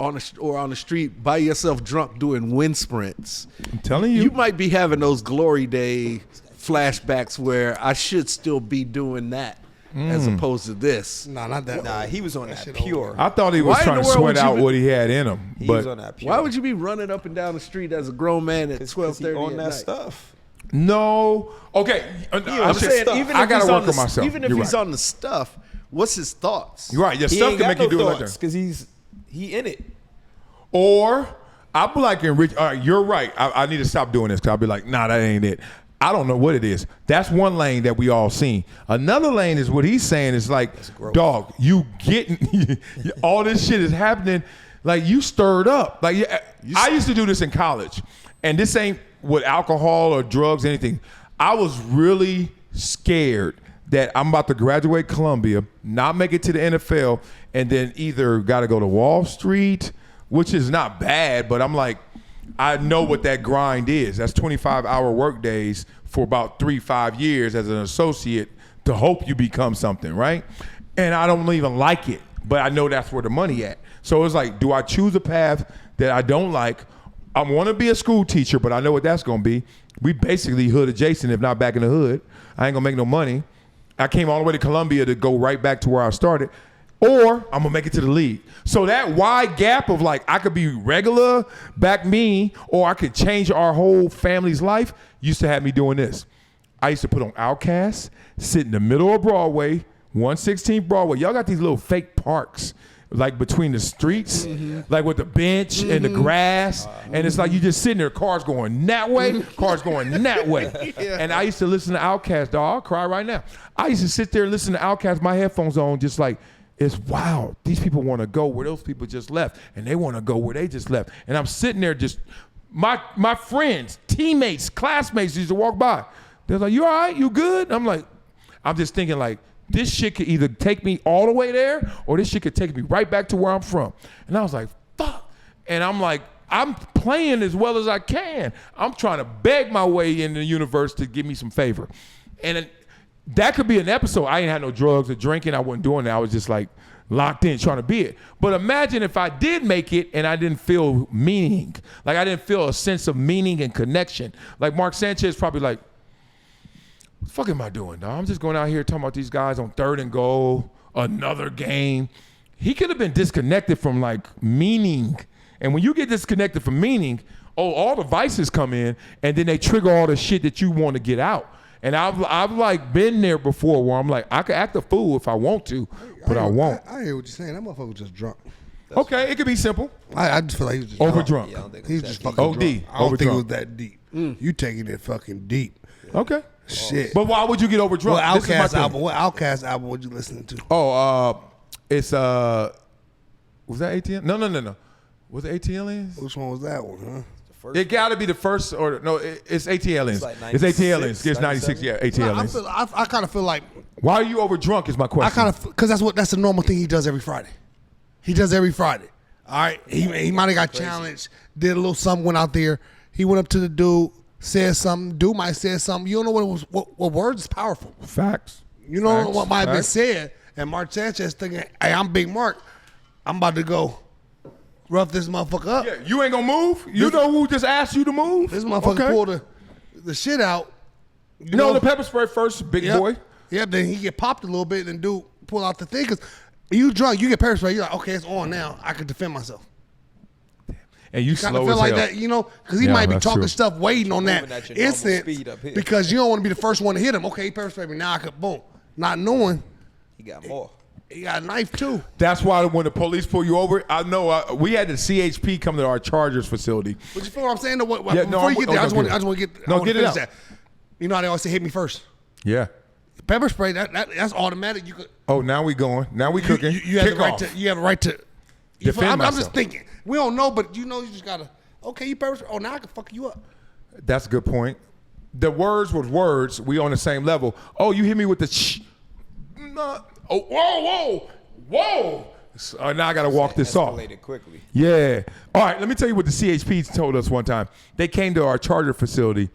on the street by yourself drunk doing wind sprints, I'm telling you. you might be having those glory day flashbacks where I should still be doing that as opposed to this. No, not that. Nah, he was on that pure. I thought he was Why in trying the to world sweat would you out be- what he had in him. He But was on that pure. Why would you be running up and down the street as a grown man at 12:30 on at that night? stuff? no. Okay. I'm saying, even I if got he's to on work on the, myself. even if You're he's right. on the stuff, what's his thoughts? You're right. Your He stuff ain't can got make you no do it like thoughts that. because he in it. Or I'll be like, all right, you're right. I need to stop doing this because I'll be like, nah, that ain't it. I don't know what it is. That's one lane that we all seen. Another lane is what he's saying is like, dog, you getting all this shit is happening. Like, you stirred up. Like, I used to do this in college, and this ain't with alcohol or drugs, anything. I was really scared that I'm about to graduate Columbia, not make it to the NFL, and then either got to go to Wall Street, which is not bad, but I'm like, I know what that grind is. That's 25-hour work days for about 3-5 years as an associate to hope you become something, right? And I don't even like it, but I know that's where the money at. So it's like, do I choose a path that I don't like? I want to be a school teacher, but I know what that's going to be. We basically hood adjacent, if not back in the hood. I ain't going to make no money. I came all the way to Columbia to go right back to where I started. Or I'm going to make it to the league. So that wide gap of like, I could be regular, back me, or I could change our whole family's life, used to have me doing this. I used to put on Outkast, sit in the middle of Broadway, 116th Broadway. Y'all got these little fake parks, like between the streets, like with the bench and the grass. And it's like you just sitting there, cars going that way, cars going that way. And I used to listen to Outkast, dog. I'll cry right now. I used to sit there and listen to Outkast, my headphones on, just like, it's wow. These people want to go where those people just left, and they want to go where they just left. And I'm sitting there just, my friends, teammates, classmates used to walk by. They're like, you all right? You good? I'm like, I'm just thinking like, this shit could either take me all the way there, or this shit could take me right back to where I'm from. And I was like, fuck. And I'm like, I'm playing as well as I can. I'm trying to beg my way in the universe to give me some favor. And that could be an episode. I ain't had no drugs or drinking. I wasn't doing that. I was just like locked in trying to be it. But imagine if I did make it and I didn't feel meaning. Like I didn't feel a sense of meaning and connection. Like Mark Sanchez probably like, what the fuck am I doing, dog? I'm just going out here talking about these guys on 3rd and goal, another game. He could have been disconnected from like meaning. And when you get disconnected from meaning, all the vices come in and then they trigger all the shit that you want to get out. And I've like been there before where I'm like, I could act a fool if I want to, but I won't. I hear what you're saying. That motherfucker was just drunk. Okay, it could be simple. I just feel like he was just Over drunk. drunk. Yeah, I don't think He was it's just that fucking OD. drunk. I don't Over think it was drunk. that deep. You taking it fucking deep. Okay. Shit. But why would you get over drunk? What This is my Outkast thing. album? What Outkast album were you listening to? Oh, it's was that ATL? No. Was it ATLians? Which one was that one, huh? It got to be the first, or no, it's ATLians. like It's 96, ATLians. It's 96, yeah, ATLians. I kind of feel like Why are you over drunk is my question. because that's the normal thing he does every Friday. He does every Friday. All right, he might have got challenged, did a little something, went out there. He went up to the dude, said something. Dude might have said something. You don't know what it was. What words is powerful. Facts. You know Facts. what might have been Facts. said. And Mark Sanchez thinking, hey, I'm Big Mark. I'm about to go rough this motherfucker up. Yeah, you ain't gonna move? You know who just asked you to move? This motherfucker pulled the shit out. You No, know, the pepper spray first, big Yep. boy. Yep, then he get popped a little bit, and dude pull out the thing. Because you drunk, you get pepper spray. You're like, okay, it's on now. I can defend myself. And you Kind of slow feel as like hell. that, you know, because he Yeah, might be that's talking true. stuff, waiting on that Moving at your normal instant speed up here. because you don't want to be the first one to hit him. Okay, he pepper sprayed me. Now I could boom. Not knowing. He got more. He got a knife too. That's why when the police pull you over, I know we had the CHP come to our Chargers facility. But you feel what I'm saying? Yeah, Before you get there, I just want to get. No, get it out. That. You know how they always say, "Hit me first." Yeah. Pepper spray. That's automatic. You could. Oh, now we going. Now we cooking. You have the right to. You have a right to. Defend I'm just myself. thinking. We don't know, but you just gotta. Okay, you pepper spray. Oh, now I can fuck you up. That's a good point. The words was words. We on the same level. Oh, you hit me with the shh. No. Oh, whoa. So, now I got to walk this off. Escalated quickly. Yeah. All right, let me tell you what the CHP told us one time. They came to our Charger facility.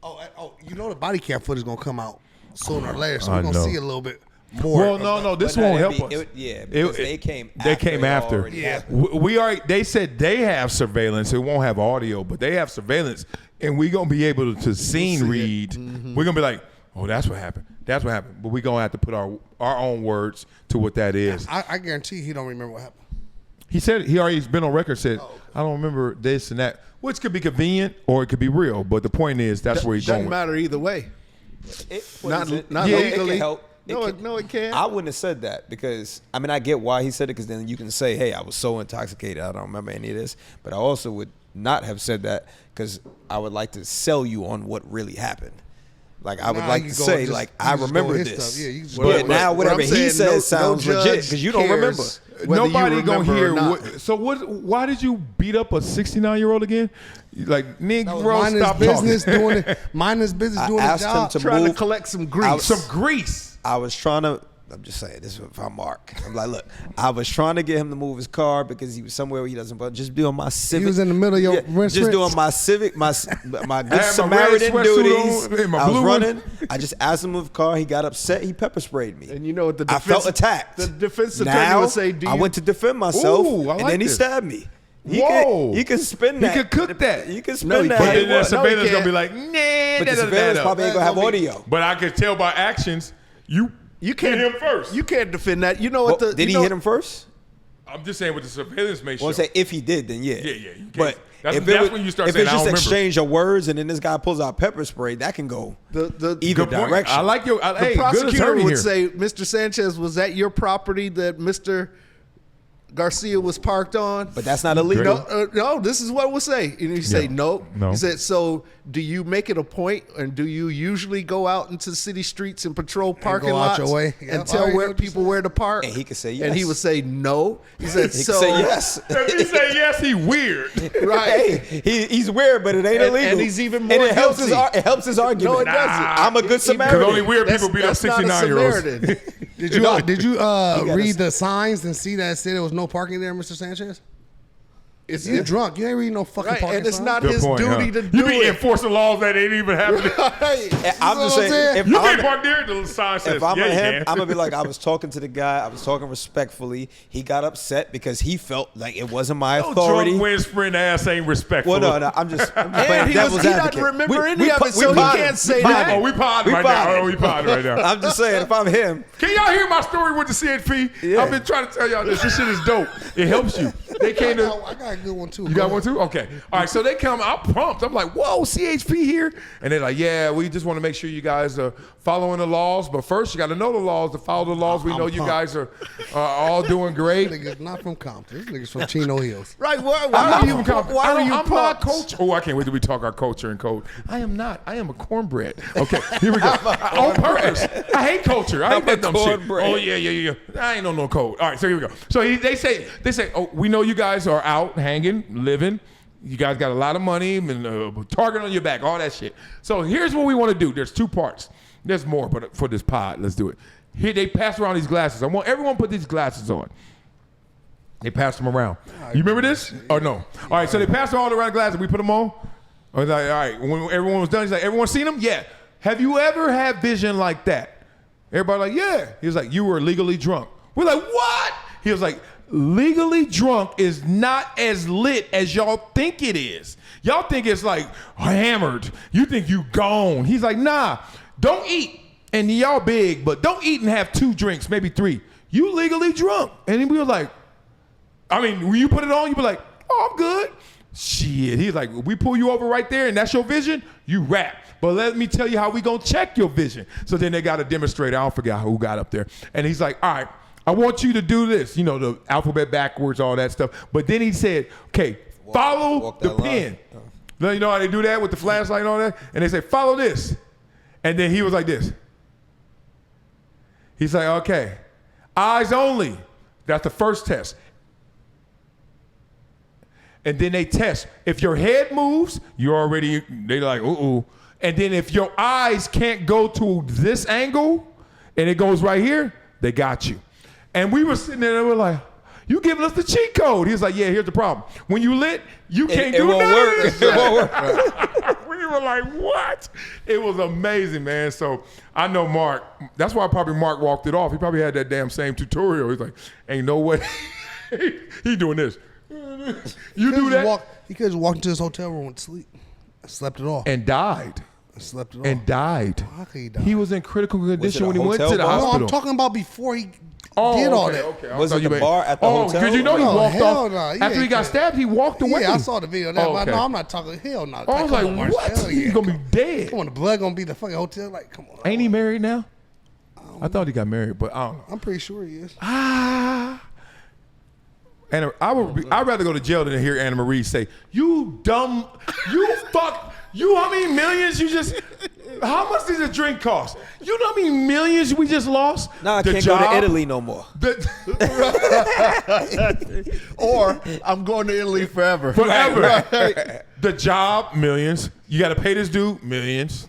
Oh, you know the body cam footage is going to come out sooner or later, so I we're going to know. see a little bit more. Well, no, this won't help us. Because they came after. They came after. Yeah. We are. They said they have surveillance. It won't have audio, but they have surveillance, and we're gonna be able to scene read. We're gonna be like, oh, that's what happened. That's what happened. But we're gonna have to put our own words to what that is. I guarantee he don't remember what happened. He said he alrea's been on record. Said I don't remember this and that, which could be convenient or it could be real. But the point is that's where he's going. Doesn't matter either way. Not Yeah, legally. it can help. No, it can't. I wouldn't have said that because I get why he said it because then you can say, hey, I was so intoxicated, I don't remember any of this. But I also would not have said that because I would like to sell you on what really happened. Like I would like to say, I remember this. Yeah, you just But now whatever he says sounds legit because you don't remember. Nobody gonna hear. So what? Why did you beat up a 69-year-old again? Like, Negro, stop business talking. doing it. Minding business doing his job. trying to collect some grease. Some grease. I was trying to. I'm just saying this is if I'm Mark. I'm like, look, I was trying to get him to move his car because he was somewhere where he doesn't. But just doing my civic. He was in the middle of your rinse. Just doing my civic, my good Samaritan duties. I was running. I just asked him to move the car. He got upset. He pepper sprayed me. And you know what? I felt attacked. The defense attorney would say, I went to defend myself, Ooh, I like and then he this. stabbed me. Whoa. He can spin that. He could cook that. You can spin No, he that. But can't. then the No, surveillance he gonna be can't. like, nah. But the surveillance probably ain't gonna have audio. But I could tell by actions, you can't hit him first. You can't defend that. You know what? Did he hit him first? I'm just saying what the surveillance may show. Well, say if he did, then yeah. Yeah, you can't. But That's when you start saying, if it's I just don't exchange of words and then this guy pulls out pepper spray, that can go The either Good point. direction. I like your. The Hey, good prosecutor attorney would here. say, Mr. Sanchez, was that your property that Mr. Garcia was parked on? But that's not illegal. No, this is what we'll say. And you say, no. No. He said, so do you make it a point and do you usually go out into the city streets and patrol parking go out lots your way? and Yeah. tell All right, where what you people say? where to park? And he could say And he yes. would say no. He said, He so. could say yes. If he say yes, he weird. Right. Hey, he's weird, but it ain't And- illegal. and he's even more And it helps guilty. it helps his argument. No, it doesn't. I'm a good Because Samaritan. only weird people beat up That's not a 69-year-olds. Samaritan. Did you gotta read the signs and see that it said there was no parking there, Mr. Sanchez? You drunk. You ain't reading no fucking Right, parking and it's sign. not Good his point, duty huh? to do You be it. enforcing laws that ain't even happening. Right. And I'm what just I'm saying, saying? if You I'm, can't park there. The sign says, if I'm yeah, him, you can. I'm gonna be like, I was talking to the guy. I was talking respectfully. He got upset because he felt like it wasn't my No authority. drunk wind sprint ass ain't respectful. Well, no, I'm just playing And he devil's doesn't advocate. remember any of it, so he potted. can't say We that. potted. Oh, we podding We right now. potted. Oh, we podding right now. I'm just saying, if I'm him, Can y'all hear my story with the CHP? Yeah. I've been trying to tell y'all this. This shit is dope. It helps you. They came to. I got a good one too. You got one too? Okay. All right, so they come, I'm pumped. I'm like, whoa, CHP here? And they're like, yeah, we just want to make sure you guys are following the laws. But first, you got to know the laws. To follow the laws, we know you guys are all doing great. Niggas not from Compton. This niggas from Chino Hills. Right. Why I'm are not you from Compton. Why are you I'm not pumped? culture. Oh, I can't wait till we talk our culture and code. I am not. I am a cornbread. Okay, here we go. On purpose. I hate culture. I hate that dumb shit. cornbread. Oh, yeah. I ain't no code. All right, so here we go. So they say, oh, we know you guys are out hanging, living. You guys got a lot of money and target on your back, all that shit. So here's what we want to do. There's two parts. There's more, but for this pod, let's do it. Here they pass around these glasses. I want everyone to put these glasses on. They pass them around. You remember this? Or no? All right, so they passed them all around the glasses. We put them on. I was like, all right. When everyone was done, he's like, everyone seen them? Yeah. Have you ever had vision like that? Everybody like, yeah. He was like, you were legally drunk. We're like, what? He was like, legally drunk is not as lit as y'all think it is. Y'all think it's like hammered. You think you gone. He's like, nah, don't eat. And y'all big, but don't eat and have 2 drinks, maybe 3. You legally drunk. And we were like, I mean, when you put it on, you be like, oh, I'm good. Shit. He's like, we pull you over right there and that's your vision, you rap. But let me tell you how we gonna check your vision. So then they got a demonstrator. I don't forget who got up there. And he's like, all right, I want you to do this. You know, the alphabet backwards, all that stuff. But then he said, okay, follow the pen. You know how they do that with the flashlight and all that? And they say, follow this. And then he was like this. He's like, okay, eyes only. That's the first test. And then they test. If your head moves, you're already, they're like, ooh. And then if your eyes can't go to this angle and it goes right here, they got you. And we were sitting there and we're like, you giving us the cheat code. He was like, yeah, here's the problem. When you lit, you can't do none of this. It won't work. We were like, what? It was amazing, man. So I know Mark, that's why probably Mark walked it off. He probably had that damn same tutorial. He's like, ain't no way. He doing this. You do that? He could have walked into his hotel room and sleep. Slept it off. And died. Slept it off. And died. How could he die? He was in critical condition when he went to the No, hospital. I'm talking about before he did all that. Okay. Was it the bar at the hotel? Because you know he walked off. No. After he got stabbed, he walked away. Yeah, I saw the video of that. Oh, But okay. no, I'm not talking. Hell no. I was like, what? Hell He's yeah. going to be dead. Come on, the blood going to be the fucking hotel? Like, come on. Ain't he married now? I thought he got married, but I don't know. I'm pretty sure he is. And I'd rather go to jail than to hear Anna Marie say, you dumb, you fuck, you how many millions you just, how much does a drink cost? You know how many millions we just lost? Nah, I can't go to Italy no more. Or I'm going to Italy forever. Forever. Right. The job, millions. You got to pay this dude, millions.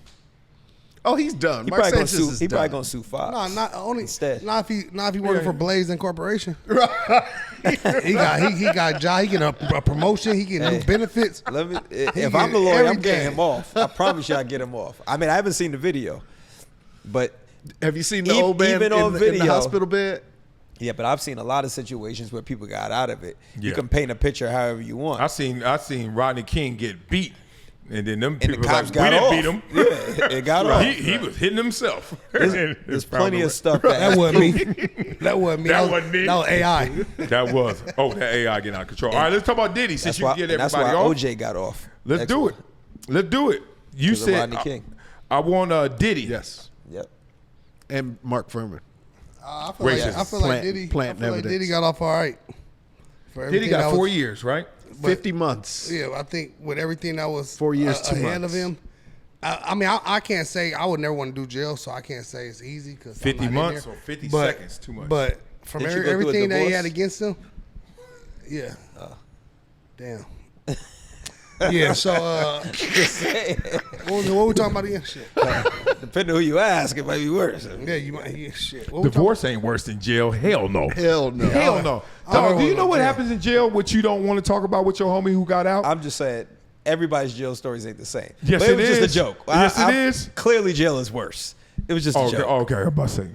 Oh, he's done. He Mark probably Sanchez is gonna done. sue Fox. No, not only Instead. not if he working for Blaze Incorporation. Right. he got a job. He get a promotion. He get new benefits. Let me. He If I'm the get lawyer, I'm everything. getting him off. I promise you, I get him off. I mean, I haven't seen the video, but Have you seen the Even- old man even on in the video. hospital bed? yeah, but I've seen a lot of situations where people got out of it. Yeah. You can paint a picture however you want. I seen Rodney King get beat. And then them and the people cops like, got we off. didn't beat him. Yeah, it got off. He was hitting himself. There's plenty of stuff That wasn't me. That wasn't me. That wasn't me. That was AI. That was. Oh, that AI getting out of control. All right, let's talk about Diddy since That's you why, get and that's everybody why off. OJ got off. Let's do it. Let's do it. You 'Cause of said Rodney King. I want Diddy. Yes. Yep. And Mark Furman. I feel Racist. like, I feel like Plant- Diddy. plant I feel like evidence. Diddy got off all right. For Diddy everything got that 4 was- years, right? 50 months. Yeah, I think with everything that was 4 years, 2 ahead months. of him. I mean, I can't say I would never want to do jail, so I can't say it's easy because 50 months or 50 seconds, too much. But from Didn't you go through a everything that he divorce? had against him, yeah. Damn. Yeah. So what we talking about again? Shit. Depending on who you ask, it might be worse. Yeah, you might. Yeah, shit. What we Divorce ain't worse than jail. Hell no. Hell no. Hell no. I don't Dog, do you wanna know go what to jail. happens in jail? What you don't want to talk about with your homie who got out? I'm just saying, everybody's jail stories ain't the same. Yes, but it was is. just a joke. Yes, it is. Clearly, jail is worse. It was just a Okay, joke. okay, I'm about to say.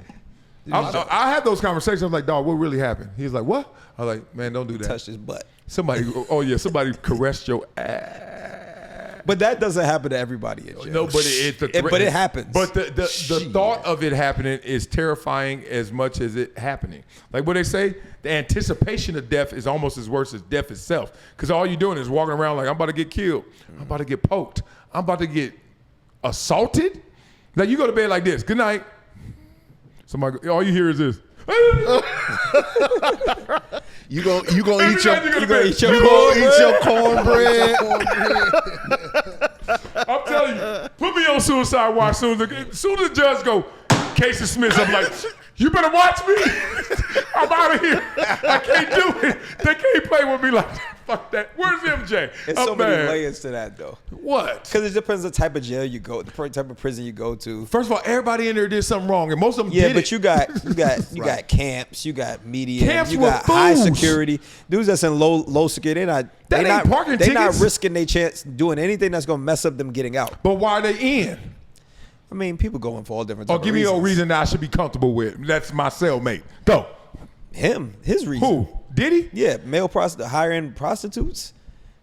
I had those conversations. I'm like, dog, what really happened? He's like, what? I was like, man, don't do that. Touched his butt. Somebody, somebody caressed your ass. But that doesn't happen to everybody in jail. No, but But it happens. But the thought of it happening is terrifying as much as it happening. Like what they say, the anticipation of death is almost as worse as death itself. Because all you're doing is walking around like, I'm about to get killed. I'm about to get poked. I'm about to get assaulted. Like you go to bed like this. Good night. Somebody, all you hear is this. You gonna eat your Every night you cornbread. I'm telling you, put me on suicide watch soon as the judge go, Casey Smith, I'm like, you better watch me. I'm out of here. I can't do it. They can't play with me like that. Fuck that. Where's MJ? It's I'm so many mad. layers to that, though. What? Because it depends on the type of jail you go, the type of prison you go to. First of all, everybody in there did something wrong, and most of them Yeah, did but it. you got camps, you got medium, Camps you were got high fools. security. Dudes that's in low security, That ain't parking they're not tickets. risking their chance doing anything that's gonna mess up them getting out. But why are they in? I mean, people going for all different Oh, types give of me a reasons. reason that I should be comfortable with. That's my cellmate. Go. His reason. Who? Did he? Yeah, higher-end prostitutes.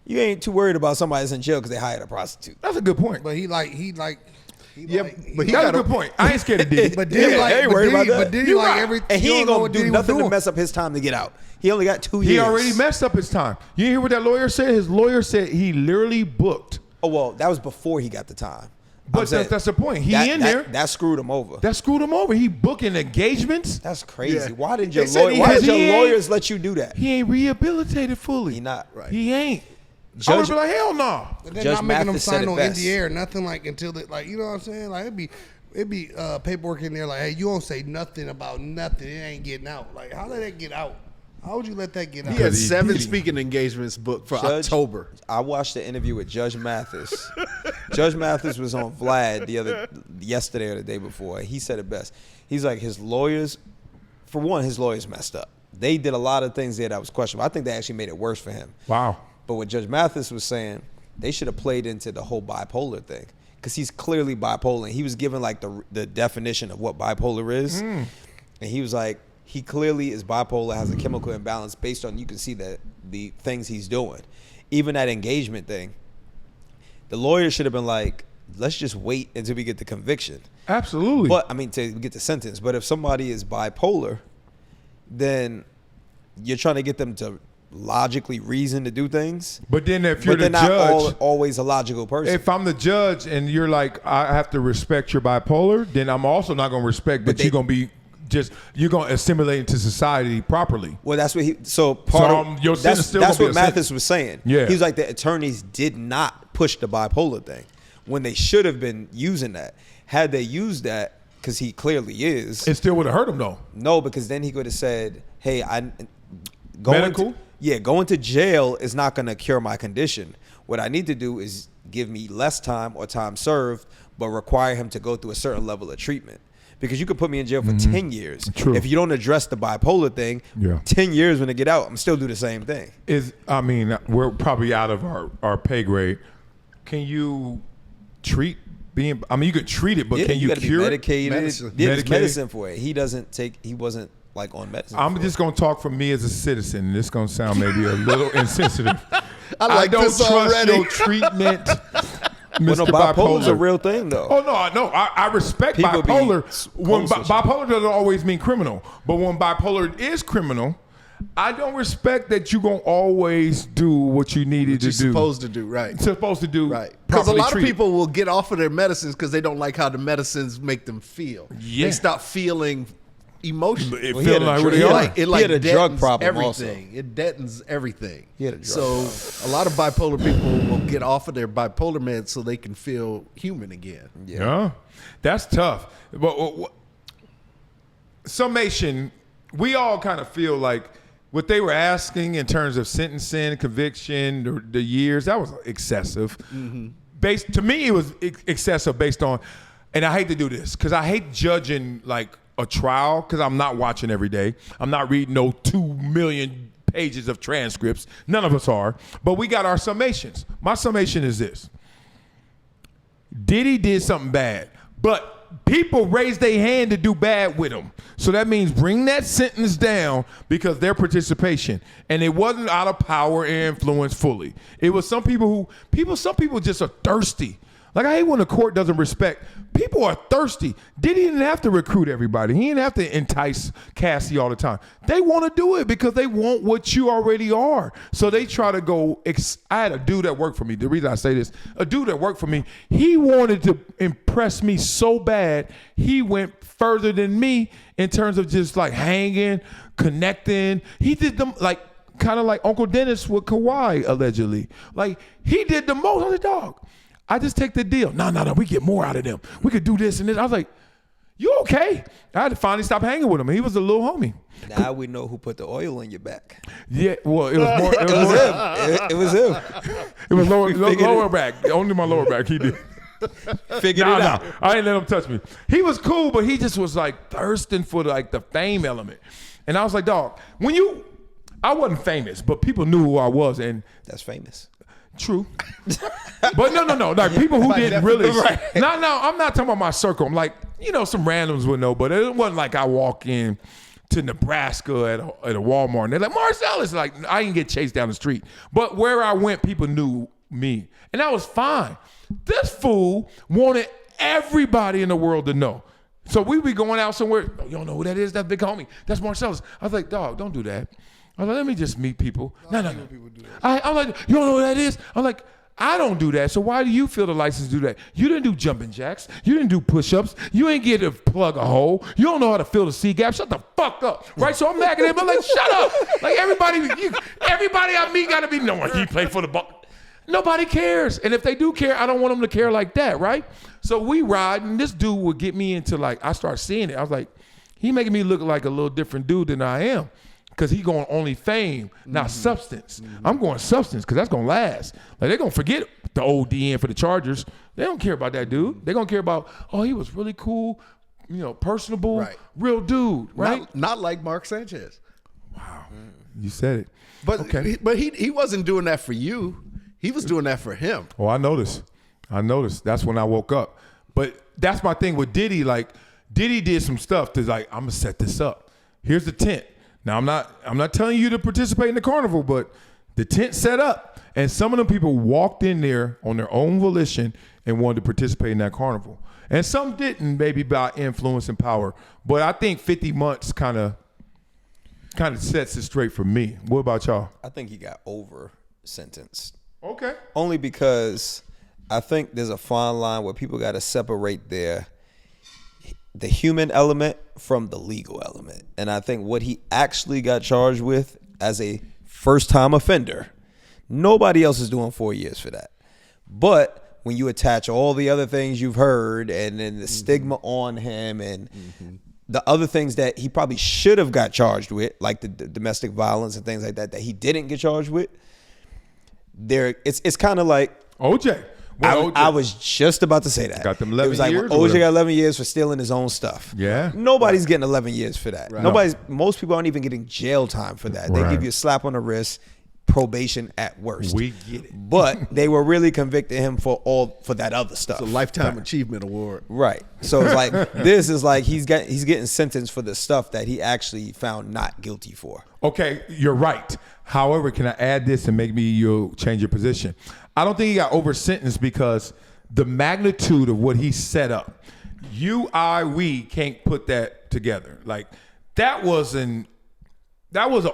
You ain't too worried about somebody that's in jail because they hired a prostitute. That's a good point. But he But he That's got a good point. I ain't scared of Diddy. But Diddy Yeah, like, I ain't but worried about Diddy, that. but Diddy You like right. every. And he you ain't don't know gonna what do Diddy was nothing to doing. mess up his time to get out. He only got 2 years. He already messed up his time. You hear what that lawyer said? His lawyer said he literally booked. Oh, well, that was before he got the time. But that's the point. He in there. That screwed him over. That screwed him over. He booking engagements. That's crazy. Yeah. Why did They your said lawyers let you do that? He ain't rehabilitated fully. He not. Right. He ain't. I would be like, hell no. But they're Judge not making them Mathis said sign it no best. NDA or nothing like until they, like, you know what I'm saying? Like it'd be paperwork in there like, hey, you don't say nothing about nothing. It ain't getting out. Like, how did that get out? How would you let that get out? He had he 7 did. speaking engagements booked for October. I watched the interview with Judge Mathis. Judge Mathis was on Vlad yesterday or the day before. He said it best. He's like, his lawyers, for one, his lawyers messed up. They did a lot of things there that was questionable. I think they actually made it worse for him. Wow. But what Judge Mathis was saying, they should have played into the whole bipolar thing, because he's clearly bipolar. And he was given like the definition of what bipolar is, and he was like, he clearly is bipolar, has a chemical imbalance based on, you can see that the things he's doing. Even that engagement thing, the lawyer should have been like, let's just wait until we get the conviction. Absolutely. But I mean, to get the sentence. But if somebody is bipolar, then you're trying to get them to logically reason to do things. But then if you're But the they're judge, not always a logical person. if I'm the judge and you're like, I have to respect your bipolar, then I'm also not going to respect that you're going to be you're going to assimilate into society properly. Well, that's what your sentence still that's gonna be what a Mathis was saying. Yeah. He was like, the attorneys did not push the bipolar thing when they should have been using that. Had they used that, because he clearly is. It still would have hurt him though. No, because then he could have said, hey, Medical? Going to jail is not going to cure my condition. What I need to do is give me less time or time served, but require him to go through a certain level of treatment. Because you could put me in jail for 10 years. True. If you don't address the bipolar thing, 10 years when I get out, I'm still do the same thing. I mean, we're probably out of our pay grade. Can you treat being? I mean, you could treat it, but can you gotta cure be it? medicated? Medicine. Yeah, there's Medicated? medicine for it. He wasn't like on medicine. I'm for just it. gonna talk for me as a citizen. And this is gonna sound maybe a little insensitive. I like don't this trust already. your treatment, Well, Mr. no, bipolar's a Bipolar. real thing, though. Oh no, I respect People be bipolar. When close with you. bipolar doesn't always mean criminal, but when bipolar is criminal, I don't respect that you're gonna always do what you needed You're to do. supposed to do, right. Supposed to do. Right. Because a properly lot treat. of people will get off of their medicines because they don't like how the medicines make them feel. Yeah. They stop feeling emotion. It Well, he had feels a like dr- who he they had are. It He had a drug deadens problem also. everything. It deadens everything. He had a drug so a lot of bipolar people will get off of their bipolar meds so they can feel human again. Yeah, that's tough. But summation, we all kind of feel like what they were asking in terms of sentencing, conviction, the years, that was excessive. Based to me, it was excessive based on, and I hate to do this because I hate judging like a trial because I'm not watching every day. I'm not reading no 2 million pages of transcripts. None of us are. But we got our summations. My summation is this. Diddy did something bad, but people raised their hand to do bad with him. So that means bring that sentence down because their participation. And it wasn't out of power and influence fully. It was some people some people just are thirsty. Like, I hate when the court doesn't respect. People are thirsty. Diddy didn't have to recruit everybody. He didn't have to entice Cassie all the time. They want to do it because they want what you already are. So they try to go. I had a dude that worked for me. The reason I say this, a dude that worked for me, he wanted to impress me so bad, he went further than me in terms of just like hanging, connecting. He did them like kind of like Uncle Dennis with Kawhi, allegedly. Like, he did the most. I was like, dog, I just take the deal. No, we get more out of them. We could do this and this. I was like, you okay? I had to finally stop hanging with him. He was a little homie. Now we know who put the oil in your back. Yeah, well, it was more. It was him. It was lower Figured back. Only my lower back. He did. Figured it out. I didn't let him touch me. He was cool, but he just was like thirsting for like the fame element. And I was like, dog, I wasn't famous, but people knew who I was. And That's famous. true. But no. Like, people who didn't really. No, I'm not talking about my circle. I'm like, some randoms would know, but it wasn't like I walk in to Nebraska at a Walmart and they're like, Marcellus. Like, I didn't get chased down the street. But where I went, people knew me. And that was fine. This fool wanted everybody in the world to know. So we be going out somewhere. Oh, you don't know who that is? That big homie. That's Marcellus. I was like, dog, don't do that. I was like, let me just meet people. No. I'm like, you don't know who that is? I'm like, I don't do that. So why do you feel the license to do that? You didn't do jumping jacks. You didn't do push-ups. You ain't get to plug a hole. You don't know how to fill the C gap. Shut the fuck up, right? So I'm mad at him. I'm like, shut up. Like everybody I meet got to be knowing he played for the ball. Nobody cares. And if they do care, I don't want them to care like that, right? So we ride, and this dude would get me into like, I start seeing it. I was like, he making me look like a little different dude than I am. Because he going only fame, not substance. I'm going substance because that's going to last. Like, they're going to forget the old DN for the Chargers. They don't care about that dude. They're going to care about, oh, he was really cool, personable, real dude, right? Not like Mark Sanchez. Wow. You said it. But okay. but he wasn't doing that for you. He was doing that for him. Oh, I noticed. That's when I woke up. But that's my thing with Diddy. Like, Diddy did some stuff that's like, I'm going to set this up. Here's the tent. Now, I'm not telling you to participate in the carnival, but the tent set up, and some of them people walked in there on their own volition and wanted to participate in that carnival. And some didn't, maybe by influence and power. But I think 50 months kind of sets it straight for me. What about y'all? I think he got over sentenced. Okay. Only because I think there's a fine line where people got to separate the human element from the legal element. And I think what he actually got charged with as a first-time offender, nobody else is doing 4 years for that. But when you attach all the other things you've heard and then the stigma on him and the other things that he probably should have got charged with, like the domestic violence and things like that he didn't get charged with, it's kind of like OJ. I was just about to say that. Got them 11 years. It was like years. OJ got 11 years for stealing his own stuff. Yeah. Nobody's getting 11 years for that. Right. Most people aren't even getting jail time for that. They Right. give you a slap on the wrist, probation at worst. We get it. But they were really convicting him for that other stuff. It's a lifetime achievement award. Right. So it's like this is like he's getting sentenced for the stuff that he actually found not guilty for. Okay, you're right. However, can I add this and maybe you'll change your position? I don't think he got over sentenced because the magnitude of what he set up, we can't put that together. Like that was an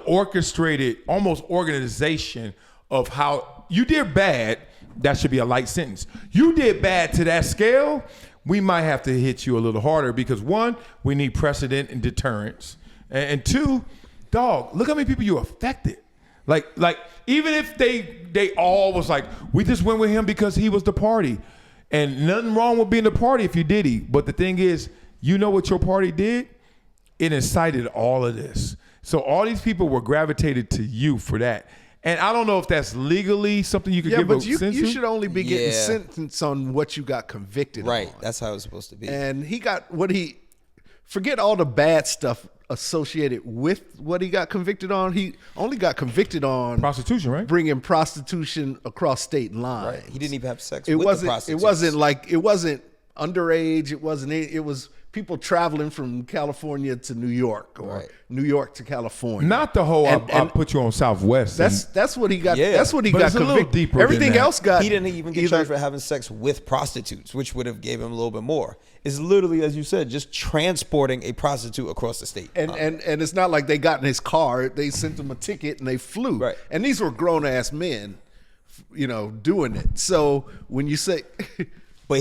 orchestrated, almost organization of how you did bad. That should be a light sentence. You did bad to that scale. We might have to hit you a little harder because one, we need precedent and deterrence, and two, dog, look how many people you affected. Like even if they all was like, we just went with him because he was the party. And nothing wrong with being the party if you Diddy. But the thing is, you know what your party did? It incited all of this. So all these people were gravitated to you for that. And I don't know if that's legally something you could give a sentence. You should only be getting Yeah. sentenced on what you got convicted on. Right. That's how it's supposed to be. And he got forget all the bad stuff associated with what he got convicted on. He only got convicted on Prostitution, right? bringing prostitution across state lines. Right. He didn't even have sex It with the wasn't. It prostitutes. wasn't underage. It wasn't. It was people traveling from California to New York or Right. New York to California. Not the whole I put you on Southwest. That's what he got. Yeah. That's what he But got it's a little convicted. deeper than Everything that. else got. He didn't even get either- charged for having sex with prostitutes, which would have gave him a little bit more. It's literally, as you said, just transporting a prostitute across the state. And it's not like they got in his car. They sent him a ticket and they flew. Right. And these were grown ass men, doing it. So when you say, But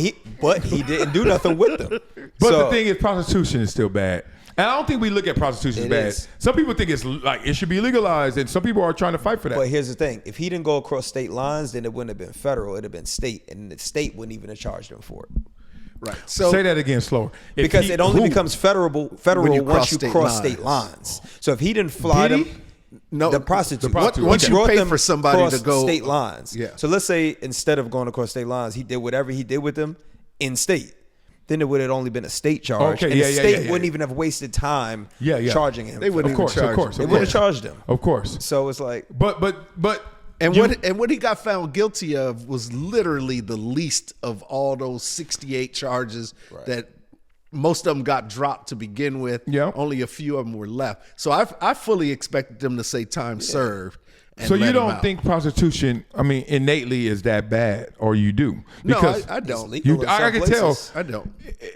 he didn't do nothing with them. But So- the thing is, prostitution is still bad. And I don't think we look at prostitution as It bad. is. Some people think it's like it should be legalized, and some people are trying to fight for that. But here's the thing: if he didn't go across state lines, then it wouldn't have been federal; it'd have been state, and the state wouldn't even have charged him for it. right. So Say that again slower. If Because he- it only who? becomes federal When you once cross you state cross lines. state lines. So if he didn't fly Did he? them, no, the prostitutes. Once He you brought pay them for somebody across to go state lines. Yeah. So let's say instead of going across state lines, he did whatever he did with them in state. Then it would have only been a state charge, Okay, and yeah, the yeah, state yeah. wouldn't even have wasted time Yeah. charging him. They for wouldn't it. Of course, even of charge course, him. of They would have course. charged him. Of course. So it's like, But And you- what he got found guilty of was literally the least of all those 68 charges that most of them got dropped to begin with. Yeah. Only a few of them were left. So I fully expected them to say time served. And So let you him don't out. think prostitution, innately is that bad, or you do? No, Because I it's don't. legal in I some can places. I don't.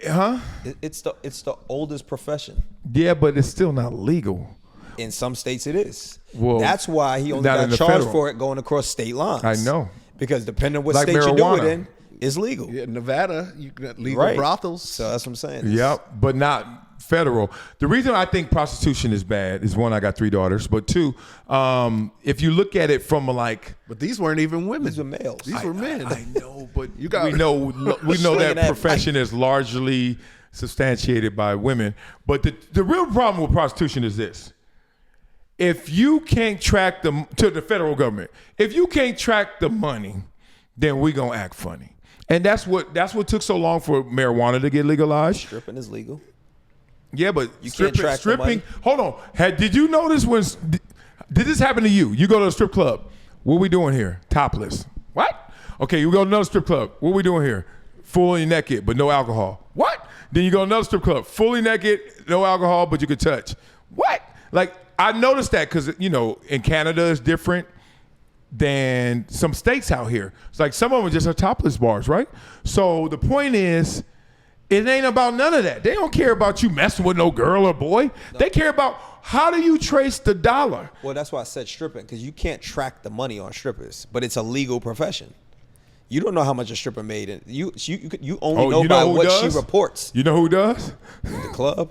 huh? It's the oldest profession. Yeah, but it's still not legal. In some states, it is. Well, That's why he only not in got the charged federal. for it going across state lines. I know. Because depending on what Like state you do it marijuana. in, it's legal. Yeah, Nevada, you got legal Right. brothels. So that's what I'm saying. Yep, but not federal. The reason I think prostitution is bad is one, I got 3 daughters, but 2, if you look at it from But these weren't even women. These were males. These were men. I know, but You got- we know Swinging that that profession is largely substantiated by women. But the real problem with prostitution is this: if you can't track to the federal government, if you can't track the money, then we gonna act funny. And that's what took so long for marijuana to get legalized. Stripping is legal. Yeah, but You can't track the stripping. money. Hold on. Did you notice when did this happen to you? You go to a strip club. What we doing here? Topless. What? Okay, you go to another strip club. What we doing here? Fully naked, but no alcohol. What? Then you go to another strip club. Fully naked, no alcohol, but you can touch. What? Like, I noticed that because, in Canada it's different than some states out here. It's like some of them just are topless bars, right? So the point is, it ain't about none of that. They don't care about you messing with no girl or boy. No. They care about how do you trace the dollar. Well, that's why I said stripping, because you can't track the money on strippers, but it's a legal profession. You don't know how much a stripper made, and you only know by what she reports. You know who does? The club.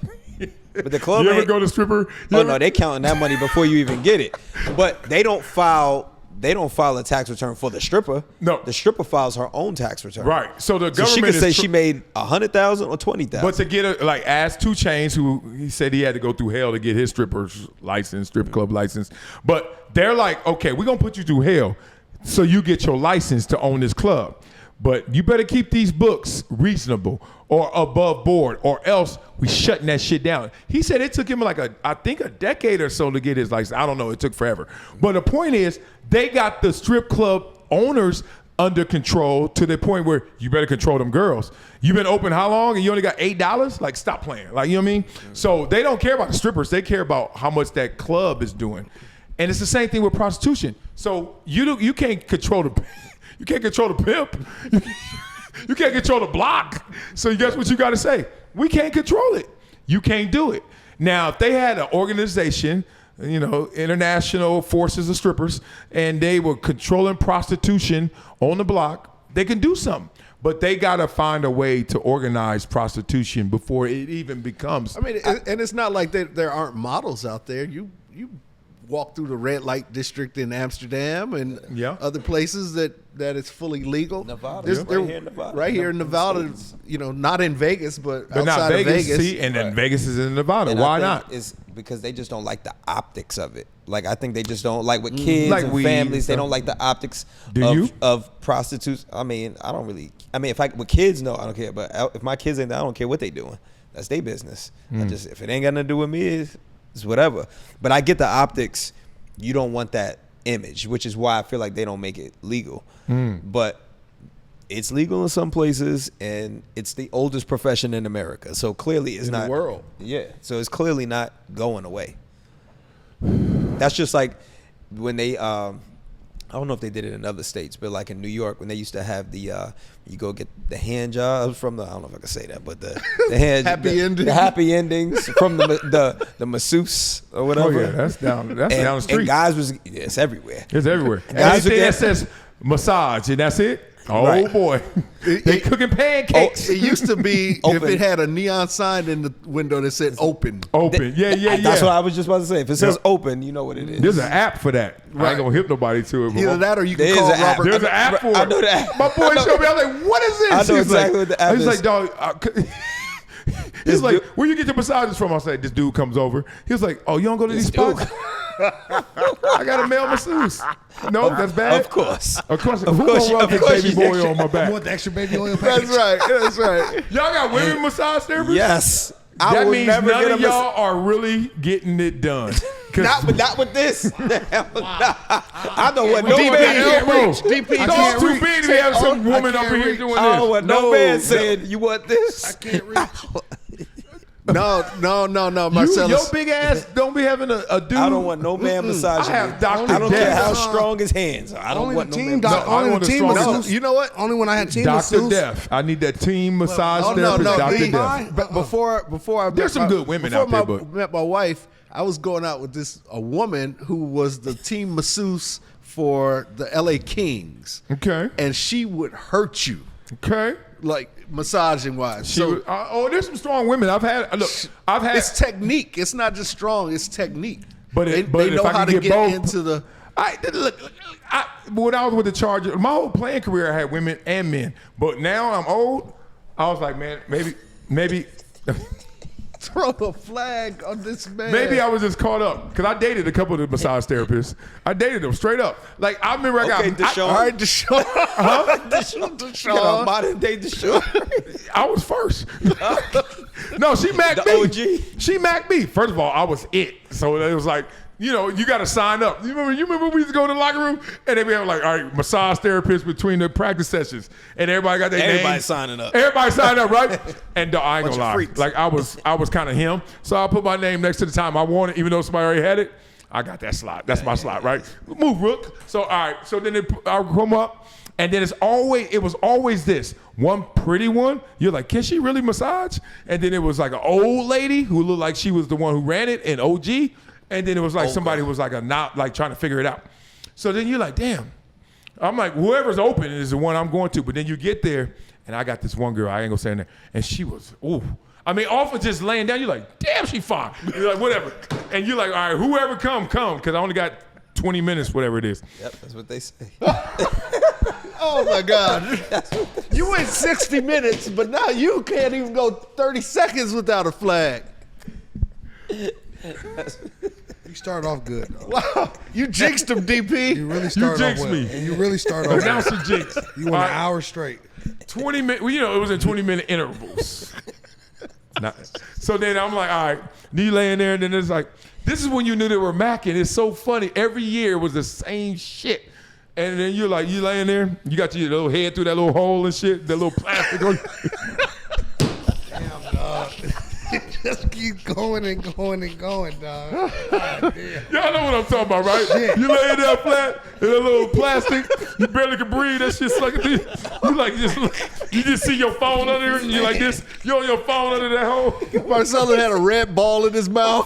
But the club. You ever go to stripper? No, they counting that money before you even get it. But they don't file a tax return for the stripper. No, the stripper files her own tax return. Right. So the government she could say she made $100,000 or $20,000. But to get ask 2 Chainz, who he said he had to go through hell to get his stripper's license, strip club license. But they're like, okay, we're gonna put you through hell so you get your license to own this club. But you better keep these books reasonable or above board, or else we shutting that shit down. He said it took him I think a decade or so to get his license. I don't know, it took forever. But the point is, they got the strip club owners under control to the point where you better control them girls. You been open how long and you only got $8? Like, stop playing. Like, you know what I mean? So they don't care about the strippers. They care about how much that club is doing. And it's the same thing with prostitution. So you can't control the you can't control the pimp. You can't control the block. So guess what you got to say? We can't control it. You can't do it. Now, if they had an organization, International Forces of Strippers, and they were controlling prostitution on the block, they can do something. But they got to find a way to organize prostitution before it even becomes. I mean, and it's not like there aren't models out there. You walk through the red light district in Amsterdam and other places that it's fully legal. Nevada, right here in Nevada. Right here in Nevada, not in Vegas, but outside not Vegas, of Vegas. See, and then Vegas is in Nevada. And Why I think not? It's because they just don't like the optics of it. Like, I think they just don't like with kids and families. They don't like the optics of prostitutes. I mean, I don't really. I mean, with kids, no, I don't care. But if my kids ain't there, I don't care what they doing. That's their business. If it ain't got nothing to do with me, it's whatever. But I get the optics. You don't want that image, which is why I feel like they don't make it legal. But it's legal in some places, and it's the oldest profession in America. So clearly it's not. In the world. Yeah. So it's clearly not going away. That's just like when they, I don't know if they did it in other states, but like in New York, when they used to have the, you go get the hand jobs from the, I don't know if I can say that, but the hand endings. The happy endings from the masseuse or whatever. Oh yeah, that's down the street. And guys it's everywhere. It's everywhere. Guys Anything that says massage and that's it. Oh boy, they cooking pancakes. It used to be if Open. it had a neon sign in the window that said "open." Open, yeah. That's what I was just about to say. If it says open, you know what it is. There's an app for that. I ain't gonna hip nobody to it. Either that or you can There call is an app. Robert. There's an app for it. I know the app. My boy showed me. I was like, "What is this?" I know He's exactly like, what the app he's is. like, "Dog." He's like, "Where you get your massages from?" I said, "This dude comes over." He was like, "Oh, you don't go to these spots?" I got a male masseuse. No, that's bad. Of course. Of course. Of Who course gonna rub you- this of course baby you- boy on my I back? want the extra baby oil package. That's right. That's right. Y'all got women massage therapists? Yes. I That will means never none get of a y'all are really getting it done. 'Cause not with this. I don't want no DP, man. elbow. DP, It's all too big to have some woman up here doing I don't this. want no man saying you want this. I can't reach. No, Your Marcellus. big ass don't be having a dude. I don't want no man massaging I have me. Dr. I don't care how Death. strong his hands are. I don't Only want the no team, man. doc, No, I only want the a team strong- masseuse. No, you know what? Only when I had team Dr. masseuse. Death. I need that team massage No, therapist, no, Dr. the- Death. But before I There's some good women before out there, I met my wife, I was going out with a woman who was the team masseuse for the LA Kings. Okay. And she would hurt you. Okay. Like massaging wise. She was, there's some strong women. I've had. It's technique. It's not just strong. It's technique. But they if know I how can to get get both, into the. When I was with the Chargers, my whole playing career I had women and men. But now I'm old. I was like, man, maybe. Throw a flag on this man. Maybe I was just caught up because I dated a couple of the massage therapists. I dated them straight up. Like I remember, All right, Deshaun. Deshaun. Modern day Deshaun. I was first. No, she macked The me. OG. She macked me. First of all, I was it. So it was like, you know, you got to sign up. You remember we used to go to the locker room and they be like, all right, massage therapist between the practice sessions, and everybody got their name. Everybody signing up. Everybody signed up, right? And I ain't Bunch gonna of lie, freaks. like I was kind of him. So I put my name next to the time I wanted, even though somebody already had it. I got that slot. That's my slot, right? Move, Rook. So all right. So then I come up, and then it was always this one pretty one. You're like, can she really massage? And then it was like an old lady who looked like she was the one who ran it, and OG. And then it was like somebody was like trying to figure it out. So then you're like, damn. I'm like, whoever's open is the one I'm going to. But then you get there, and I got this one girl, I ain't gonna say her name, and she was, ooh. I mean, off of just laying down, you're like, damn, she fine. You're like, whatever. And you're like, all right, whoever come, because I only got 20 minutes, whatever it is. Yep, that's what they say. Oh my God. You went 60 minutes, but now you can't even go 30 seconds without a flag. You started off good, though. Wow. You jinxed him, DP. You really started off jinxed well. me. And you really started off well. Announce the jinx. You went an hour straight. 20 minutes, well, you know, it was in 20-minute intervals. So then I'm like, all right, you laying there, and then it's like, this is when you knew they were macking. It's so funny. Every year was the same shit. And then you're like, you laying there, you got your little head through that little hole and shit, that little plastic. Damn, dog. Just keep going and going and going, dog. God, damn. Y'all know what I'm talking about, right? Yeah. You laying there flat in a little plastic, you barely can breathe, that shit sucking through. You like you just see your phone under it, and you like this, you on your phone under that hole. Marcellus had a red ball in his mouth.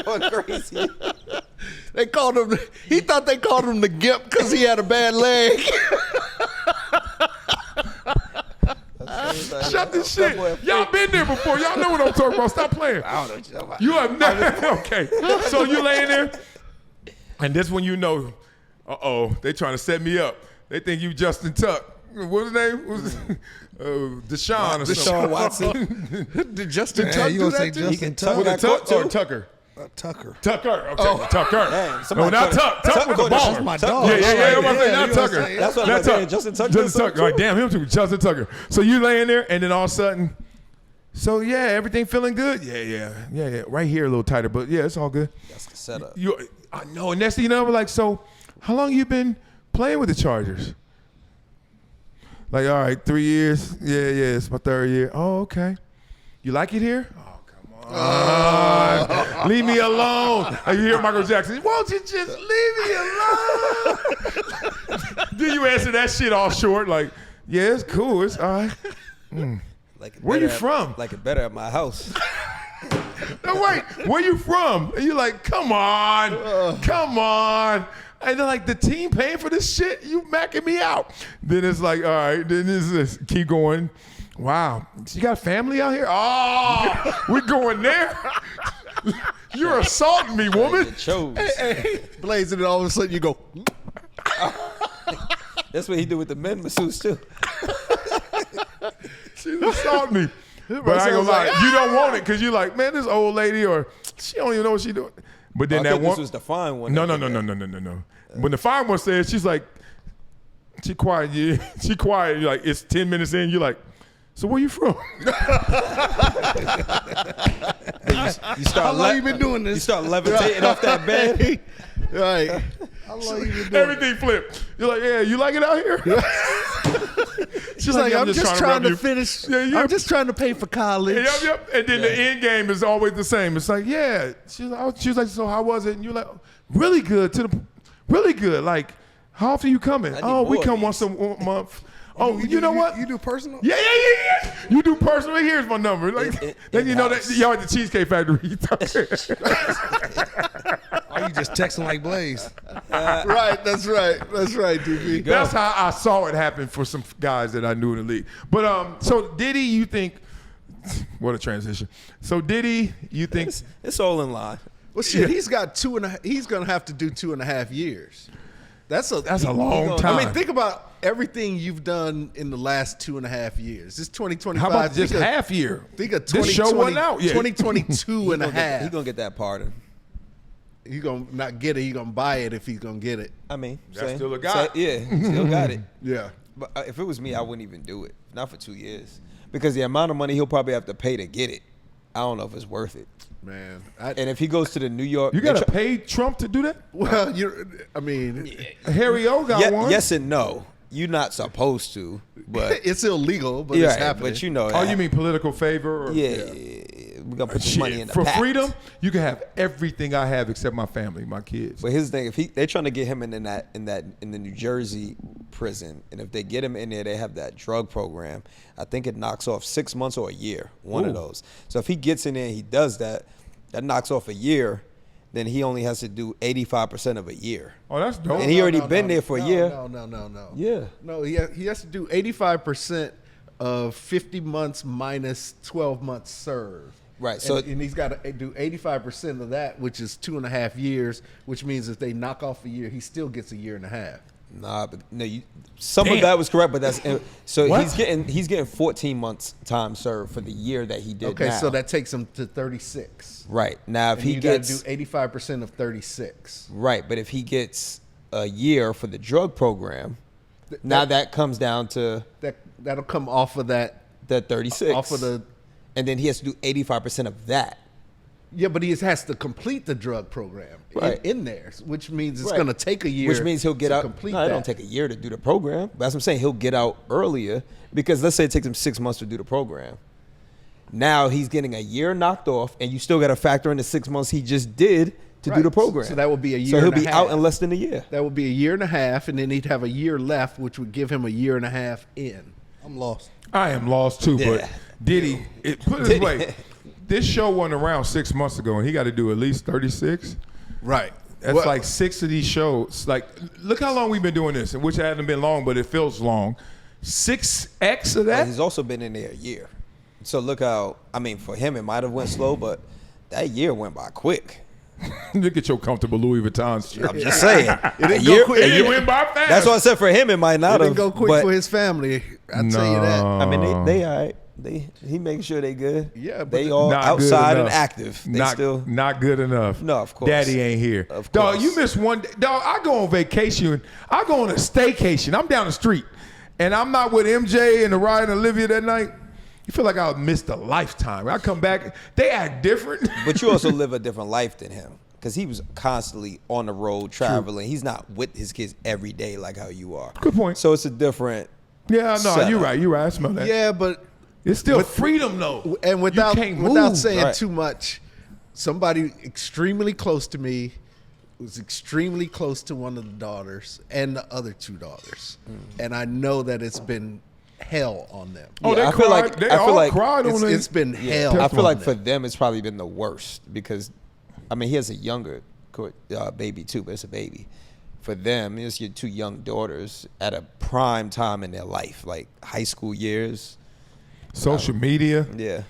Going crazy. They called him, he thought they called him the Gimp because he had a bad leg. Shut this shit. Y'all been there before. Y'all know what I'm talking about. Stop playing. I don't know what you're talking about. You have never. Okay. So you laying there, and this when you know, they trying to set me up. They think you Justin Tuck. What's his name? Deshaun or something. Deshaun Watson. Did Justin Man, Tuck you do gonna say that too? Justin He can Tuck? tuck that Tuck too. or Tucker? Tucker. Tucker. Okay. Tucker. Damn, No, somebody not called Tuck. him- Tuck was the Tuck baller. That's my dog. Yeah. I'm about to say not you Tucker. gonna say- That's what Not I'm saying. Justin Tucker. Justin Tucker. Like, damn, him too. Justin Tucker. So you laying there, and then all of a sudden, so yeah, everything feeling good? Yeah. Right here a little tighter, but yeah, it's all good. That's the setup. I know. And next thing you know, we're like, so how long you been playing with the Chargers? Like, all right, 3 years. Yeah, it's my 3rd year. Oh, okay. You like it here? Oh, come on. Leave me alone. You hear Michael Jackson, won't you just leave me alone? Then you answer that shit all short, like, yeah, it's cool. It's all right. Like it Where you better from? Like it better at my house. No, wait, where you from? And you're like, come on. And they're like, the team paying for this shit? You macking me out. Then it's like, all right, then it's this, keep going. Wow, you got family out here? Oh, we going there? You're assaulting me, woman. Chose. Blazing it, all of a sudden you go, That's what he do with the men masseuse too. She's assaulting me. But I ain't gonna lie, you don't want it because you're like, man, this old lady, or she don't even know what she doing. But then I that thought one, this was the fine one. No. When the fine one says, she's like, she quiet. She quiet. You're like, it's 10 minutes in. You're like, so where you from? You start How long you been doing this? You start levitating off that bed. right. How long you been doing Everything flipped. You're like, yeah, you like it out here? She's like, I'm just trying to rub you." finish. Yeah. I'm just trying to pay for college. Yep. And then the end game is always the same. It's like, yeah. She was like, so how was it? And you're like, really good. Really good. Like, how often you coming? Oh, we more come of once a month. Oh, you know what? You do personal? Yeah. You do personal. Here's my number. Like, then you know that y'all at the Cheesecake Factory. Why you just texting like Blaze? Right, that's right, DP. That's how I saw it happen for some guys that I knew in the league. But so Diddy, you think? What a transition. So Diddy, you think It's all in line. Well, shit, he's got he's gonna have to do 2.5 years. That's a long time. I mean, think about everything you've done in the last 2.5 years. This 2025. How about just half year? Think of This show wasn't out yet. 2022 and a half. He's gonna get that pardon. He's gonna not get it. He's gonna buy it if he's gonna get it. I mean, That's still a guy. yeah, still got it. Yeah. But if it was me, I wouldn't even do it. Not for 2 years, because the amount of money he'll probably have to pay to get it, I don't know if it's worth it. Man. And if he goes to the New York, You got to pay Trump to do that? Well, I mean, Harry O got one. Yes and no. You're not supposed to, but it's illegal, but yeah, it's happening. but you know. Oh, you mean political favor? Or? Yeah, we're gonna put some money in the For PACs. freedom, you can have everything I have except my family, my kids. But here's the thing: if they're trying to get him in the New Jersey prison, and if they get him in there, they have that drug program. I think it knocks off 6 months or a year, one of those. So if he gets in there and he does that, that knocks off a year. Then he only has to do 85% of a year. Oh, that's dope. And he already been there for a year. No. Yeah. No, he has to do 85% of 50 months minus 12 months served. Right. So and he's got to do 85% of that, which is 2.5 years, which means if they knock off a year, he still gets a year and a half. nah, but no, some Damn. of that was correct, but that's so What? he's getting 14 months time served for the year that he did. Okay, now. so that takes him to 36. right now if And he you gotta gets do 85% of 36. right, but if he gets a year for the drug program, now that comes down to That'll come off of that. that 36, Off of the. and then he has to do 85% of that. Yeah, but he has to complete the drug program Right. in there, which means it's Right. going to take a year. Which means he'll get to out. Complete No, it that. don't take a year to do the program. But that's what I'm saying. He'll get out earlier because let's say it takes him 6 months to do the program. Now he's getting a year knocked off, and you still got to factor in the 6 months he just did to do Right. the program. So that would be a year. So he'll and a be half. out in less than a year. That would be a year and a half, and then he'd have a year left, which would give him a year and a half in. I'm lost. I am lost too, but Yeah. Diddy, put it this way, this show wasn't around 6 months ago, and he got to do at least 36. Right. That's like 6 of these shows. Like, look how long we've been doing this, and which hasn't been long, but it feels long. 6x of that? He's also been in there a year. So look how, I mean, for him, it might have went slow, but that year went by quick. Look at your comfortable Louis Vuitton shirt. I'm just saying. It didn't go quick. It went by fast. That's why I said for him, it might It not didn't have. go quick but, for his family. I'll tell you that. I mean, they all right. He makes sure they good. Yeah, but they all Not good outside and enough. active. They not, still not good enough. No, of course. Daddy ain't here. Of Dog, course. you missed one day. Dog, I go on vacation. I go on a staycation. I'm down the street. And I'm not with MJ and the Ryan and Olivia that night. You feel like I missed a lifetime. I come back, they act different. But you also live a different life than him because he was constantly on the road traveling. He's not with his kids every day like how you are. Good point. So it's a different. Yeah, no, setup. you're right. You're right. I smell that. Yeah, but It's still freedom, though. and without You can't without move. saying Right. too much, somebody extremely close to me was extremely close to one of the daughters and the other two daughters, and I know that it's been hell on them. Oh, Yeah, they I feel cried. like- They I feel all like cried on it. It's been hell. I feel like on for them. them, it's probably been the worst because, I mean, he has a younger baby too, but it's a baby. For them, it's your two young daughters at a prime time in their life, like high school years. Social media, Yeah.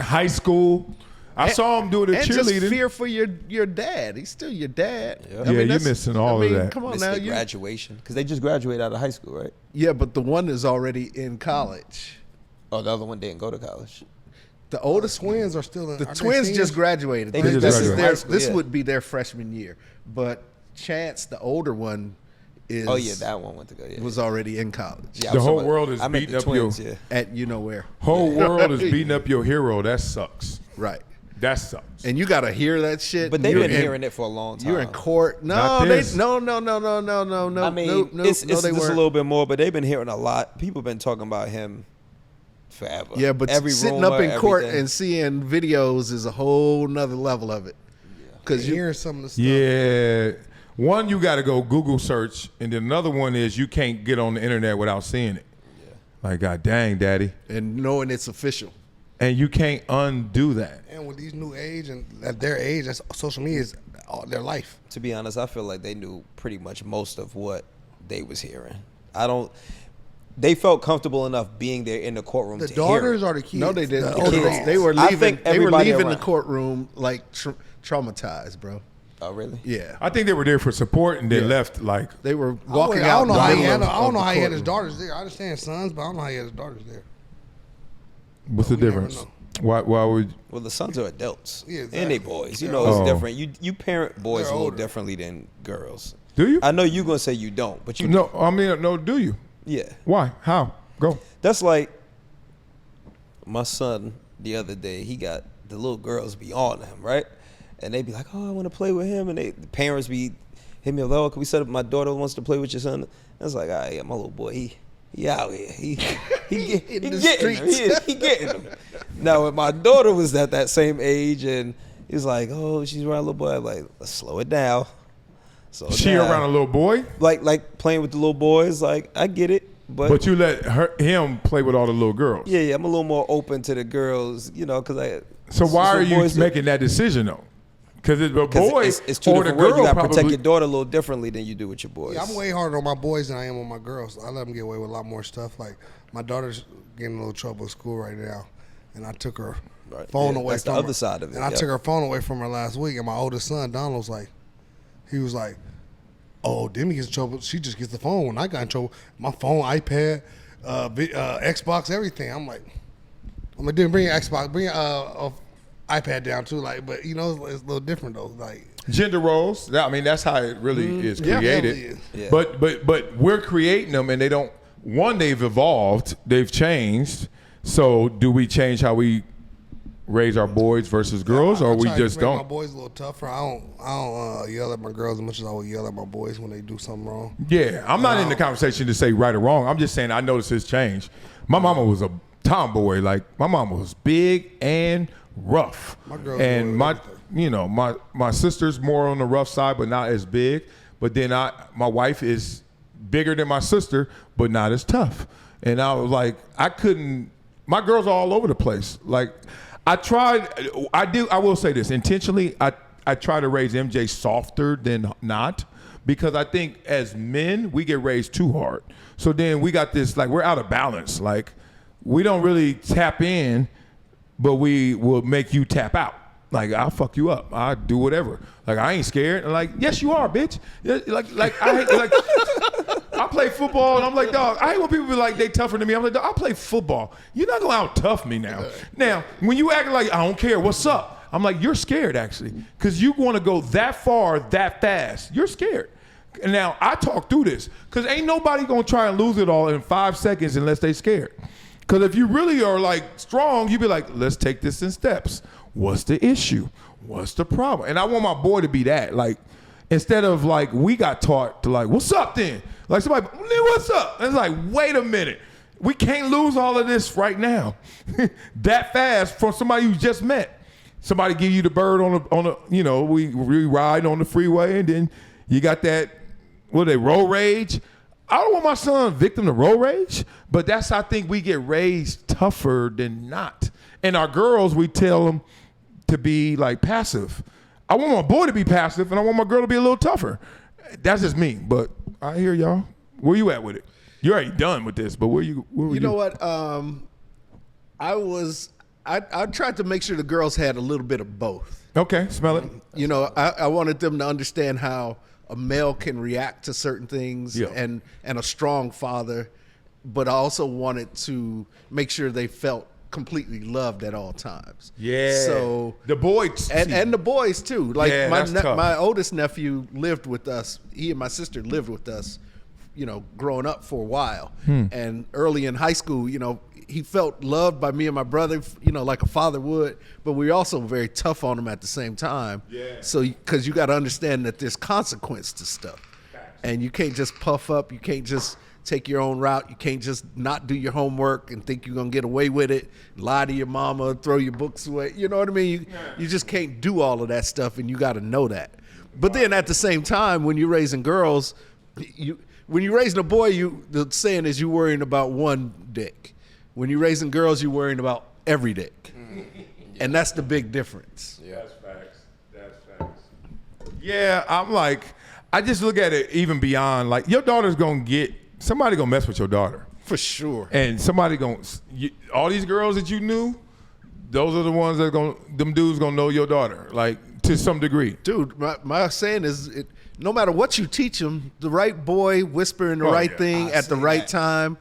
high school. I saw him do it at and just cheerleading. fear for your dad. He's still your dad. Yeah. Yeah, you're that's- missing all of that. Come on Missed now, their you. graduation because they just graduated out of high school, right? Yeah, but the one is already in college. Oh, the other one didn't go to college. The oldest Twins are still in. The aren't they twins seniors? just graduated. They just This is graduated. their. High school, This yeah. would be their freshman year, but Chance, the older one, is. Oh yeah, that one went to go. Yeah. was already in college. Yeah, The I'm whole talking world about- is I meant beating the up twins, your- yeah. At you know where. Whole world is beating up your hero. That sucks. Right. That sucks. And you got to hear that shit. But they've You're been in- hearing it for a long time. You're in court. Not No, they this. no. I mean, no, it's no, they just a weren't. little bit more, but they've been hearing a lot. People been talking about him forever. Yeah, but every sitting rumor, up in court everything. and seeing videos is a whole nother level of it. Because you Hearing some of the stuff. Yeah. One, you got to go Google search, and then another one is you can't get on the internet without seeing it. Like, God dang, Daddy. and knowing it's official. and you can't undo that. And with these new age and at their age, that's social media is their life. To be honest, I feel like they knew pretty much most of what they was hearing. They felt comfortable enough being there in the courtroom. The to daughters hear it. or the kids? No, they didn't. The older kids. ones. They were I leaving. think They were everybody leaving the around. courtroom like traumatized, bro. Oh, really? Yeah, I think they were there for support and then left like. they were I walking don't out. know how he had. of I don't know the how he had his courtroom. daughters there. I understand his sons, but I don't know how he had his daughters there. What's the We never difference? know. Why would? Well, the sons are adults. Yeah, And they exactly. boys. You They're know, it's older. different. You parent boys They're a little older. differently than girls. Do you? I know you're going to say you don't, but you No, I mean no. Do you? Yeah. Why? How? Go. That's like my son the other day. He got the little girls be on him, right? And they be like, "Oh, I want to play with him." And the parents be hit me up, "Oh, can we set up? My daughter wants to play with your son." I was like, "All right, my little boy, he out here. He In the getting him. streets. He getting him." Now, when my daughter was at that same age, and he was like, "Oh, she's around a little boy," I'm like, "Let's slow it down." So She around a little boy, like playing with the little boys. Like I get it, but you let him play with all the little girls. yeah, I'm a little more open to the girls, you know, because I. So why are you boys do. making that decision though? Because the boy It's two or the different worlds. girl You got to protect probably. your daughter a little differently than you do with your boys. Yeah, I'm way harder on my boys than I am on my girls. I let them get away with a lot more stuff. Like my daughter's getting in a little trouble at school right now, and I took her Right. phone Yeah, away that's the from other her. side of it, And I yep. took her phone away from her last week, and my oldest son Donald was like, "Oh, Demi gets in trouble. She just gets the phone. When I got in trouble, my phone, iPad, Xbox, everything." I'm like, didn't bring an Xbox, bring a iPad down too. Like, but you know, it's a little different though. Like. Gender roles. I mean, that's how it really is Yeah, created. hell yeah. But we're creating them, and they don't. One, they've evolved. They've changed. So, do we change how we raise our boys versus girls, or I we try to just make My don't? boys a little tougher. I don't yell at my girls as much as I would yell at my boys when they do something wrong. Yeah, I'm not in the conversation to say right or wrong. I'm just saying I noticed his change. My mama was a tomboy. Like my mama was big and rough. My girls and doing my everything. you know my sister's more on the rough side, but not as big. But then my wife is bigger than my sister, but not as tough. And I was like, I couldn't. My girls are all over the place. Like I tried. I will say this intentionally. I try to raise MJ softer than not, because I think as men we get raised too hard. So then we got this, like, we're out of balance. Like we don't really tap in, but we will make you tap out. Like I'll fuck you up. I do whatever. Like I ain't scared. And like, yes you are, bitch. Yeah, like I hate, like I play football and I'm like, dog, I hate when people be like they tougher than me. I'm like, dog, I play football. You're not gonna out tough me now. Now, when you act like I don't care, what's up? I'm like, you're scared actually, because you want to go that far, that fast. You're scared. And now I talk through this, because ain't nobody gonna try and lose it all in 5 seconds unless they scared. Because if you really are like strong, you be like, let's take this in steps. What's the issue? What's the problem? And I want my boy to be that. Like, instead of like, we got taught to like, what's up then? Like somebody, what's up? And it's like, wait a minute. We can't lose all of this right now. That fast from somebody you just met. Somebody give you the bird on a you know, we ride on the freeway, and then you got that, road rage. I don't want my son victim to road rage, but that's, I think we get raised tougher than not. And our girls, we tell them to be like passive. I want my boy to be passive, and I want my girl to be a little tougher. That's just me, but I hear y'all. Where you at with it? You're already done with this, but where you? You know what? I tried to make sure the girls had a little bit of both. Okay, smell it. You know, I wanted them to understand how a male can react to certain things, Yeah. and a strong father, but I also wanted to make sure they felt completely loved at all times. Yeah. So the boys and the boys too. Like Yeah, that's tough. my oldest nephew lived with us. He and my sister lived with us, you know, growing up for a while. And early in high school, you know, he felt loved by me and my brother, you know, like a father would, but we were also very tough on him at the same time. Yeah. So, because you got to understand that there's consequence to stuff. And you can't just puff up. You can't just take your own route. You can't just not do your homework and think you're going to get away with it, lie to your mama, throw your books away. You know what I mean? You just can't do all of that stuff, and you got to know that. But then at the same time, when you're raising girls, when you're raising a boy, the saying is you're worrying about one dick. When you're raising girls, you're worrying about every dick. And that's the big difference. Yeah. That's facts. That's facts. Yeah, I'm like, I just look at it even beyond, like, your daughter's gonna get, somebody gonna mess with your daughter. For sure. And somebody gonna, all these girls that you knew, those are the ones that them dudes gonna know your daughter, like, to some degree. Dude, my saying is, no matter what you teach them, the right boy whispering the right thing at the right time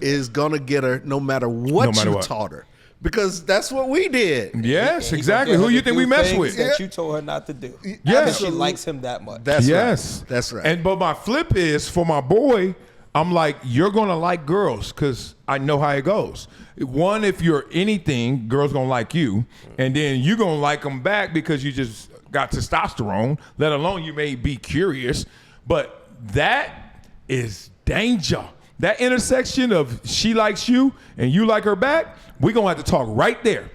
is gonna get her no matter what you taught her. Because that's what we did. Yes, exactly. Who you think we mess with? That you told her not to do. Yes. She likes him that much. That's yes. right. That's right. And but my flip is, for my boy, I'm like, you're gonna like girls because I know how it goes. One, if you're anything, girls gonna like you, and then you gonna like them back because you just got testosterone. Let alone you may be curious, but that is danger. That intersection of she likes you and you like her back, we're gonna have to talk right there.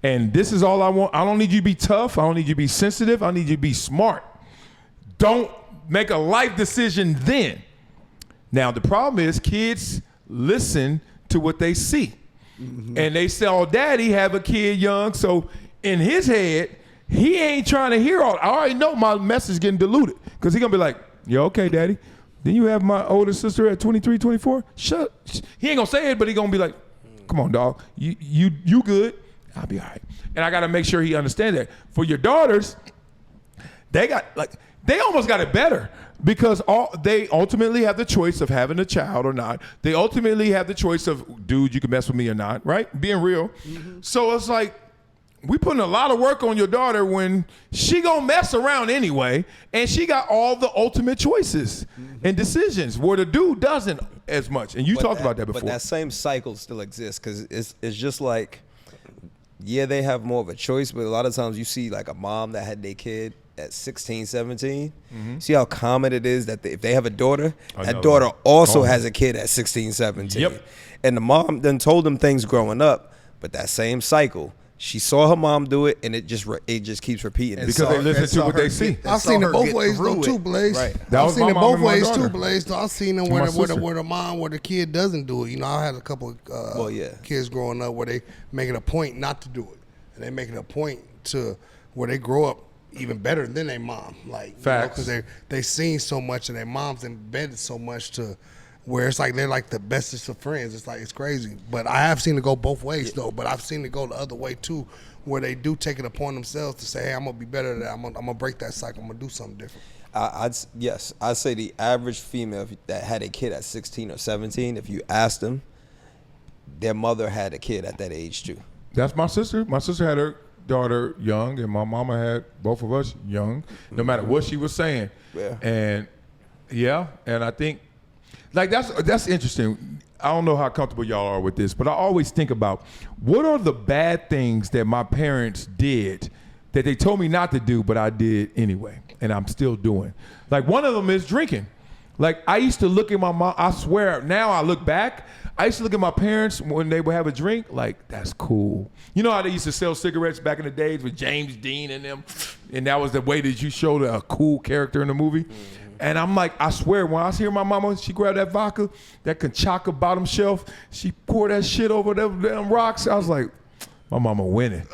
And this is all I want. I don't need you to be tough. I don't need you to be sensitive. I need you to be smart. Don't make a life decision then. Now, the problem is kids listen to what they see. Mm-hmm. And they say, oh, daddy have a kid young. So in his head, he ain't trying to hear all. I already know my message getting diluted. Because he going to be like, yeah, okay, daddy. Then you have my older sister at 23, 24. Shut. He ain't going to say it, but he going to be like, come on, dog. You good. I'll be all right. And I got to make sure he understands that. For your daughters, they almost got it better. Because they ultimately have the choice of having a child or not. They ultimately have the choice of, dude, you can mess with me or not, right? Being real. Mm-hmm. So it's like, we putting a lot of work on your daughter when she gonna mess around anyway, and she got all the ultimate choices and decisions where the dude doesn't as much. And you talked about that before. But that same cycle still exists because it's just like, yeah, they have more of a choice, but a lot of times you see like a mom that had their kid at 16, 17. Mm-hmm. See how common it is that if they have a daughter, that daughter also has a kid at 16, 17. Yep. And the mom then told them things growing up, but that same cycle, she saw her mom do it, and it just keeps repeating. Because they listen to what they see. I've seen it both ways though too, Blaze. Right. I've seen it both ways too, Blaze. I've seen them where the kid doesn't do it. You know, I had a couple of kids growing up where they make it a point not to do it, and they make it a point to where they grow up even better than their mom. Like, facts. Because they seen so much, and their mom's embedded so much to where it's like they're like the bestest of friends. It's like, it's crazy. But I have seen it go both ways though. But I've seen it go the other way too, where they do take it upon themselves to say, hey, I'm gonna be better than that. I'm gonna break that cycle. I'm gonna do something different. I'd say the average female that had a kid at 16 or 17, if you asked them, their mother had a kid at that age too. That's my sister. My sister had her daughter young, and my mama had both of us young, no matter what she was saying. Yeah. And I think, like, that's interesting. I don't know how comfortable y'all are with this, but I always think about what are the bad things that my parents did that they told me not to do, but I did anyway, and I'm still doing. Like, one of them is drinking. Like, I used to look at my mom, I swear, now I look back, I used to look at my parents when they would have a drink, like, that's cool. You know how they used to sell cigarettes back in the days with James Dean and them? And that was the way that you showed a cool character in the movie. Mm-hmm. And I'm like, I swear, when I hear my mama, she grabbed that vodka, that Kanchaka bottom shelf, she poured that shit over them damn rocks. I was like, my mama winning.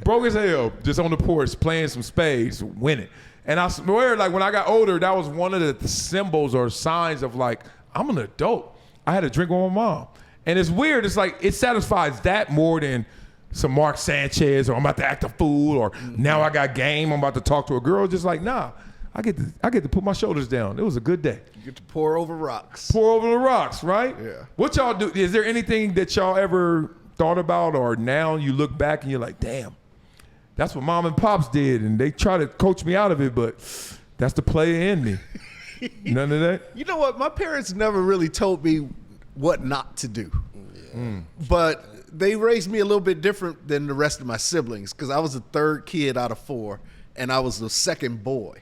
Broke as hell, just on the porch, playing some spades, winning. And I swear, like, when I got older, that was one of the symbols or signs of, like, I'm an adult. I had a drink with my mom. And it's weird. It's like, it satisfies that more than some Mark Sanchez, or I'm about to act a fool, or now I got game, I'm about to talk to a girl. Just like, nah, I get to put my shoulders down. It was a good day. You get to pour over rocks. Pour over the rocks, right? Yeah. What y'all do? Is there anything that y'all ever thought about, or now you look back and you're like, damn, that's what mom and pops did, and they try to coach me out of it, but that's the player in me. None of that? You know what? My parents never really told me what not to do. But they raised me a little bit different than the rest of my siblings, because I was the third kid out of four, and I was the second boy,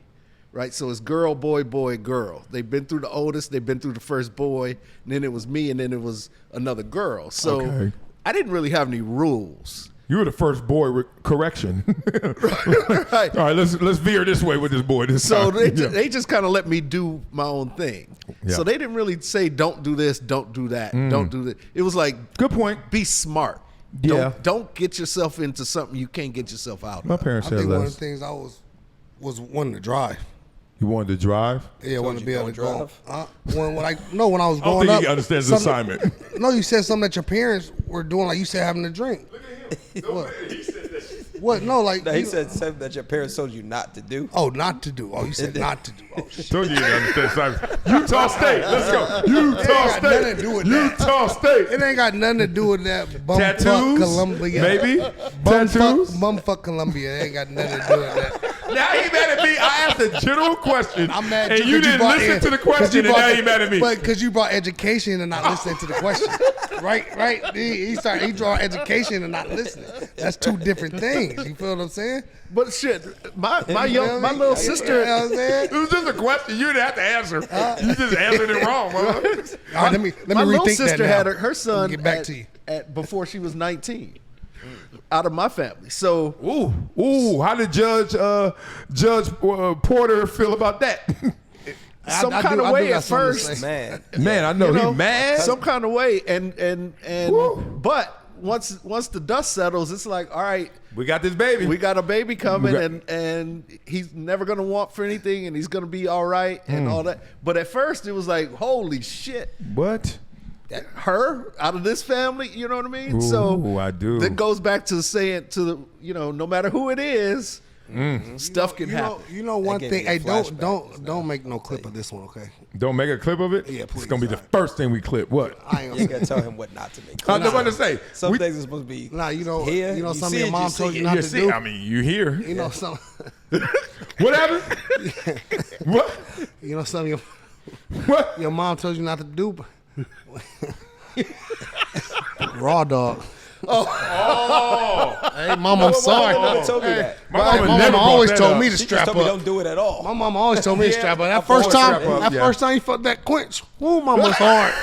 right? So it's girl, boy, boy, girl. They've been through the oldest, they've been through the first boy, and then it was me, and then it was another girl. So I didn't really have any rules. You were the first boy, correction. Right. All right, let's veer this way with this boy this so time. They just kind of let me do my own thing. Yeah. So they didn't really say, don't do this, don't do that, don't do that. It was like, good point. Be smart. Yeah. Don't get yourself into something you can't get yourself out My of. parents I said think one of less. the things I was wanting to drive. You wanted to drive? Yeah, I wanted to you be able don't to go. drive? When I was I don't growing think up. he understands the something- assignment. No, you said something that your parents were doing, like you said, having a drink. What? What? No, like No, he you- said something that your parents told you not to do. Oh, not to do. Oh, you said not to do. Oh shit. Told you didn't understand assignment. Utah State. Let's go. Utah got nothing State. to do with that. Utah State. It ain't got nothing to do with that. Bumfuck Tattoos? Columbia. Maybe? Tattoos? Bumfuck Columbia. It ain't got nothing to do with that. Now he mad at me. I asked a general question, I'm mad and too, you 'cause didn't brought listen in- to the 'cause you question, and brought now the- he mad at me. But because you brought education and not listening to the question, right? He draw education and not listening. That's two different things. You feel what I'm saying? But shit, my You know what I mean? little You sister. know what I'm saying? It was just a question. You didn't have to answer. You just answered it wrong, bro. All right, let me My little rethink sister that now. had her son Get back at, to you. at before she was 19, out of my family. So Ooh, how did Judge Porter feel about that? some I kind do- of I do way got at something to first, say. Man, Man, I know, you know, he mad. some kind of way, and Woo. but once the dust settles, it's like, all right, We got this baby. we got a baby coming, We got- and he's never gonna want for anything, and he's gonna be all right, and all that. But at first, it was like, holy shit. What? Her out of this family, you know what I mean? Ooh, So I do. that goes back to saying to the, no matter who it is, stuff can happen. You know one gave thing. me a Hey, flashback. don't make no clip of this one, okay? Don't make a clip of it? Yeah, It's please. going to be the Alright. first thing we clip. What? I ain't you gonna. gotta tell him what not to make. I was about to say. Some we- things are supposed to be. Nah, you know, here, you know something see your it, mom see told it. you not You to see, do. I mean, you hear. You know some. What happened? What? You know something What? your mom told you not to do. Raw dog. Oh. Hey, mom, I'm sorry. My mama told me that. My My mama mama never always brought that told up. me to She just strap told me up. don't do it at all. My mom always told me to Yeah, strap up. That I first always time, strap up, that yeah. first time you felt that quench, woo, mama was hard.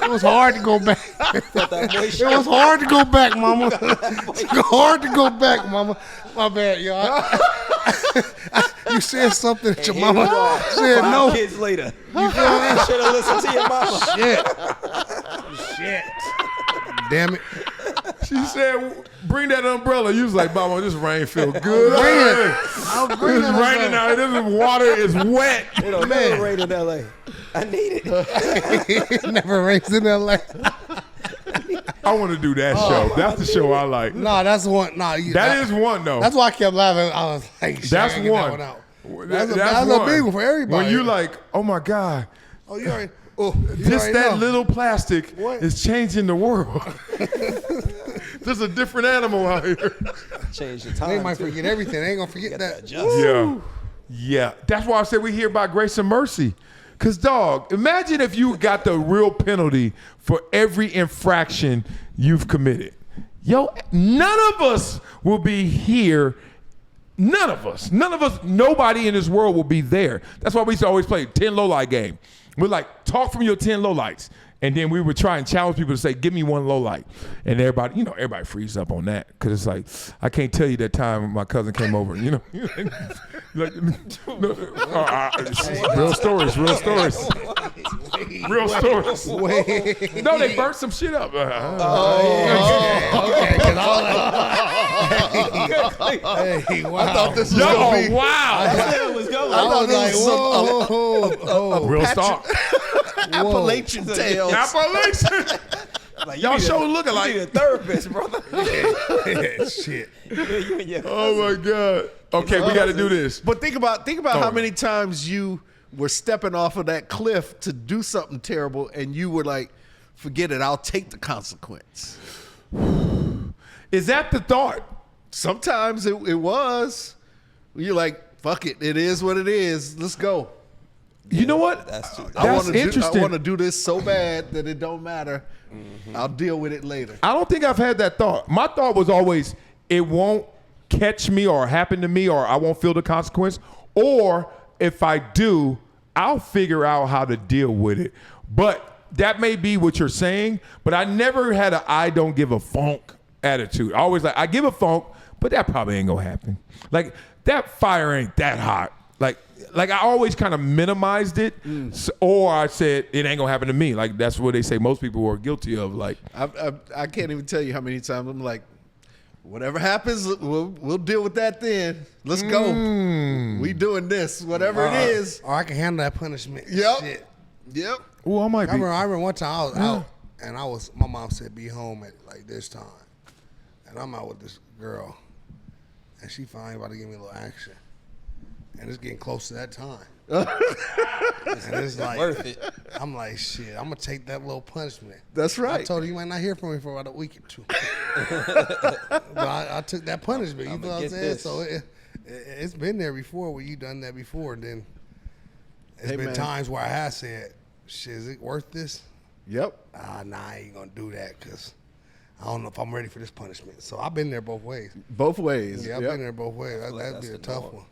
It was hard to go back. Felt that moist It was hard to go back, mama. Hard to go back, mama. My bad, y'all. You said something that your Here mama we are, said 5 no. kids later. You feel me? Should have listened to your mama. Shit. Damn it. She said, bring that umbrella. You was like, Mama, this rain feel good. I'll bring It's that raining umbrella. out. This water is wet. It don't never rain in LA. I need it. It never rains in LA. I want to do that show. That's the show I like. Nah, that's one. Nah, That is one, though. That's why I kept laughing. I was like, shit, That's I ain't get one. that one out. That's That's a big one for everybody. When you like, oh my God, Oh, you already. Oh, you just already that know. little plastic What? is changing the world. There's a different animal out here. Change the time. They might too. forget everything. They ain't gonna forget that. Adjust. Yeah. Yeah. That's why I said we here by grace and mercy. Cause dog, imagine if you got the real penalty for every infraction you've committed. Yo, none of us will be here. None of us, nobody in this world will be there. That's why we used to always play 10 low light game. We're like, talk from your 10 low lights. And then we would try and challenge people to say, give me one low light. And everybody, everybody frees up on that. Cause it's like, I can't tell you that time when my cousin came over, real stories. Real stories. Wait. No, they burnt some shit up. Okay. 'Cause hey, wow. I thought this was Yo, gonna be. wow. That's where it was going. I was like, this was whoa. Real start. Appalachian tales. Appalachian. Like, Y'all you need show a- looking you like- need a therapist, brother. Shit. You and your Oh my God. Okay, we got to do this. But think about how Oh. many times you were stepping off of that cliff to do something terrible, and you were like, "Forget it, I'll take the consequence." Is that the thought? Sometimes it was. You're like, "Fuck it, it is what it is. Let's go." You know what? That's true. I That's want to interesting. I want to do this so bad that it don't matter. I'll deal with it later. I don't think I've had that thought. My thought was always, it won't catch me or happen to me, or I won't feel the consequence. Or if I do, I'll figure out how to deal with it. But that may be what you're saying, but I never had a I don't give a funk attitude. I always like, I give a funk, but that probably ain't gonna happen. Like, that fire ain't that hot. Like, like I always kind of minimized it, or I said it ain't gonna happen to me. Like that's what they say most people are guilty of. Like I can't even tell you how many times I'm like, whatever happens, we'll deal with that then. Let's go. We doing this, whatever it is. Or I can handle that punishment. Yep. Shit. Yep. oh, I might I be. remember one time I was out, and my mom said be home at like this time, and I'm out with this girl, and she finally about to give me a little action, and it's getting close to that time. And it's like Worth it. I'm like, shit, I'm gonna take that little punishment. That's right. I told her you might not hear from me for about a week or two. But I took that punishment. You know what I'm saying? this. So it's been there before where you done that before. And then it's been times where I have said, shit, is it worth this? Yep. Nah, I ain't gonna do that because I don't know if I'm ready for this punishment. So I've been there both ways. Both ways. Yeah, I've Yep. been there both ways. That'd That's be a the tough norm. one.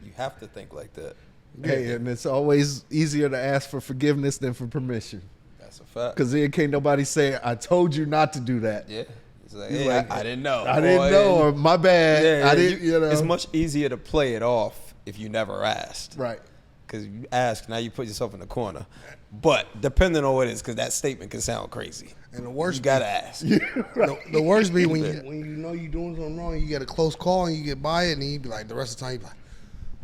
You have to think like that. Hey, and it's always easier to ask for forgiveness than for permission. That's a fact. Because then can't nobody say, I told you not to do that. Yeah. It's like, He's hey, like, I didn't know. I didn't know, or my bad. Yeah, I didn't, you know. It's much easier to play it off if you never asked. Right. Because you ask, now you put yourself in the corner. But depending on what it is, because that statement can sound crazy. And the worst You gotta ask. the worst be when you know you're doing something wrong, you get a close call and you get by it, and you be like the rest of the time you be like,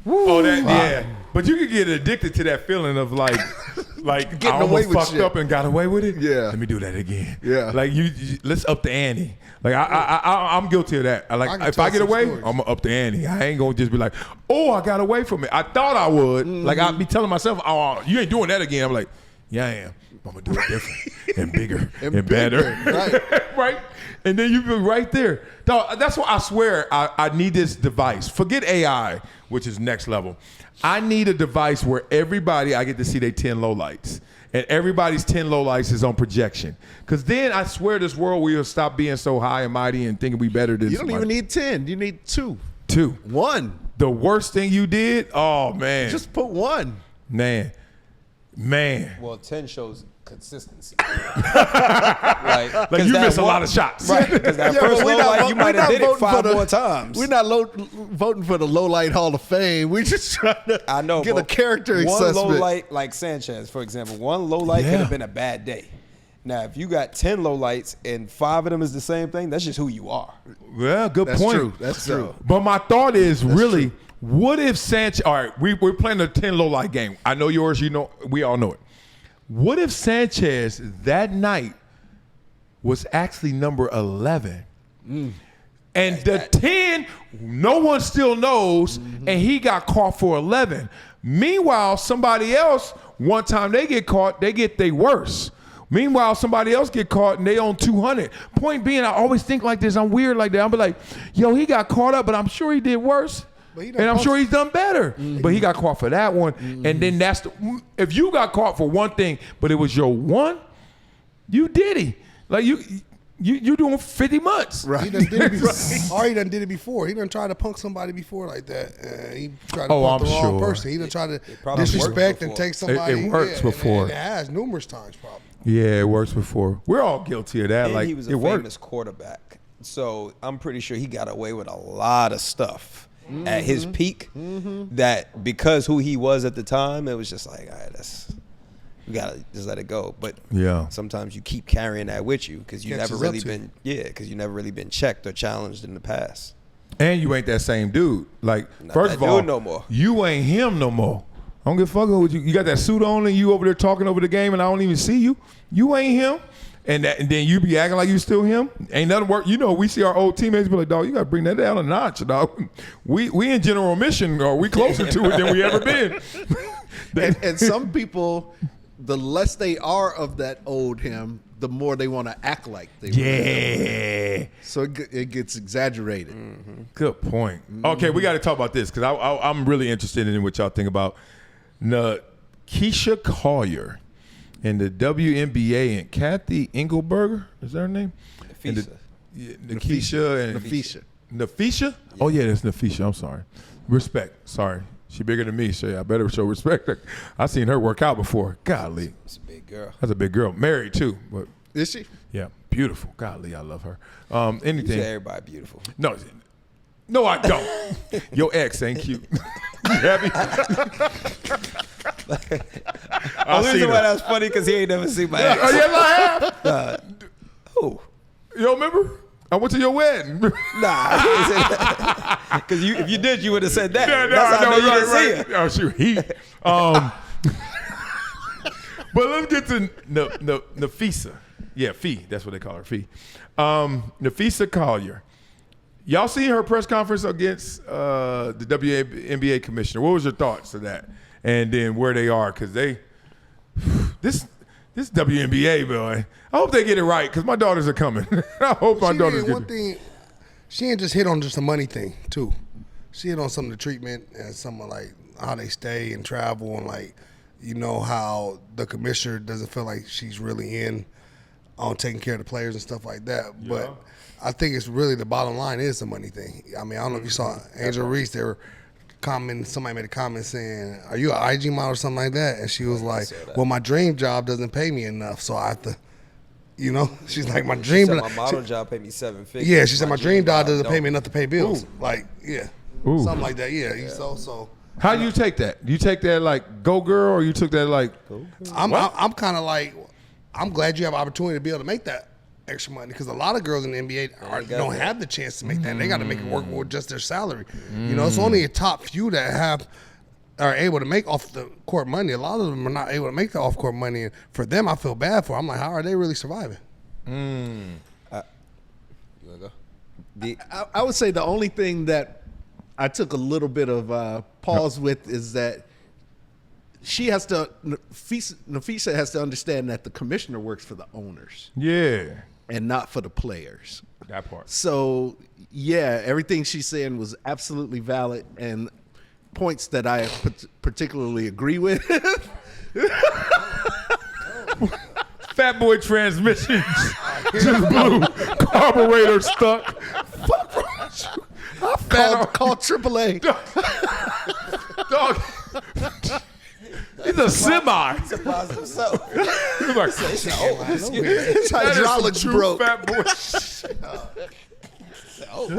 Oh, that yeah. But you could get addicted to that feeling of like Getting I away almost with fucked shit. up and got away with it. Yeah. Let me do that again. Yeah. Like you let's up the ante. Like I'm guilty of that. I Like can if tell I get some away, stories. I'm gonna up the ante. I ain't gonna just be like, oh, I got away from it. I thought I would. Like I'd be telling myself, oh, you ain't doing that again. I'm like, yeah, I am. I'm gonna do it different and bigger and better. Right. Right? And then you be right there. Dog, that's why I swear I need this device. Forget AI, which is next level. I need a device where everybody, I get to see their 10 lowlights. And everybody's 10 lowlights is on projection. Because then I swear this world will stop being so high and mighty and thinking we better than You don't somebody. even need 10. You need 2. 2. 1. The worst thing you did? Oh, man. Just put 1. Man. Well, 10 shows consistency. like Like you miss a lot of shots. Right. Because that Yeah, first but we low not light, vo- you we might have not did it voting for 5 the- more times. We're not voting for the low light Hall of Fame. We just trying to I know, get a but character one assessment. low light, like Sanchez, for example, one low light Yeah. could have been a bad day. Now, if you got 10 low lights and 5 of them is the same thing, that's just who you are. Well, good That's point. true. That's true. But my thought is really, what if Sanchez? All right, we're playing a 10 low light game. I know yours. You know, we all know it. What if Sanchez that night was actually number 11, and the 10 no one still knows, and he got caught for 11. Meanwhile, somebody else one time they get caught, they get they worse. Meanwhile, somebody else get caught and they own 200. Point being, I always think like this. I'm weird like that. I'm be like, yo, he got caught up, but I'm sure he did worse. But he done And I'm most- sure he's done better. But he got caught for that one. And then that's if you got caught for one thing, but it was your one, you Diddy. Like you doing 50 months. Right. He done did it before. Or he done did it before. He done tried to punk somebody before like that. He tried to Oh, punk I'm the wrong sure. person. He done tried to probably disrespect worked and before. take somebody. It works and before. it has numerous times probably. Yeah, it works before. We're all guilty of that. And like he was a it famous works. quarterback. So I'm pretty sure he got away with a lot of stuff at his peak that because who he was at the time, it was just like, all right, we gotta just let it go. But Yeah. sometimes you keep carrying that with you because you Catches never really up to you. because you never really been checked or challenged in the past. And you ain't that same dude. Like, Not first that of all, dude no more. you ain't him no more. I don't give a fuck with you. You got that suit on and you over there talking over the game and I don't even see you. You ain't him. And then you be acting like you still him. Ain't nothing work. You know, we see our old teammates be like, dog, you got to bring that down a notch, dog. We in general mission, or we closer to it than we ever been. And some people, the less they are of that old him, the more they want to act like they were. Yeah. So it gets exaggerated. Good point. Okay, we got to talk about this because I'm really interested in what y'all think about Napheesa Collier and the WNBA and Kathy Engelberger. Is that her name? And Napheesa. Napheesa and Napheesa. Napheesa? Oh yeah, that's Napheesa. I'm sorry. Respect. Sorry. She bigger than me, so I better show respect. I seen her work out before. Golly. It's a big girl. That's a big girl. Married too. But Is she? yeah, beautiful. Golly, I love her. You say Anything. everybody beautiful. No. No, I don't. Your ex ain't cute. You happy? The reason why that's funny because he ain't never seen my ex. Oh, yes, I have. Who? You don't remember? I went to your wedding. Nah, I can't say that. Because if you did, you would have said that. That's how I know you didn't see her. Oh, shoot. But let's get to Napheesa. Yeah, Fee. That's what they call her, Fee. Napheesa Collier. Y'all seen her press conference against the WNBA commissioner. What was your thoughts of that? And then where they are, because this WNBA, boy. I hope they get it right, because my daughters are coming. I hope my daughters get it. She ain't just hit on just a money thing, too. She hit on some of the treatment and some of, like, how they stay and travel and, like, you know, how the commissioner doesn't feel like she's really in on taking care of the players and stuff like that. Yeah. But I think it's really the bottom line is the money thing. I mean, I don't know if you saw Angel Reese, they were commenting, somebody made a comment saying, are you an IG model or something like that? And she was like, well, my dream job doesn't pay me enough, so I have to, you know, she's like, my dream. She said my model job paid me 7 figures. Yeah, she said my dream job doesn't pay me enough to pay bills. Ooh. Like, yeah, something like that. Yeah, so. How do you take that? Do you take that like go girl, or you took that like? I'm kind of like, I'm glad you have an opportunity to be able to make that extra money, because a lot of girls in the NBA don't have the chance to make that. They got to make it work with just their salary. You know, it's only a top few that are able to make off the court money. A lot of them are not able to make the off court money, and for them, I feel bad for. I'm like, how are they really surviving? You wanna go? I would say the only thing that I took a little bit of pause with is that she has to, Napheesa has to understand that the commissioner works for the owners. Yeah. And not for the players. That part. So, yeah, everything she's saying was absolutely valid and points that I particularly agree with. Fat boy transmissions just blew. Carburetor stuck. Fuck wrong with you? Call AAA. Dog. He's a semi. He's a positive self. He's like, His hydraulics broke. Fat boy. I was in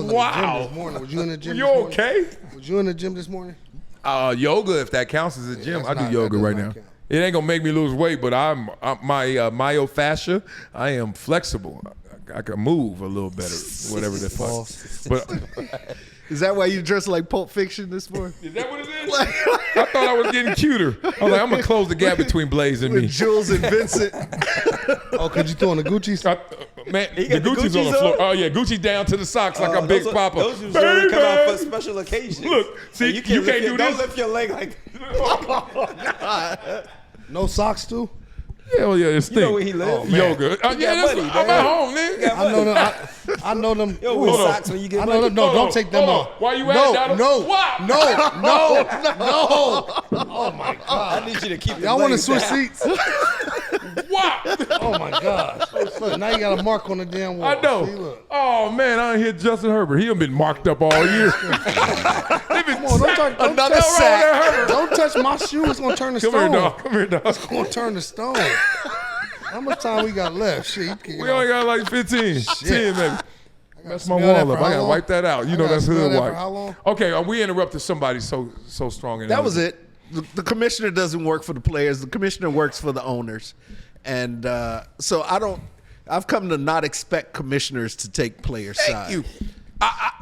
the gym this morning. Was you in the gym? You okay? Was you in the gym this morning? Yoga, if that counts as a gym. I do yoga right now. Count. It ain't gonna make me lose weight, but my myofascia, I am flexible. I can move a little better, whatever the fuck. But is that why you dressed like Pulp Fiction this morning? Is that what it is? I thought I was getting cuter. I was like, I'm gonna close the gap between Blaze and me. Jules and Vincent. Oh, cause you throwing the Gucci's? Man, the Gucci's on the floor. Oh yeah, Gucci down to the socks like a big papa. Those usually come out for special occasions. Look, see, you can't do this. Don't lift your leg like that. No socks too? Hell yeah, it's You know where he lives? Yoga. Yeah, money, I'm at home, nigga. I know them. Yo, wear socks when you get I money. know them. No, don't take them off. Why you at, Donald? No. Oh my God! I need you to keep. Y'all want to switch seats? Wow. Oh my gosh! Look, now you got a mark on the damn wall. I know. See, look. Oh man, I done hit Justin Herbert. He done been marked up all year. Come on, Another sack. Don't touch my shoe. It's gonna turn to stone. Come here, dog. It's gonna turn to stone. How much time we got left? Shit, we only got like 15. 10 maybe. That's my wall up. I gotta wipe that out. You know that's hood wipe. How long? Okay, we interrupted somebody so strong. That was it. The commissioner doesn't work for the players. The commissioner works for the owners. And so I've come to not expect commissioners to take players' side. Thank you.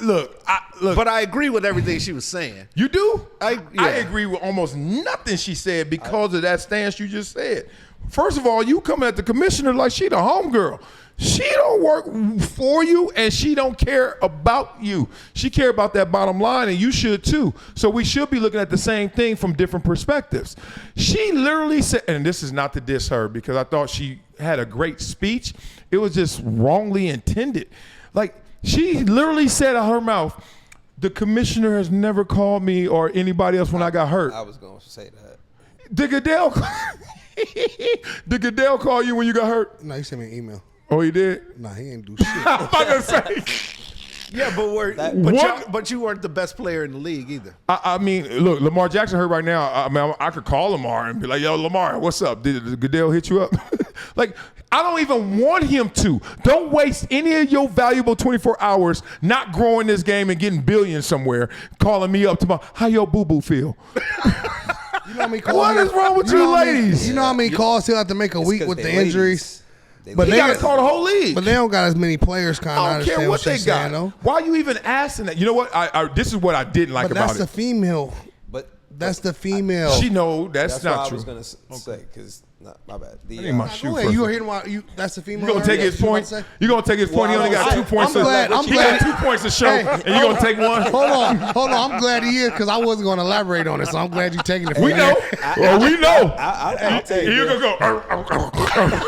Look. But I agree with everything she was saying. You do? I agree with almost nothing she said because of that stance you just said. First of all, you come at the commissioner like she the homegirl. She don't work for you, and she don't care about you. She care about that bottom line, and you should too. So we should be looking at the same thing from different perspectives. She literally said, and this is not to diss her because I thought she had a great speech. It was just wrongly intended. Like, she literally said out her mouth, the commissioner has never called me or anybody else when I got hurt. I was going to say that. Did Goodell call you when you got hurt? No, he sent me an email. Oh, he did? Nah, he ain't do shit. I'm about to say. Yeah, but you weren't the best player in the league either. I mean, look, Lamar Jackson hurt right now. I mean, I could call Lamar and be like, yo, Lamar, what's up? Did Goodell hit you up? Like, I don't even want him to. Don't waste any of your valuable 24 hours not growing this game and getting billions somewhere, calling me up tomorrow. How your boo-boo feel? You know how many calls What is wrong with you ladies? You know how many calls he'll have to make a week with the injuries? But they got to call the whole league. But they don't got as many players, kind of. I don't care what they got. Saying, why are you even asking that? You know what? This is what I didn't like but about that's it. the female. But That's the female. She know that's not what true. I was gonna say because my bad. That ain't my shoe. Go ahead. You hear why you? That's the female. You gonna take his point? You gonna take his point? He only got 2 points. I'm glad. He got 2 points to show, and you gonna take one? Hold on. I'm glad he is because I wasn't gonna elaborate on it. So I'm glad you taking it. We know. Well, we know. I'll take it. You're gonna go.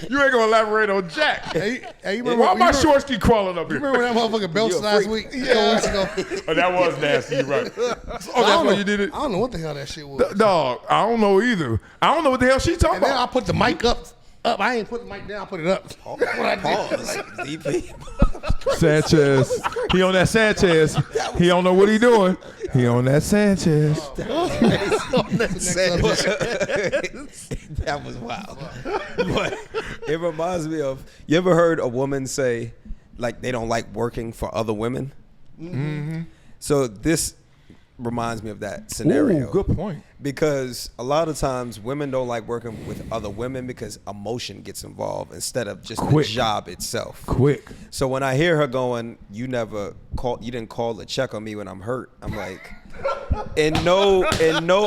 You ain't gonna elaborate on Jack. Hey, you remember? Why my shorts keep crawling up here? You remember when that motherfucker belched last week? Yeah. Weeks ago. Oh, that was nasty. You're right. Oh, that's why you did it. I don't know what the hell that shit was. Dog, I don't know either. I don't know what the hell she talking And then I about. put the mic up. I ain't put the mic down. I put it up. That's what I did. Pause. DP. Sanchez. He on that Sanchez. He don't know what he doing. He on that Sanchez. That was wild. But it reminds me of, you ever heard a woman say, like, they don't like working for other women? Mm-hmm. So this reminds me of that scenario. Ooh, good point. Because a lot of times women don't like working with other women because emotion gets involved instead of just Quick. the job itself. Quick. So when I hear her going, you didn't call to check on me when I'm hurt, I'm like, and no,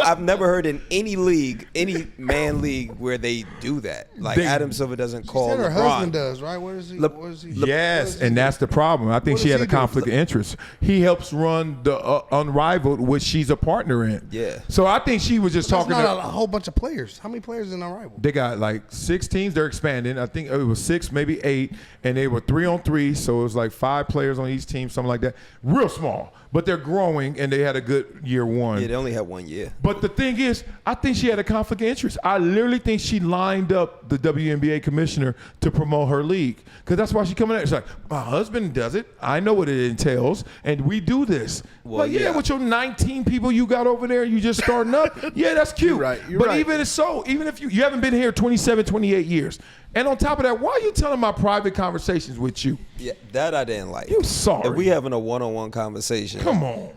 I've never heard in any league, any man league where they do that. Like Adam Silver doesn't call Said her LeBron. husband does, right? What is he? What is he? Yes, and that's the problem. I think What she does had a he do? conflict of interest. He helps run the Unrivaled, which she's a partner in. Yeah. So I think she was just That's talking not to. a whole bunch of players. How many players in our rival? They got like 6 teams. They're expanding. I think it was 6, maybe 8, and they were 3-on-3. So it was like 5 players on each team, something like that. Real small, but they're growing, and they had a good year one. Yeah, they only had 1 year. But the thing is, I think she had a conflict of interest. I literally think she lined up the WNBA commissioner to promote her league, because that's why she coming out. It's like, my husband does it. I know what it entails, and we do this. Well, Well, yeah, with your 19 people you got over there, you just starting up. Yeah, that's cute. You're but right. even so, even if you haven't been here 27, 28 years, and on top of that, why are you telling my private conversations with you? Yeah, that I didn't like. You sorry. If we having a one-on-one conversation, Come on.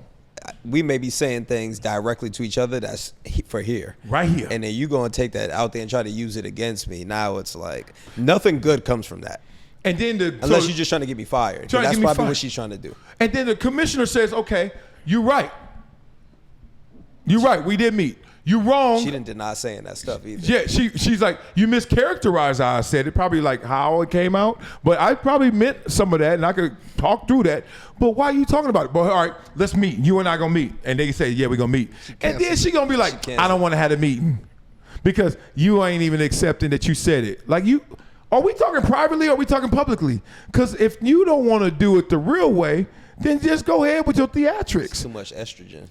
we may be saying things directly to each other that's for here. Right here. And then you going to take that out there and try to use it against me. Now it's like nothing good comes from that. And then Unless you're just trying to get me fired. Trying to That's get me probably fired. what she's trying to do. And then the commissioner says, okay, you're right. You're right. We did meet. You're wrong. She didn't deny saying that stuff either. Yeah, she's like, you mischaracterized how I said it, probably like how it came out, but I probably meant some of that, and I could talk through that. But why are you talking about it? But all right, let's meet. You and I gonna meet, and they say, yeah, we're gonna meet, and then she gonna be like, I don't want to have a meeting because you ain't even accepting that you said it. Like, you, are we talking privately or are we talking publicly? Because if you don't want to do it the real way, then just go ahead with your theatrics. Too much estrogen.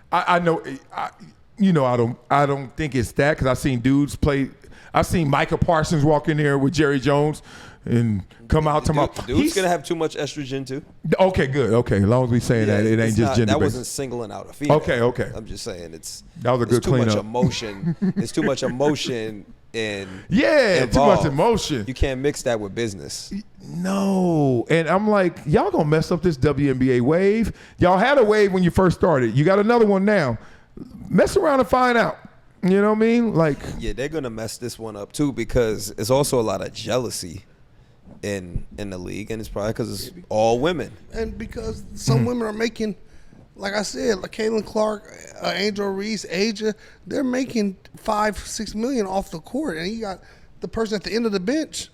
I know, I don't think it's that, because I've seen dudes play. I've seen Micah Parsons walk in there with Jerry Jones and come out tomorrow. Dude's gonna have too much estrogen too. Okay, good. Okay, as long as we saying that, it ain't just gender That based. wasn't singling out a female. Okay. I'm just saying That was a good too much cleanup. emotion. It's too much emotion in Yeah, involved. too much emotion. You can't mix that with business. No, and I'm like, y'all gonna mess up this WNBA wave. Y'all had a wave when you first started. You got another one now. Mess around and find out. You know what I mean? Like, Yeah, they're gonna mess this one up too, because it's also a lot of jealousy in the league, and it's probably because it's all women. And because some women are making, like I said, like Caitlin Clark, Angel Reese, Aja, they're making $5-6 million off the court, and you got the person at the end of the bench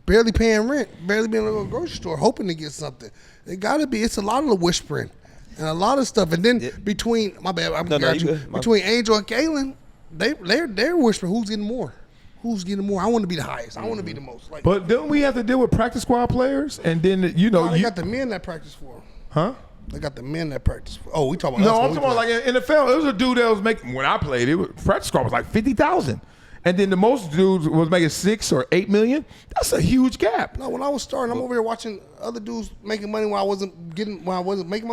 barely paying rent, barely being able to go to the grocery store, hoping to get something. It got to be. It's a lot of the whispering and a lot of stuff. And then between between Angel and Caitlin, they're whispering who's getting more. Who's getting more? I want to be the highest. I want to be the most. Like, but don't we have to deal with practice squad players? And then they got the men that practice for them. Huh? They got the men that practice for. Oh, we talking about No, us I'm when we talking about play. like in NFL. It was a dude that was making, when I played, practice squad was like 50,000. and then the most dudes was making 6 or 8 million. That's a huge gap. No, when I was starting, I'm over here watching other dudes making money when I wasn't making my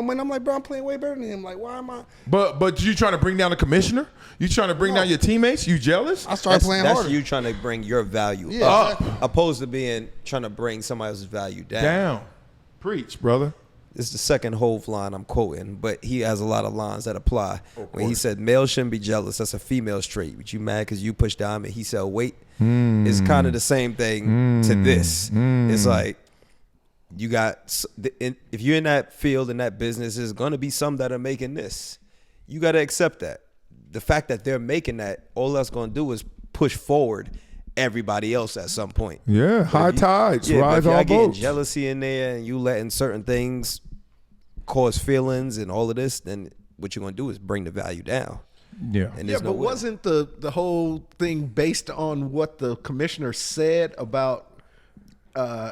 money. I'm like, bro, I'm playing way better than him. Like, why am I? But you trying to bring down the commissioner? You trying to bring down your teammates? You jealous? I started playing harder. That's you trying to bring your value Yeah, up, exactly. opposed to trying to bring somebody else's value down. Down. Preach, brother. This is the second Hove line I'm quoting, but he has a lot of lines that apply. When he said, males shouldn't be jealous, that's a female's trait. But you mad because you push diamond, he said weight. It's kind of the same thing to this. It's like, you got, if you're in that field, in that business, there's going to be some that are making this. You got to accept that. The fact that they're making that, all that's going to do is push forward everybody else at some point. Yeah, high tides, rise all all getting boats. jealousy in there and you letting certain things cause feelings and all of this, then what you're going to do is bring the value down. Yeah. And Yeah, there's no but way. wasn't the whole thing based on what the commissioner said about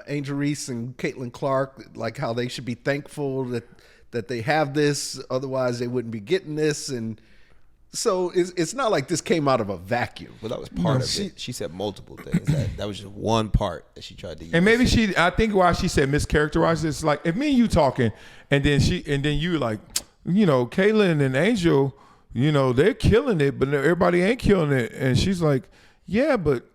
Angel Reese and Caitlin Clark, like how they should be thankful that they have this, otherwise they wouldn't be getting this, and so it's not like this came out of a vacuum. Well, that was part of it. She said multiple things. That was just one part that she tried to use. And maybe I think why she said mischaracterized is like if me and you talking, and then you like, you know, Caitlin and Angel, you know, they're killing it, but everybody ain't killing it, and she's like, yeah, but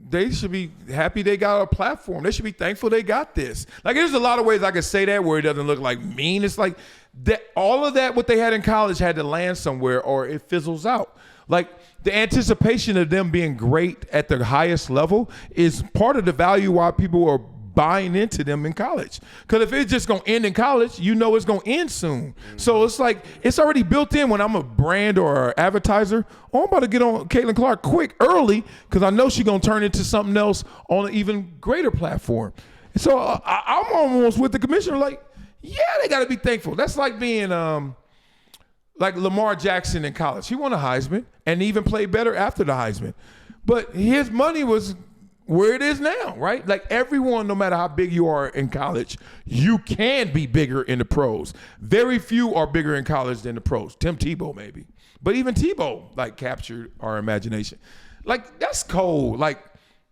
they should be happy they got a platform. They should be thankful they got this. Like, there's a lot of ways I could say that where it doesn't look like mean. It's like that all of that what they had in college had to land somewhere or it fizzles out. Like, the anticipation of them being great at the highest level is part of the value why people are buying into them in college. Because if it's just going to end in college, you know it's going to end soon. So it's like, it's already built in when I'm a brand or an advertiser. Oh, I'm about to get on Caitlin Clark quick, early, because I know she's going to turn into something else on an even greater platform. And so I'm almost with the commissioner like, yeah, they got to be thankful. That's like being like Lamar Jackson in college. He won a Heisman and even played better after the Heisman. But his money was where it is now, right? Like everyone, no matter how big you are in college, you can be bigger in the pros. Very few are bigger in college than the pros. Tim Tebow maybe. But even Tebow like captured our imagination. Like that's cold. Like,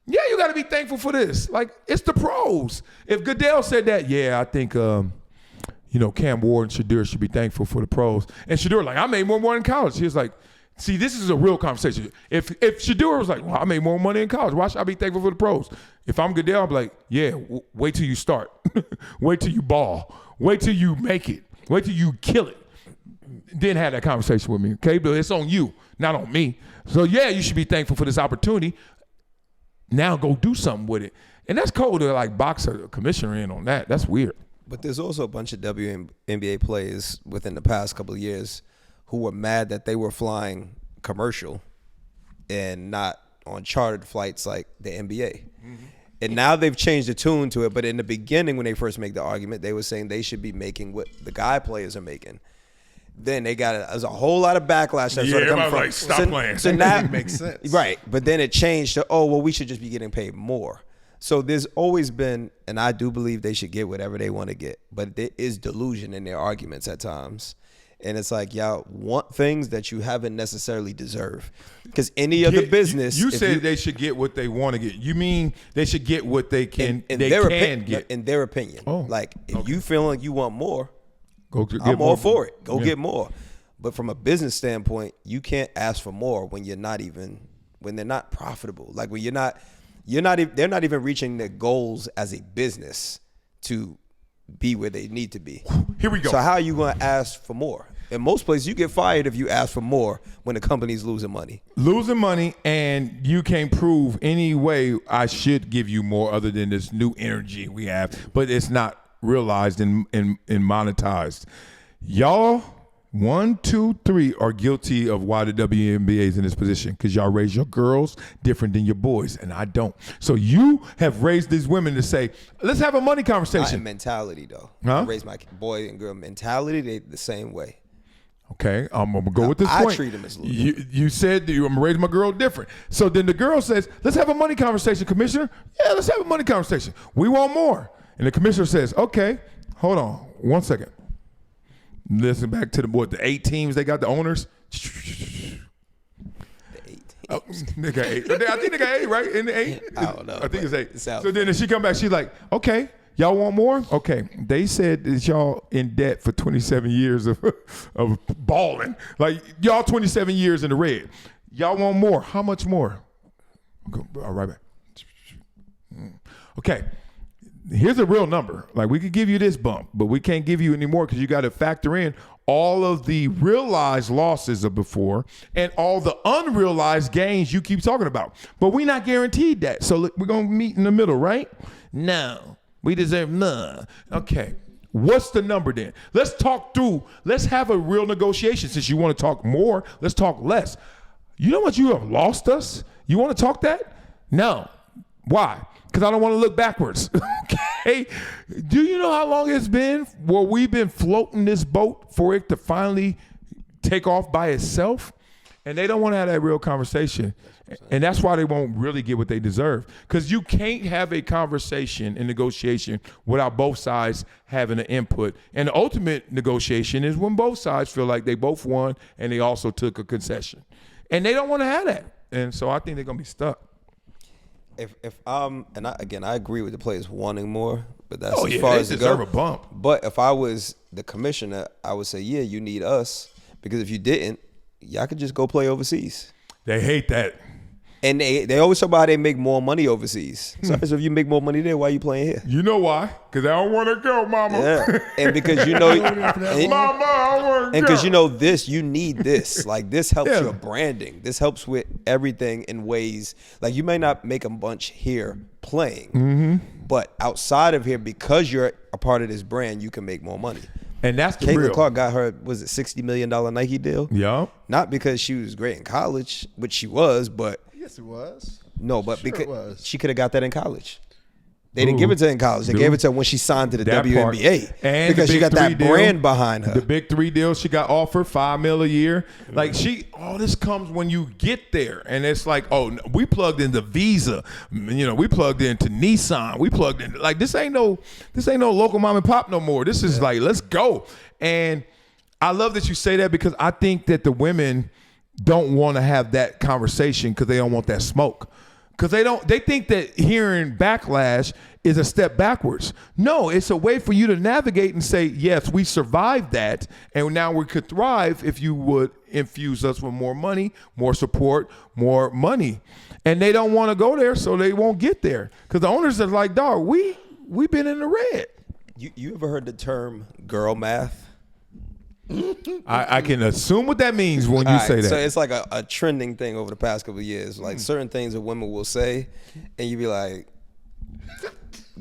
yeah, you got to be thankful for this. Like it's the pros. If Goodell said that, yeah, I think you know, Cam Ward and Shadur should be thankful for the pros. And Shadur like, I made more money in college. He was like, see, this is a real conversation. If Shadur was like, well, I made more money in college, why should I be thankful for the pros? If I'm Goodell, I'm like, yeah, wait till you start. Wait till you ball. Wait till you make it. Wait till you kill it. Then have that conversation with me, okay? But it's on you, not on me. So, yeah, you should be thankful for this opportunity. Now go do something with it. And that's cold to, like, box a commissioner in on that. That's weird. But there's also a bunch of WNBA players within the past couple of years who were mad that they were flying commercial and not on chartered flights like the NBA. And now they've changed the tune to it. But in the beginning, when they first made the argument, they were saying they should be making what the guy players are making. Then they got there's a whole lot of backlash. That started coming from. Like, stop playing. So now That makes sense. Right. But then it changed to, oh, well, we should just be getting paid more. So there's always been, and I do believe they should get whatever they want to get, but there is delusion in their arguments at times. And it's like, y'all want things that you haven't necessarily deserved. Because any other business. You said they should get what they want to get. You mean they should get what they can, in they their can get. In their opinion. Oh, like, if you feel like you want more, Go get I'm more. all for it. Go get more. But from a business standpoint, you can't ask for more when you're not even, when they're not profitable. Like when they're not even reaching their goals as a business to be where they need to be. Here we go. So how are you going to ask for more? In most places, you get fired if you ask for more when the company's losing money. Losing money, and you can't prove any way I should give you more other than this new energy we have, but it's not realized and monetized. Y'all, 1, 2, 3 are guilty of why the WNBA is in this position, because y'all raise your girls different than your boys, and I don't. So you have raised these women to say, let's have a money Not in conversation. mentality, though. Huh? I raise my boy and girl mentality, they the same way. Okay, I'm gonna go with this I point. treat them as losers. You said that I'm gonna raise my girl different. So then the girl says, let's have a money conversation, commissioner. Yeah, let's have a money conversation. We want more. And the commissioner says, okay, hold on 1 second. Listen back to the 8 teams they got, the owners. The 8 Oh, they got 8. I think they got 8, right? In the 8? I don't know. I think it's 8. Sounds So then she come back, she's like, okay, y'all want more? Okay. They said that y'all in debt for 27 years of balling. Like, y'all 27 years in the red. Y'all want more. How much more? All right back. Okay. Here's a real number. Like, we could give you this bump, but we can't give you any more because you got to factor in all of the realized losses of before and all the unrealized gains you keep talking about. But we're not guaranteed that. So look, we're going to meet in the middle, right? No. We deserve none. Okay. What's the number then? Let's talk through. Let's have a real negotiation. Since you want to talk more, let's talk less. You know what you have lost us? You want to talk that? No. Why? Because I don't want to look backwards. Okay? Do you know how long it's been where we've been floating this boat for it to finally take off by itself? And they don't want to have that real conversation. And that's why they won't really get what they deserve. Because you can't have a conversation and negotiation without both sides having an input. And the ultimate negotiation is when both sides feel like they both won and they also took a concession. And they don't want to have that. And so I think they're going to be stuck. I agree with the players wanting more, but that's as far they as it deserve go. a bump. But if I was the commissioner, I would say, yeah, you need us, because if you didn't, y'all could just go play overseas. They hate that. And they always talk about how they make more money overseas. So if you make more money there, why are you playing here? You know why? Because I don't want to go, mama. Yeah. And because you know, Mama, I want to and go. because you know this, you need this. Like, this helps your branding. This helps with everything in ways. Like, you may not make a bunch here playing, but outside of here, because you're a part of this brand, you can make more money. And that's the Caitlin real. Clark got her, was it $60 million Nike deal? Yeah. Not because she was great in college, which she was, but Yes, it was. no, but Sure it because was. she could have got that in college. They didn't give it to her in college. They gave it to her when she signed to the That part. WNBA. And because the she Big got that 3 deal, brand behind her. The big 3 deal she got offered, $5 million a year. Like, all this comes when you get there. And it's like, oh, we plugged into Visa. You know, we plugged into Nissan. We plugged in. Like, this ain't no local mom and pop no more. This is like, let's go. And I love that you say that, because I think that the women don't want to have that conversation because they don't want that smoke. Because they think that hearing backlash is a step backwards. No, it's a way for you to navigate and say, yes, we survived that, and now we could thrive if you would infuse us with more money, more support, more money. And they don't want to go there, so they won't get there. Because the owners are like, dog, we've been in the red. You ever heard the term girl math? I can assume what that means when you say that. So it's like a trending thing over the past couple of years. Like, certain things that women will say, and you be like,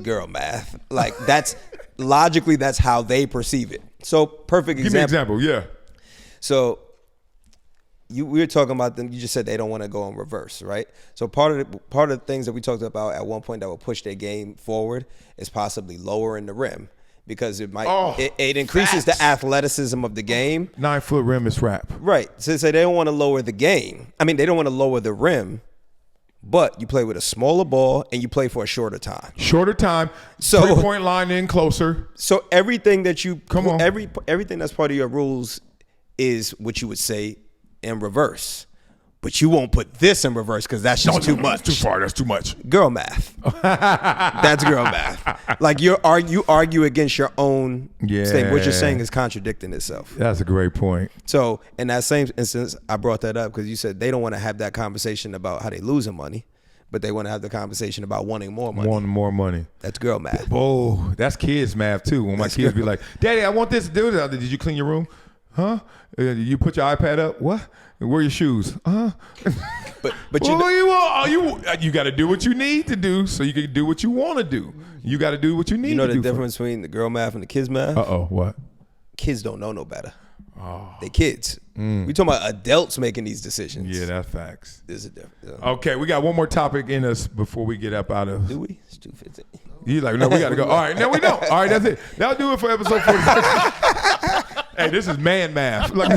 girl math. Like, that's logically, that's how they perceive it. So perfect example. Give me an example, yeah. So we were talking about them. You just said they don't want to go in reverse, right? So part of the things that we talked about at one point that will push their game forward is possibly lowering the rim, because it might it increases the athleticism of the game. 9-foot rim is rap. Right. So they don't want to lower the game. I mean, they don't want to lower the rim, but you play with a smaller ball and you play for a shorter time. Shorter time. So 3-point line in closer. So everything that you on. everything that's part of your rules is what you would say in reverse. But you won't put this in reverse because that's just too much. That's too far. That's too much. Girl math. That's girl math. Like, you argue against your own thing. What you're saying is contradicting itself. That's a great point. So in that same instance, I brought that up because you said they don't want to have that conversation about how they losing money, but they want to have the conversation about wanting more money. Wanting more money. That's girl math. Oh, that's kids math too. When my kids be like, Daddy, I want this to do this. Did you clean your room? Huh? You put your iPad up? What? Wear your shoes? But you got to do what you need to do so you can do what you want to do. You got to do what you need to do. You know the difference between the girl math and the kids math? What? Kids don't know no better. They kids. We talking about adults making these decisions. Yeah, that's facts. There's a difference. Okay, we got one more topic in us before we get up out of. Do we? It's 2:15. You like, no, we got to go. All right, now we don't. All right, that's it. That'll do it for episode 47. Hey, this is man math. Like,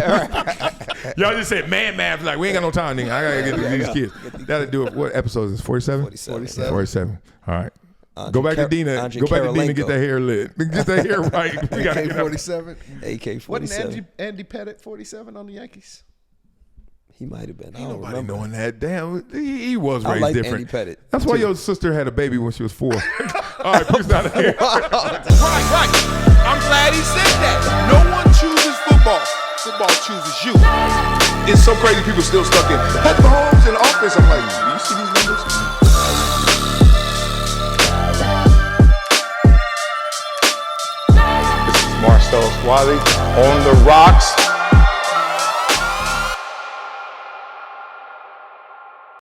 y'all just said man math. Like, we ain't got no time, nigga. I got to get to these kids. That'll do it. What episode is this? 47? 47. All right. Go back to Dina. Go back to Dina and get that hair lit. Get that hair right. We got AK-47. AK-47. Wasn't Andy Pettit 47 on the Yankees? He might have been. I Ain't don't nobody remember. knowing that. Damn, he was I raised like different. Andy Pettit. That's why your sister had a baby when she was 4. All right, peace out of here. Right. I'm glad he said that. No one chooses football. Football chooses you. It's so crazy people still stuck in Patrick Mahomes in the offense. I'm like, do you see these numbers? This is Marcellus Wiley on the rocks.